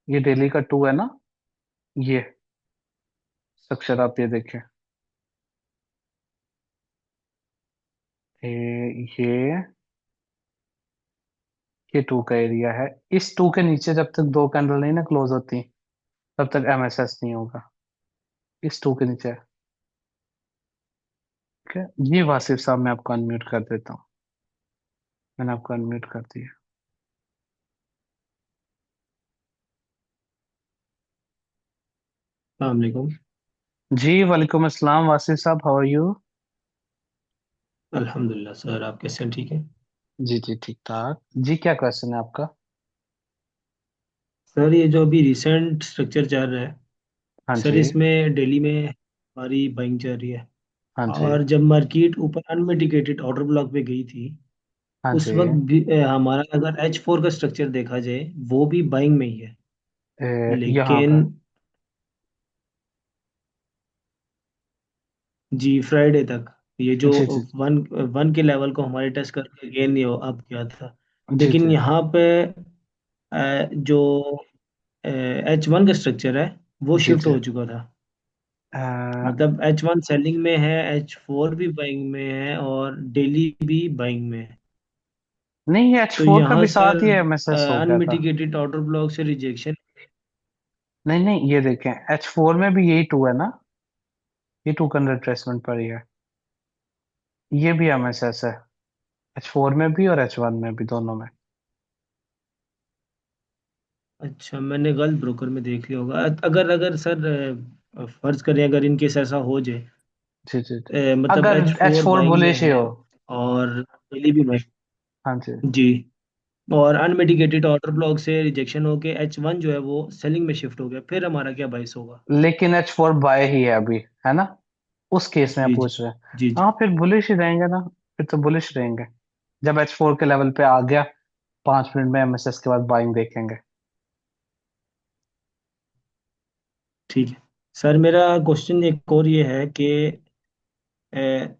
ये डेली का 2 है ना। ये स्ट्रक्चर आप ये देखिए। ये 2 का एरिया है। इस 2 के नीचे जब तक 2 कैंडल नहीं ना क्लोज होती, तब तक एमएसएस नहीं होगा। इस 2 के नीचे है। ठीक है, ये वासिफ साहब, मैं आपको अनम्यूट कर देता हूँ। मैंने आपको अनम्यूट कर दिया। अस्सलाम वालेकुम। जी वालेकुम अस्सलाम, वासिफ साहब, हाउ आर यू? अल्हम्दुलिल्लाह सर, आप कैसे हैं? ठीक है जी जी, ठीक ठाक जी। क्या क्वेश्चन है आपका? सर। ये जो अभी रिसेंट स्ट्रक्चर चल रहा है हाँ सर, जी, इसमें दिल्ली में हमारी बाइंग चल रही है। हाँ जी, और जब मार्केट ऊपर अनमिटिगेटेड ऑर्डर ब्लॉक पे गई थी, हाँ उस जी। वक्त भी हमारा अगर H4 का स्ट्रक्चर देखा जाए वो भी बाइंग में ही है। यहाँ लेकिन पे। जी फ्राइडे तक ये जो जी जी वन वन के लेवल को हमारे टेस्ट करके अगेन ये अब किया था। जी लेकिन जी। यहाँ पे जो H1 का स्ट्रक्चर है वो जी शिफ्ट जी। हो चुका था। अ, मतलब H1 सेलिंग में है, H4 भी बाइंग में है और डेली भी बाइंग में है। नहीं, एच तो फोर का यहाँ भी सर साथ ही एमएसएस हो गया था। अनमिटिगेटेड ऑर्डर ब्लॉक से रिजेक्शन। नहीं नहीं, ये देखें, एच फोर में भी यही टू है ना, ये टू का रिट्रेसमेंट पर ही है, ये भी एमएसएस है, एच फोर में भी और एच वन में भी, दोनों में। अच्छा, मैंने गलत ब्रोकर में देख लिया होगा। अगर अगर सर फर्ज करें अगर इनकेस ऐसा हो जाए, जी जी जी। मतलब अगर H H four four buying में बुलिश ही है हो। और पहले भी बाइंग। हाँ जी। जी। और अनमिटिगेटेड ऑर्डर ब्लॉक से रिजेक्शन होके एच वन जो है वो सेलिंग में शिफ्ट हो गया, फिर हमारा क्या बाइस होगा? लेकिन एच फोर बाय ही है अभी, है ना, उस केस में जी जी पूछ रहे हैं। जी जी। हाँ, फिर बुलिश ही रहेंगे ना, फिर तो बुलिश रहेंगे। जब एच फोर के लेवल पे आ गया, 5 मिनट में एमएसएस के बाद बाइंग देखेंगे। ठीक है सर, मेरा क्वेश्चन एक और ये है कि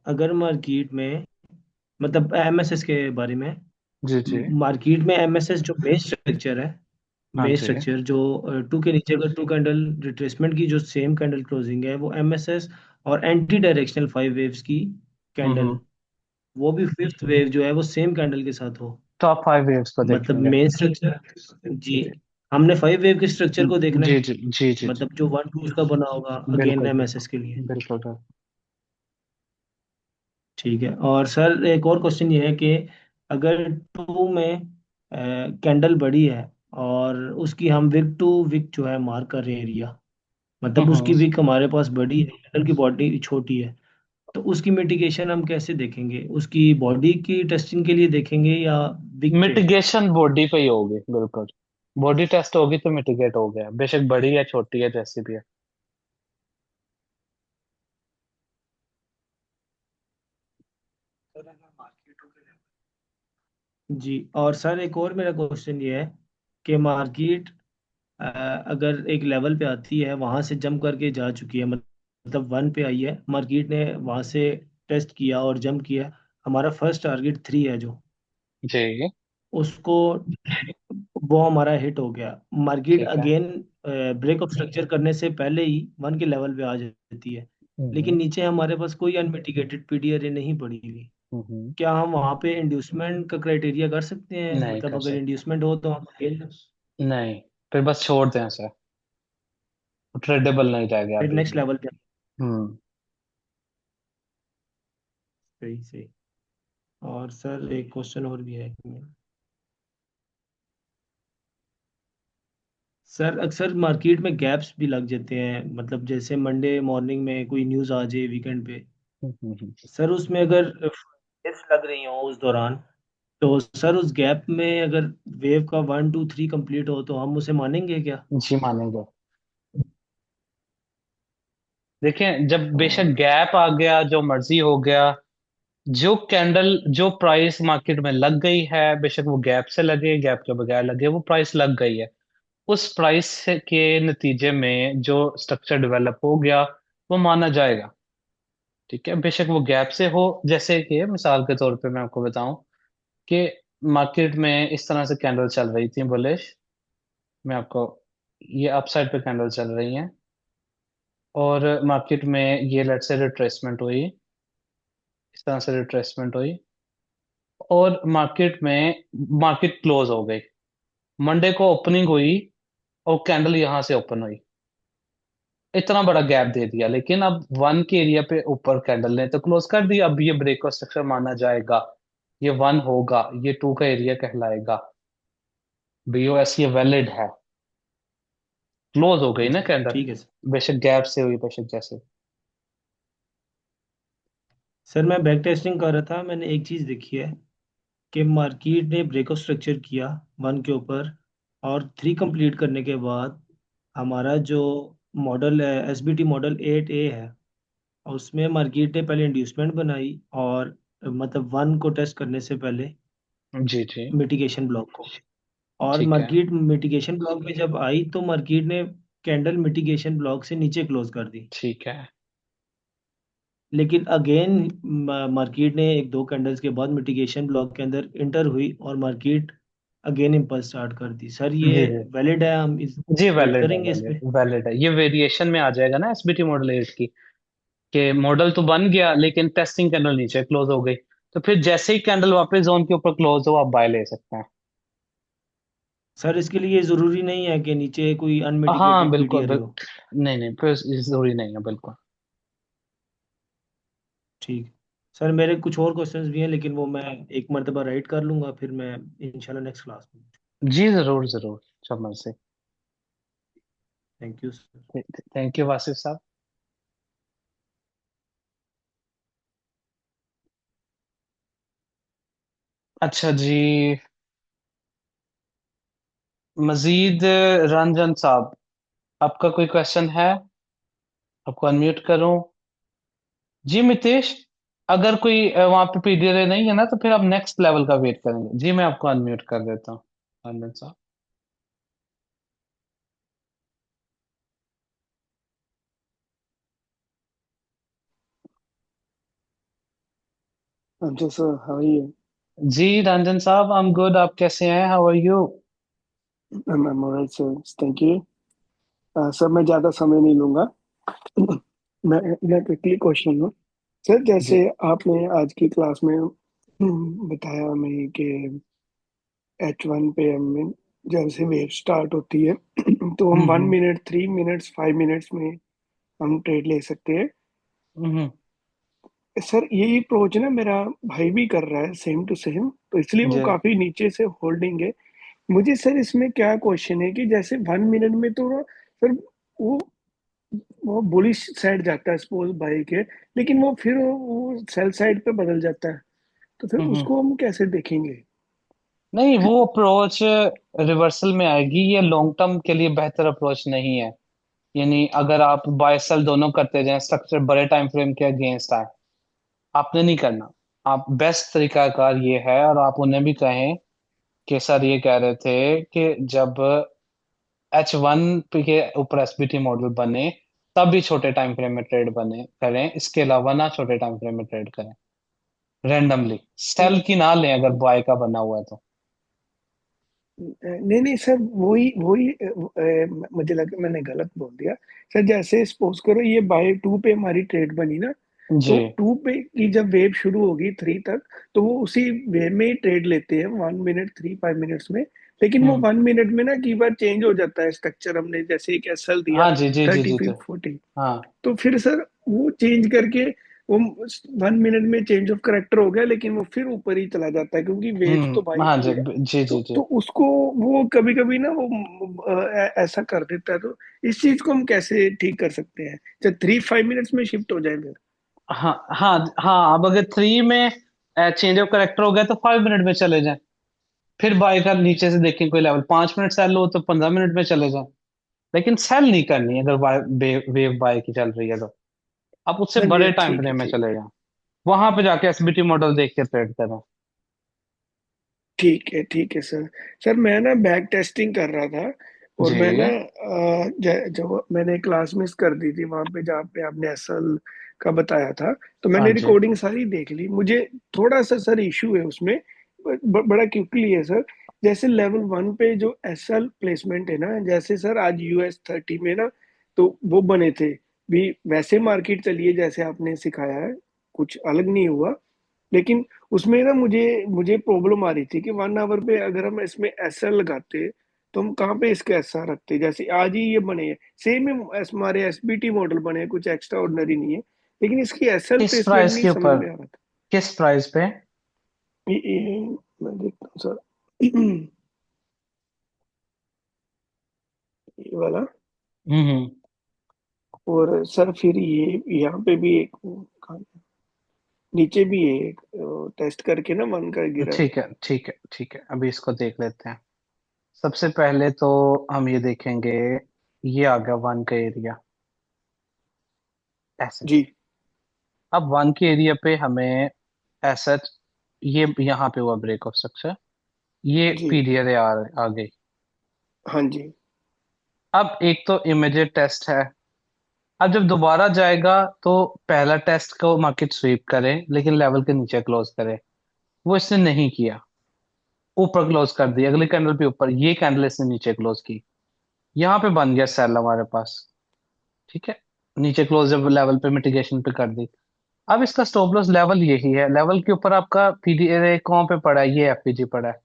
अगर मार्केट में, मतलब एमएसएस के बारे में, जी जी। मार्केट में एमएसएस जो बेस स्ट्रक्चर है, हाँ बेस जी। स्ट्रक्चर जो टू के नीचे अगर टू कैंडल रिट्रेसमेंट की जो सेम कैंडल क्लोजिंग है वो एमएसएस, और एंटी डायरेक्शनल फाइव वेव्स की कैंडल, हम्म। वो भी फिफ्थ वेव जो है वो सेम कैंडल के साथ हो, तो आप 5 वेव्स को मतलब देखेंगे। Main structure. जी। हमने फाइव वेव के स्ट्रक्चर को देखना जी है, जी जी जी जी। मतलब जो वन टू का बना होगा अगेन बिल्कुल एमएसएस के लिए। बिल्कुल बिल्कुल बिल्कुल। ठीक है। और सर एक और क्वेश्चन ये है कि अगर टू में कैंडल बड़ी है और उसकी हम विक टू विक जो है मार्क कर रहे हैं एरिया, मतलब हम्म। उसकी विक हमारे पास बड़ी है, कैंडल की बॉडी छोटी है, तो उसकी मिटिगेशन हम कैसे देखेंगे? उसकी बॉडी की टेस्टिंग के लिए देखेंगे या विक पे? मिटिगेशन बॉडी पे ही होगी, बिल्कुल। बॉडी टेस्ट होगी तो मिटिगेट हो गया, बेशक बड़ी है छोटी है जैसी भी है। जी। और सर एक और मेरा क्वेश्चन ये है कि मार्केट अगर एक लेवल पे आती है, वहां से जंप करके जा चुकी है, मतलब वन पे आई है, मार्केट ने वहां से टेस्ट किया और जंप किया, हमारा फर्स्ट टारगेट थ्री है जो, जी। उसको, वो हमारा हिट हो गया, मार्केट ठीक है। अगेन ब्रेक ऑफ स्ट्रक्चर करने से पहले ही वन के लेवल पे आ जाती है, लेकिन हम्म नीचे हमारे पास कोई अनमिटिगेटेड पीडीआरए नहीं पड़ी हुई, हम्म। क्या हम वहां पे इंड्यूसमेंट का क्राइटेरिया कर सकते हैं? नहीं मतलब कर अगर सकते। इंड्यूसमेंट हो तो हम again नहीं, फिर बस छोड़ दें उसे, ट्रेडेबल नहीं रह गया फिर अभी नेक्स्ट भी। लेवल पे। हम्म। सही सही। और सर एक क्वेश्चन और भी है सर, अक्सर मार्केट में गैप्स भी लग जाते हैं, मतलब जैसे मंडे मॉर्निंग में कोई न्यूज़ आ जाए वीकेंड पे, हम्म। सर उसमें अगर वेव्स लग रही हो उस दौरान, तो सर उस गैप में अगर वेव का वन टू थ्री कंप्लीट हो तो हम उसे मानेंगे क्या? जी मानेंगे। देखें, जब बेशक और गैप आ गया, जो मर्जी हो गया, जो कैंडल, जो प्राइस मार्केट में लग गई है, बेशक वो गैप से लगे गैप के बगैर लगे, वो प्राइस लग गई है। उस प्राइस के नतीजे में जो स्ट्रक्चर डेवलप हो गया, वो माना जाएगा। ठीक है, बेशक वो गैप से हो। जैसे कि मिसाल के तौर पे मैं आपको बताऊं कि मार्केट में इस तरह से कैंडल चल रही थी बुलिश, मैं आपको, ये अपसाइड पे कैंडल चल रही हैं, और मार्केट में ये लेट से रिट्रेसमेंट हुई, इस तरह से रिट्रेसमेंट हुई, और मार्केट क्लोज हो गई। मंडे को ओपनिंग हुई और कैंडल यहां से ओपन हुई, इतना बड़ा गैप दे दिया, लेकिन अब वन के एरिया पे ऊपर कैंडल ने तो क्लोज कर दिया, अब ये ब्रेक ऑफ स्ट्रक्चर माना जाएगा, ये वन होगा, ये टू का एरिया कहलाएगा, बीओएस ये वैलिड है, क्लोज हो गई ना जी कैंडल, ठीक है सर। बेशक गैप से हुई, बेशक जैसे। सर मैं बैक टेस्टिंग कर रहा था, मैंने एक चीज़ देखी है कि मार्केट ने ब्रेकआउट स्ट्रक्चर किया वन के ऊपर, और थ्री कंप्लीट करने के बाद हमारा जो मॉडल है एसबीटी मॉडल 8A है, उसमें मार्केट ने पहले इंड्यूसमेंट बनाई, और मतलब वन को टेस्ट करने से पहले जी जी। मिटिगेशन ब्लॉक को, और ठीक है। मार्केट मिटिगेशन ब्लॉक में जब आई तो मार्केट ने कैंडल मिटिगेशन ब्लॉक से नीचे क्लोज कर दी, ठीक है। लेकिन अगेन मार्केट ने एक दो कैंडल्स के बाद मिटिगेशन ब्लॉक के अंदर इंटर हुई और मार्केट अगेन इम्पल्स स्टार्ट कर दी। सर ये जी जी वैलिड है, हम इस जी, वेट वैलिड है, करेंगे इस वैलिड पे? वैलिड है, ये वेरिएशन में आ जाएगा ना एसबीटी मॉडल 8 की, कि मॉडल तो बन गया लेकिन टेस्टिंग कैंडल नीचे क्लोज हो गई, तो फिर जैसे ही कैंडल वापस जोन के ऊपर क्लोज हो आप बाय ले सकते हैं। सर इसके लिए जरूरी नहीं है कि नीचे कोई हाँ अनमिटिगेटेड बिल्कुल पीडीआर हो। नहीं नहीं फिर जरूरी नहीं है बिल्कुल। ठीक। सर मेरे कुछ और क्वेश्चंस भी हैं, लेकिन वो मैं एक मर्तबा राइट कर लूंगा, फिर मैं इंशाल्लाह नेक्स्ट क्लास में। जी जरूर जरूर, चमन से। Thank you sir. Thank you Wasif साहब। अच्छा जी, मजीद रंजन साहब, आपका कोई क्वेश्चन है? आपको अनम्यूट करूं? जी मितेश, अगर कोई वहां पे पीडीएफ नहीं है ना तो फिर आप नेक्स्ट लेवल का वेट करेंगे। जी मैं आपको अनम्यूट कर देता हूँ रंजन साहब। Sir, how are you? जी रंजन साहब, आई एम गुड, आप कैसे हैं? How are you? I'm alright, sir. Thank you. Sir मैं ज़्यादा समय नहीं लूंगा। मैं क्विकली क्वेश्चन हूँ सर। जी। जैसे आपने आज की क्लास में बताया हमें कि H1 पे हमें जैसे वेव स्टार्ट होती है तो हम 1 मिनट, 3 मिनट्स, 5 मिनट्स में हम ट्रेड ले सकते हैं। हम्म सर यही अप्रोच ना मेरा भाई भी कर रहा है, सेम टू सेम, तो इसलिए वो जी। काफी नीचे से होल्डिंग है। मुझे सर इसमें क्या क्वेश्चन है कि जैसे 1 मिनट में तो ना सर वो वो बुलिश साइड जाता है सपोज बाई के, लेकिन वो फिर वो सेल साइड पे बदल जाता है, तो फिर हम्म उसको हम कैसे देखेंगे? नहीं, वो अप्रोच रिवर्सल में आएगी, ये लॉन्ग टर्म के लिए बेहतर अप्रोच नहीं है। यानी अगर आप बाय सेल दोनों करते जाएं, स्ट्रक्चर बड़े टाइम फ्रेम के अगेंस्ट आए, आपने नहीं करना। आप बेस्ट तरीकाकार ये है, और आप उन्हें भी कहें कि सर ये कह रहे थे कि जब H1 के ऊपर एसबीटी मॉडल बने तब भी छोटे टाइम फ्रेम में ट्रेड बने करें, इसके अलावा ना छोटे टाइम फ्रेम में ट्रेड करें। रेंडमली सेल की ना लें अगर बाय का बना हुआ है तो। नहीं नहीं सर, वही वही मुझे लगा मैंने गलत बोल दिया। सर जैसे सपोज करो ये बाय टू पे हमारी ट्रेड बनी ना, जी। तो टू पे की जब वेव शुरू होगी थ्री तक, तो वो उसी वेव में ही ट्रेड लेते हैं 1 मिनट, 3, 5 मिनट्स में। लेकिन वो हम्म 1 मिनट में ना की बार चेंज हो जाता है स्ट्रक्चर, हमने जैसे एक एसएल दिया हाँ जी जी जी 30, जी जी। 40, हाँ। तो फिर सर वो चेंज करके वो 1 मिनट में चेंज ऑफ करेक्टर हो गया, लेकिन वो फिर ऊपर ही चला जाता है क्योंकि वेव्स तो बाई हाँ की जी है। जी जी जी। तो उसको वो कभी कभी ना वो ऐसा कर देता है, तो इस चीज को हम कैसे ठीक कर सकते हैं जब 3, 5 मिनट्स में शिफ्ट हो जाए फिर? हाँ हाँ हाँ, अब अगर थ्री में चेंज ऑफ करेक्टर हो गया तो 5 मिनट में चले जाएं। फिर बाय का नीचे से देखें कोई लेवल, 5 मिनट सेल हो तो 15 मिनट में चले जाएं। लेकिन सेल नहीं करनी अगर वेव बाय की चल रही है तो आप उससे हाँ जी, बड़े टाइम ठीक है फ्रेम में ठीक चले है जाएं। वहां पे जाके एसबीटी मॉडल देख के ट्रेड करें। ठीक है सर। सर मैं ना बैक टेस्टिंग कर रहा था, और जी। मैं ना जो मैंने क्लास मिस कर दी थी वहां पे जहाँ पे आपने एसएल का बताया था, तो हाँ मैंने जी। रिकॉर्डिंग सारी देख ली। मुझे थोड़ा सा सर इशू है उसमें, बड़ा क्विकली है सर। जैसे लेवल 1 पे जो एसएल प्लेसमेंट है ना, जैसे सर आज US 30 में ना, तो वो बने थे भी, वैसे मार्केट चलिए जैसे आपने सिखाया है, कुछ अलग नहीं हुआ। लेकिन उसमें ना मुझे मुझे प्रॉब्लम आ रही थी कि 1 आवर पे अगर हम इसमें एसएल लगाते, तो हम कहाँ पे इसका ऐसा रखते, जैसे आज ही ये बने हैं सेम ही हमारे एसबीटी मॉडल बने हैं, कुछ एक्स्ट्रा ऑर्डिनरी नहीं है, लेकिन इसकी एसएल किस प्लेसमेंट प्राइस नहीं के समझ ऊपर? में आ रहा था। किस प्राइस पे? मैं देखता हूँ सर। ये वाला, हम्म और सर फिर ये यहाँ पे भी एक, नीचे भी है एक, टेस्ट करके ना 1 का गिरा है। ठीक है ठीक है ठीक है, अभी इसको देख लेते हैं। सबसे पहले तो हम ये देखेंगे, ये आ गया वन का एरिया ऐसे। जी अब वन के एरिया पे हमें ऐसा, ये यहाँ पे हुआ ब्रेक ऑफ स्ट्रक्चर, ये जी पीडीआर आ गई। हाँ जी अब एक तो इमीडिएट टेस्ट है। अब जब दोबारा जाएगा तो पहला टेस्ट को मार्केट स्वीप करे लेकिन लेवल के नीचे क्लोज करे, वो इसने नहीं किया। ऊपर क्लोज कर दी अगली कैंडल पे ऊपर, ये कैंडल इसने नीचे क्लोज की। यहाँ पे बन गया सेल हमारे पास। ठीक है, नीचे क्लोज जब लेवल पे मिटिगेशन पे कर दी, अब इसका स्टॉप लॉस लेवल यही है, लेवल के ऊपर आपका पीडी कौन पे पड़ा है, ये एफपीजी पड़ा है।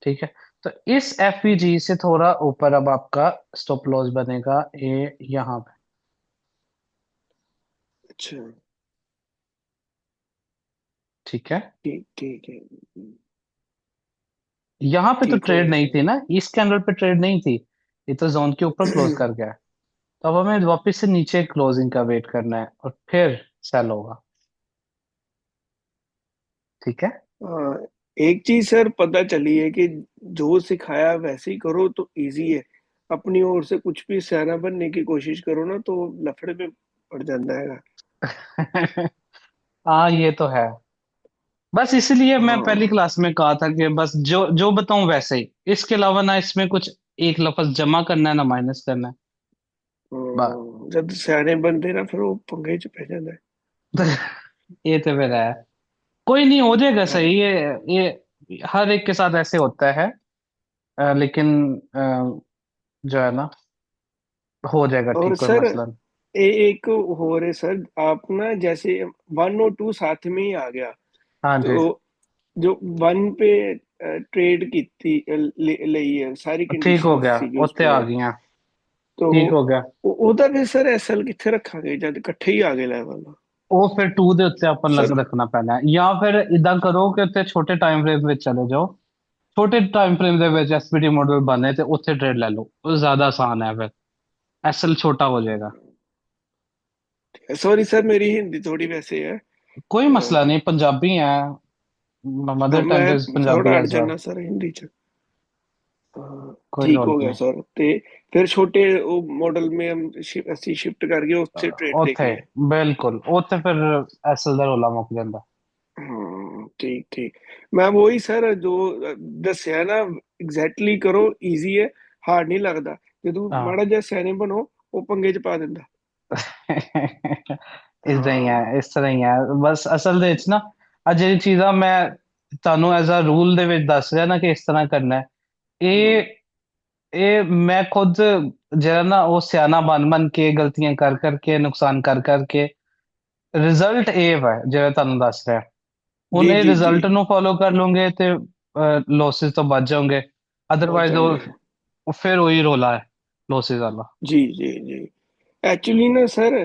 ठीक है, तो इस एफपीजी से थोड़ा ऊपर अब आपका स्टॉप लॉस बनेगा ये यहाँ पे। अच्छा। ठीक है, ठीक ठीक है। यहाँ पे तो ठीक हो ट्रेड गया नहीं सर। थी ना, इस कैंडल पे ट्रेड नहीं थी, ये तो जोन के ऊपर क्लोज कर गया है। तो अब हमें वापस से नीचे क्लोजिंग का वेट करना है और फिर सेल होगा। ठीक है। हाँ, एक चीज सर पता चली है कि जो सिखाया वैसे ही करो तो इजी है। अपनी ओर से कुछ भी सयाना बनने की कोशिश करो ना तो लफड़े में पड़ जाता है। हाँ ये तो है, बस इसलिए मैं पहली हाँ। क्लास में कहा था कि बस जो जो बताऊं वैसे ही, इसके अलावा ना इसमें कुछ एक लफ्ज जमा करना है ना माइनस करना है। बस। जब सयाने बनते ना फिर वो पंगे च पै जाता है। ये तो फिर है, कोई नहीं, हो जाएगा हाँ। सही ये हर एक के साथ ऐसे होता है। लेकिन जो है ना, हो जाएगा और ठीक, कोई सर मसला नहीं। एक हो रहे सर, आप ना जैसे 1 और 2 साथ में ही आ गया हाँ जी। तो जो 1 पे ट्रेड की थी ਲਈ है सारी ठीक हो कंडीशंस गया, ਸੀ ਉਸ उत्ते आ पे। गई हैं। तो ठीक हो गया। ਉਹਦਾ ਫਿਰ ਸਰ ਐਸਐਲ ਕਿੱਥੇ ਰੱਖਾਂਗੇ ਜਦ ਇਕੱਠੇ ਹੀ ਆ ਗਏ ਲੈਵਲ। ਉਹ ਫਿਰ 2 ਦੇ ਉੱਤੇ ਆਪਾਂ ਸਰ ਰੱਖਣਾ ਪੈਣਾ ਹੈ, ਜਾਂ ਫਿਰ ਇਦਾਂ ਕਰੋ ਕਿ ਉੱਤੇ ਛੋਟੇ ਟਾਈਮ ਫਰੇਮ ਵਿੱਚ ਚਲੇ ਜਾਓ, ਛੋਟੇ ਟਾਈਮ ਫਰੇਮ ਦੇ ਵਿੱਚ ਐਸਪੀਟੀ ਮॉडल ਬਣੇ ਤੇ ਉੱਥੇ ਟ੍ਰੇਡ ਲੈ ਲਓ, ਉਹ ਜ਼ਿਆਦਾ ਆਸਾਨ है, फिर एसएल छोटा हो जाएगा। सॉरी सर मेरी हिंदी थोड़ी वैसे है। कोई मसला नहीं, पंजाबी है, हाँ, मदर टंग मैं इज पंजाबी थोड़ा अड़ एज वेल। जाना सर हिंदी च। हाँ, कोई ठीक गल हो गया नहीं। सर ते फिर छोटे वो मॉडल में हम ਅਸੀਂ शिफ्ट करके उससे ट्रेड ਉੱਥੇ देखने हैं। बिल्कुल, ਉੱਥੇ ਫਿਰ एसएल ਦਾ ਰੋਲਾ ਮੁੱਕ ਜਾਂਦਾ। ठीक ठीक। मैं वही सर जो दसिया ना एग्जैक्टली करो इजी है। हार्ड नहीं लगता जो हाँ। माड़ा जिहा सैने बनो वो पंगे च पा दिंदा। ਇਦਾਂ ਹੀ हाँ। ਹੈ, ਇਸ ਤਰ੍ਹਾਂ ਹੀ ਹੈ, ਬਸ ਅਸਲ ਦੇ ਵਿੱਚ ਨਾ ਆ ਜਿਹੜੀ ਚੀਜ਼ਾਂ ਮੈਂ ਤੁਹਾਨੂੰ ਐਜ਼ ਅ ਰੂਲ ਦੇ ਵਿੱਚ ਦੱਸ ਰਿਹਾ ਨਾ ਕਿ ਇਸ ਤਰ੍ਹਾਂ ਕਰਨਾ ਹੈ, ਇਹ ਇਹ ਮੈਂ ਖੁਦ ਜਿਹੜਾ ਨਾ ਉਹ ਸਿਆਣਾ ਬਣ ਕੇ ਗਲਤੀਆਂ ਕਰ ਕਰਕੇ ਨੁਕਸਾਨ ਕਰ ਕਰਕੇ ਰਿਜ਼ਲਟ ਇਹ ਹੈ ਜਿਹੜਾ ਤੁਹਾਨੂੰ ਦੱਸ ਰਿਹਾ। ਹੁਣ जी ਇਹ जी जी। ਰਿਜ਼ਲਟ ਨੂੰ ਫੋਲੋ ਕਰ ਲਓਗੇ ਤੇ ਲॉसेस ਤੋਂ ਬਚ ਜਾਓਗੇ, बहुत ਅਦਰਵਾइज जाएंगे। ਉਹ ਫਿਰ ਉਹੀ ਰੋਲਾ ਹੈ, ਲॉसेस ਵਾਲਾ। जी जी जी। एक्चुअली ना सर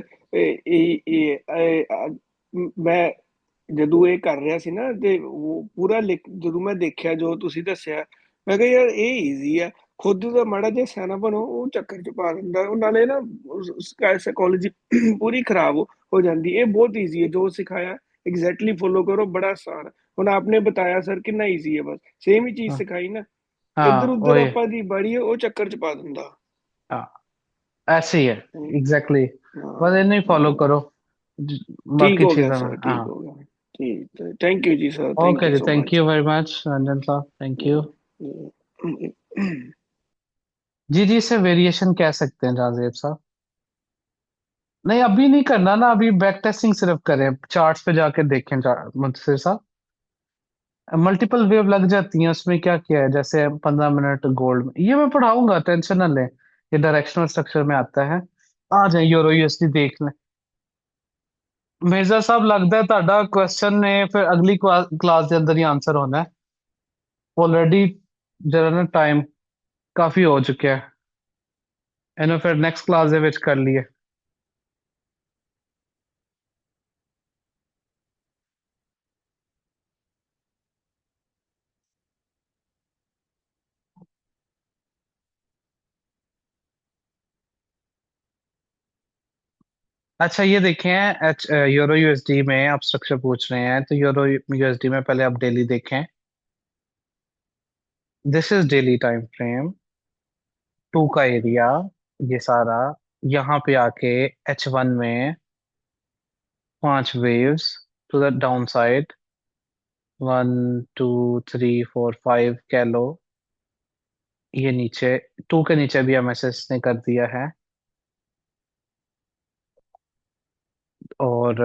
ਮੈਂ ਜਦੋਂ ਇਹ ਕਰ ਰਿਹਾ ਸੀ ਨਾ ਤੇ ਉਹ ਪੂਰਾ ਜਦੋਂ ਮੈਂ ਦੇਖਿਆ ਜੋ ਤੁਸੀਂ ਦੱਸਿਆ ਮੈਂ ਕਿਹਾ ਯਾਰ ਇਹ ਈਜ਼ੀ ਆ। ਖੁਦ ਦਾ ਮਾੜਾ ਜਿਹਾ ਸਿਆਣਾ ਬਣੋ ਉਹ ਚੱਕਰ ਚ ਪਾ ਦਿੰਦਾ ਉਹ ਨਾਲੇ ਨਾ ਸਾਈਕੋਲੋਜੀ ਪੂਰੀ ਖਰਾਬ ਹੋ ਜਾਂਦੀ। ਇਹ ਬਹੁਤ ਈਜ਼ੀ ਹੈ ਜੋ ਸਿਖਾਇਆ एग्जैक्टली फॉलो करो बड़ा आसान है। ਹੁਣ आपने बताया सर कितना ईजी है बस सेम ही चीज हाँ सिखाई ना इधर हाँ, उधर वही। ਆਪਾਂ ਦੀ ਬੜੀ ਉਹ ਚੱਕਰ ਚ ਪਾ ਦਿੰਦਾ। हाँ, ऐसे ही है, एग्जैक्टली exactly। बस हाँ इन्हें फॉलो हाँ। करो, ठीक बाकी हो गया चीजें में सर ठीक हाँ। हो गया। ठीक थैंक यू जी सर थैंक ओके यू जी, सो थैंक मच। यू वेरी मच रंजन साहब, थैंक यू। जी जी, इसे वेरिएशन कह सकते हैं राजीव साहब। नहीं अभी नहीं करना ना, अभी बैक टेस्टिंग सिर्फ करें, चार्ट्स पे जाके देखें मुदस्सिर साहब। मल्टीपल वेव लग जाती हैं उसमें, क्या किया है, जैसे 15 मिनट गोल्ड में, ये मैं पढ़ाऊंगा, टेंशन ना लें, ये डायरेक्शनल स्ट्रक्चर में आता है। आ जाए यूरो यूएसडी देख लें। मिर्जा साहब लगता है ਤੁਹਾਡਾ क्वेश्चन ने फिर अगली क्लास ਦੇ ਅੰਦਰ ਹੀ आंसर होना है, ऑलरेडी ਜਿਹੜਾ ਨਾ टाइम काफी हो चुका है, ਇਹਨੂੰ फिर नेक्स्ट क्लास ਦੇ ਵਿੱਚ कर लिए। अच्छा ये देखें, यूरो यूएसडी में आप स्ट्रक्चर पूछ रहे हैं, तो यूरो यूएसडी में पहले आप डेली देखें। This is daily time frame, 2 का एरिया, ये सारा, यहाँ पे आके H1 में 5 waves to the down side, 1 2 3 4 5 कह लो। ये नीचे 2 के नीचे भी एमएसएस ने कर दिया है, और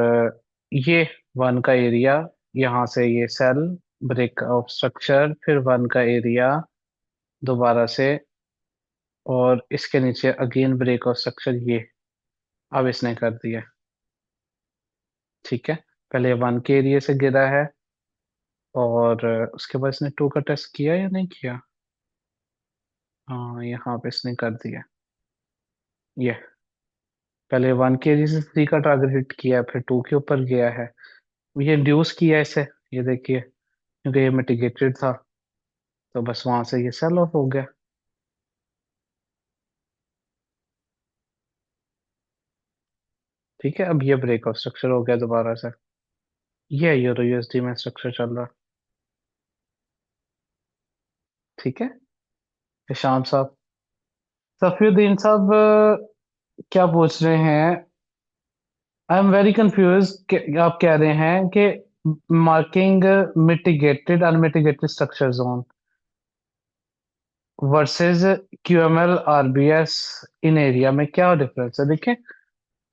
ये 1 का एरिया, यहाँ से ये सेल ब्रेक ऑफ स्ट्रक्चर, फिर 1 का एरिया दोबारा से, और इसके नीचे अगेन ब्रेक ऑफ स्ट्रक्चर, ये अब इसने कर दिया। ठीक है, पहले 1 के एरिया से गिरा है, और उसके बाद इसने 2 का टेस्ट किया या नहीं किया? हाँ, यहाँ पे इसने कर दिया। ये पहले 1 के एरिया से 3 का टारगेट हिट किया है, फिर 2 के ऊपर गया है, ये इंड्यूस किया है इसे, ये देखिए, क्योंकि ये मिटिगेटेड था, तो बस वहां से ये सेल ऑफ हो गया। ठीक है, अब ये ब्रेकआउट स्ट्रक्चर हो गया दोबारा से। ये यूरो यूएसडी में स्ट्रक्चर चल रहा। ठीक है, हिशाम साहब, सफीउद्दीन साहब, क्या पूछ रहे हैं? I am very confuse. आप कह रहे हैं कि marking mitigated unmitigated structure zone versus QML RBS in area में क्या डिफरेंस है? देखिए,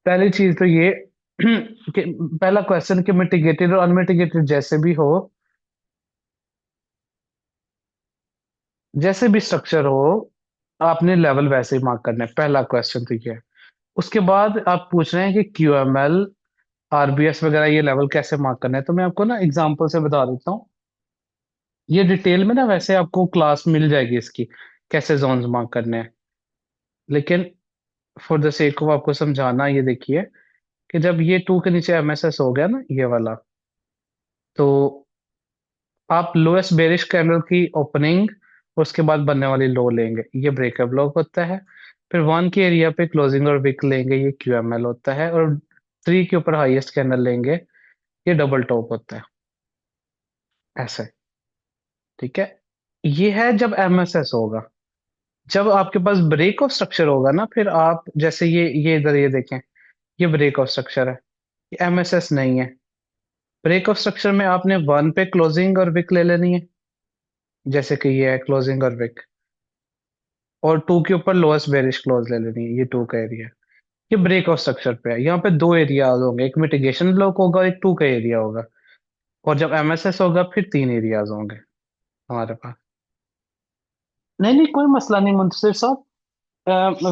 पहली चीज तो ये कि पहला क्वेश्चन कि मिटिगेटेड और अनमिटिगेटेड जैसे भी हो, जैसे भी स्ट्रक्चर हो, आपने लेवल वैसे ही मार्क करना है। पहला क्वेश्चन तो ये है। उसके बाद आप पूछ रहे हैं कि क्यूएमएल आरबीएस वगैरह ये लेवल कैसे मार्क करना है, तो मैं आपको ना एग्जांपल से बता देता हूँ। ये डिटेल में ना वैसे आपको क्लास मिल जाएगी इसकी, कैसे जोन्स मार्क करने हैं, लेकिन फॉर द सेक ऑफ आपको समझाना, ये देखिए कि जब ये 2 के नीचे एमएसएस हो गया ना, ये वाला, तो आप लोएस्ट बेरिश कैंडल की ओपनिंग, उसके बाद बनने वाली लो लेंगे, ये ब्रेकअप ब्लॉक होता है। फिर 1 के एरिया पे क्लोजिंग और विक लेंगे, ये क्यूएमएल होता है। और 3 के ऊपर हाईएस्ट कैंडल लेंगे, ये डबल टॉप होता है, ऐसे। ठीक है, ये है जब एमएसएस होगा। जब आपके पास ब्रेक ऑफ स्ट्रक्चर होगा ना, फिर आप जैसे ये इधर ये देखें, ये ब्रेक ऑफ स्ट्रक्चर है, ये एमएसएस नहीं है। ब्रेक ऑफ स्ट्रक्चर में आपने 1 पे क्लोजिंग और विक ले लेनी है, जैसे कि ये है क्लोजिंग और विक, और 2 के ऊपर लोएस्ट बेरिश क्लोज ले लेनी है, ये 2 का एरिया। ये ब्रेक ऑफ स्ट्रक्चर पे है। यहाँ पे 2 एरियाज होंगे, एक मिटिगेशन ब्लॉक होगा और एक 2 का एरिया होगा। और जब एमएसएस होगा फिर 3 एरियाज होंगे हमारे पास। नहीं नहीं, कोई मसला नहीं मुंतशिर साहब,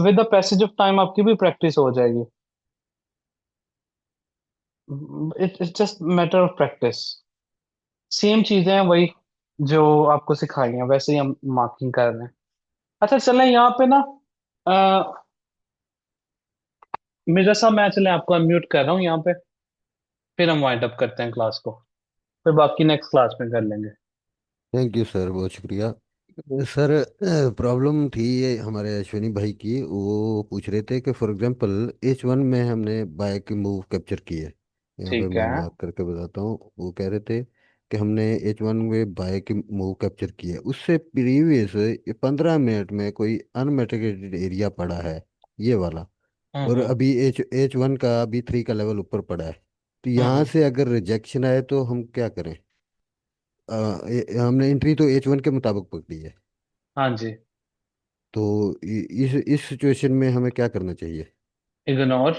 with the passage of time आपकी भी प्रैक्टिस हो जाएगी। It's just matter of practice. Same चीजें हैं वही जो आपको सिखाई हैं, वैसे ही हम मार्किंग कर रहे हैं। अच्छा चलें यहाँ पे ना, मिर्जा साहब, मैं चलें आपको अनम्यूट कर रहा हूँ यहाँ पे, फिर हम वाइंड अप करते हैं क्लास को, फिर बाकी नेक्स्ट क्लास में कर लेंगे। थैंक यू सर, बहुत शुक्रिया। सर, प्रॉब्लम थी ये हमारे अश्विनी भाई की। वो पूछ रहे थे कि फॉर एग्जांपल H1 में हमने बाय की मूव कैप्चर की है। यहाँ पे ठीक मैं है। मार्क करके बताता हूँ। वो कह रहे थे कि हमने H1 में बाय की मूव कैप्चर की है, उससे प्रीवियस 15 मिनट में कोई अनमेटिकेटेड एरिया पड़ा है, ये वाला। और हम्म। अभी H1 का अभी 3 का लेवल ऊपर पड़ा है। तो यहाँ हम्म। से अगर रिजेक्शन आए तो हम क्या करें? हमने एंट्री तो H1 के मुताबिक पकड़ी है, हाँ जी। तो इस सिचुएशन में हमें क्या करना चाहिए? इग्नोर।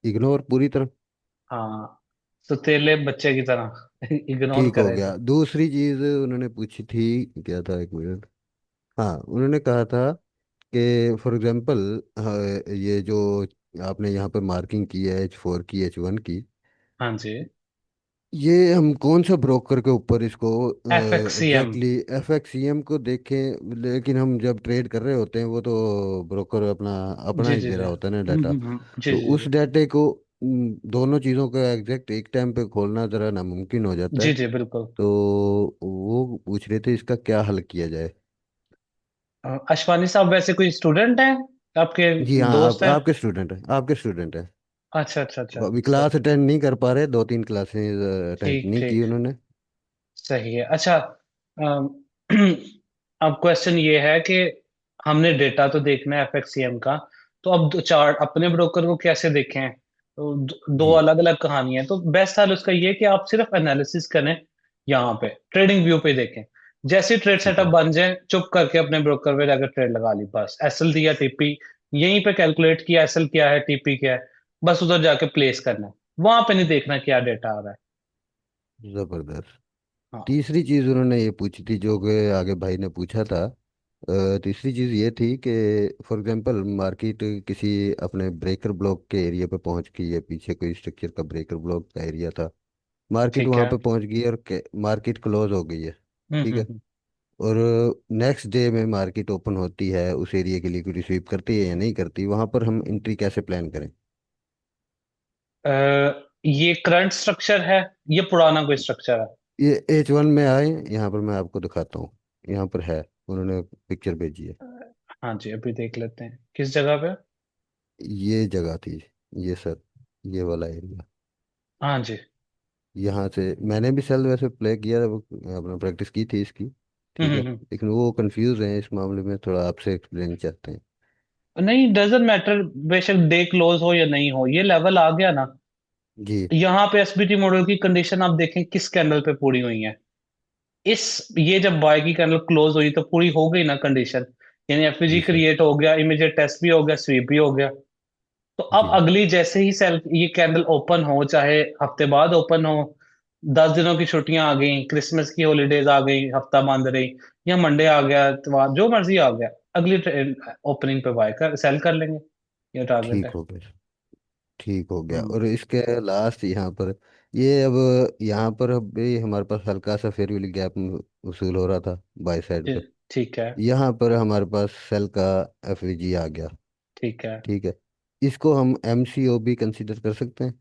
इग्नोर पूरी तरह? हाँ, सुतीले बच्चे की तरह इग्नोर ठीक हो करे गया। तो। दूसरी चीज उन्होंने पूछी थी, क्या था, एक मिनट। हाँ, उन्होंने कहा था कि फॉर एग्जांपल, ये जो आपने यहाँ पर मार्किंग की है H4 की, H1 की, हाँ जी। ये हम कौन सा ब्रोकर के ऊपर इसको एफएक्सीएम। एग्जैक्टली FXCM को देखें? लेकिन हम जब ट्रेड कर रहे होते हैं वो तो ब्रोकर अपना अपना जी ही जी दे जी। रहा होता है ना डाटा। जी तो जी उस जी। डाटे को, दोनों चीज़ों का एग्जैक्ट एक टाइम पे खोलना ज़रा नामुमकिन हो जाता है। जी जी बिल्कुल। तो वो पूछ रहे थे इसका क्या हल किया जाए। अशवानी साहब वैसे कोई स्टूडेंट हैं आपके, जी हाँ, दोस्त हैं? आपके स्टूडेंट हैं, आपके स्टूडेंट हैं। अच्छा अच्छा अच्छा, अभी क्लास अटेंड नहीं कर पा रहे, 2-3 क्लासेस अटेंड ठीक नहीं की ठीक, उन्होंने। सही है। अच्छा, अम, अब क्वेश्चन ये है कि हमने डेटा तो देखना है एफएक्सीएम का, तो अब दो चार्ट अपने ब्रोकर को कैसे देखें? तो दो जी। अलग अलग कहानी है, तो बेस्ट हाल उसका ये है कि आप सिर्फ एनालिसिस करें, यहाँ पे ट्रेडिंग व्यू पे देखें। जैसे ट्रेड ठीक सेटअप है। बन जाए, चुप करके अपने ब्रोकर पे जाकर ट्रेड लगा ली, बस एसएल दिया टीपी, यहीं पे कैलकुलेट किया एसएल क्या है टीपी क्या है, बस उधर जाके प्लेस करना है, वहां पे नहीं देखना क्या डेटा आ रहा है। ज़बरदस्त। हाँ। तीसरी चीज़ उन्होंने ये पूछी थी, जो कि आगे भाई ने पूछा था, तीसरी चीज़ ये थी कि फॉर एग्जांपल मार्केट किसी अपने ब्रेकर ब्लॉक के एरिया पे पहुंच गई है, पीछे कोई स्ट्रक्चर का ब्रेकर ब्लॉक का एरिया था, मार्केट ठीक वहां है। पे पहुंच गई और मार्केट क्लोज हो गई है। ठीक है। हम्म। और नेक्स्ट डे में मार्केट ओपन होती है, उस एरिया के लिए कोई रिसीव करती है या नहीं करती, वहां पर हम एंट्री कैसे प्लान करें? ये करंट स्ट्रक्चर है, ये पुराना कोई स्ट्रक्चर है? ये H1 में आए, यहाँ पर मैं आपको दिखाता हूँ, यहाँ पर है, उन्होंने पिक्चर भेजी है। हाँ जी, अभी देख लेते हैं किस जगह पे। ये जगह थी, ये सर, ये वाला एरिया। हाँ जी। यहाँ से मैंने भी सेल वैसे प्ले किया, वो अपना प्रैक्टिस की थी इसकी। ठीक है, हम्म। लेकिन वो कंफ्यूज हैं इस मामले में, थोड़ा आपसे एक्सप्लेन चाहते हैं। नहीं, डजेंट मैटर, बेशक डे क्लोज हो या नहीं हो, ये लेवल आ गया ना। जी यहाँ पे एसबीटी मॉडल की कंडीशन आप देखें किस कैंडल पे पूरी हुई है। इस ये जब बाय की कैंडल क्लोज हुई तो पूरी हो गई ना कंडीशन, यानी एफवीजी जी सर। क्रिएट हो गया, इमीडिएट टेस्ट भी हो गया, स्वीप भी हो गया। तो अब जी अगली जैसे ही सेल ये कैंडल ओपन हो, चाहे हफ्ते बाद ओपन हो, 10 दिनों की छुट्टियां आ गई, क्रिसमस की हॉलीडेज आ गई, हफ्ता बंद रही, या मंडे आ गया, इतवार जो मर्जी आ गया, अगली ओपनिंग पे बाय कर सेल कर लेंगे। ये टारगेट ठीक है। हो गया, ठीक हो गया। हम्म। और इसके लास्ट यहाँ पर, ये अब यहाँ पर अब भी हमारे पास हल्का सा फेयर वैल्यू गैप वसूल हो रहा था बाय साइड पे। ठीक है। यहाँ पर हमारे पास सेल का एफवीजी आ गया। ठीक है। ठीक है, इसको हम एमसीओ भी कंसीडर कर सकते हैं?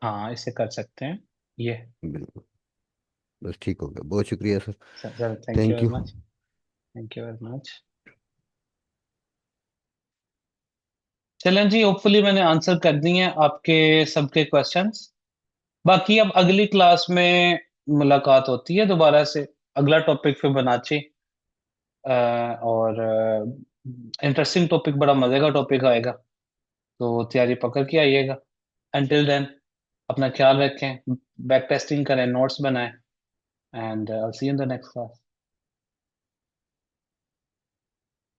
हाँ, इसे कर सकते हैं ये। बिल्कुल, बस ठीक हो गया, बहुत शुक्रिया sir. Sir, thank you thank very you. Much. Thank you very much. चलें जी, होपफुली मैंने आंसर कर दिए हैं आपके सबके क्वेश्चंस। बाकी अब अगली क्लास में मुलाकात होती है दोबारा से, अगला टॉपिक फिर बनाचे, और इंटरेस्टिंग टॉपिक, बड़ा मजे का टॉपिक आएगा, तो तैयारी पकड़ के आइएगा। अंटिल देन, अपना ख्याल रखें, बैक टेस्टिंग करें, नोट्स बनाएं, and I see you in the next class.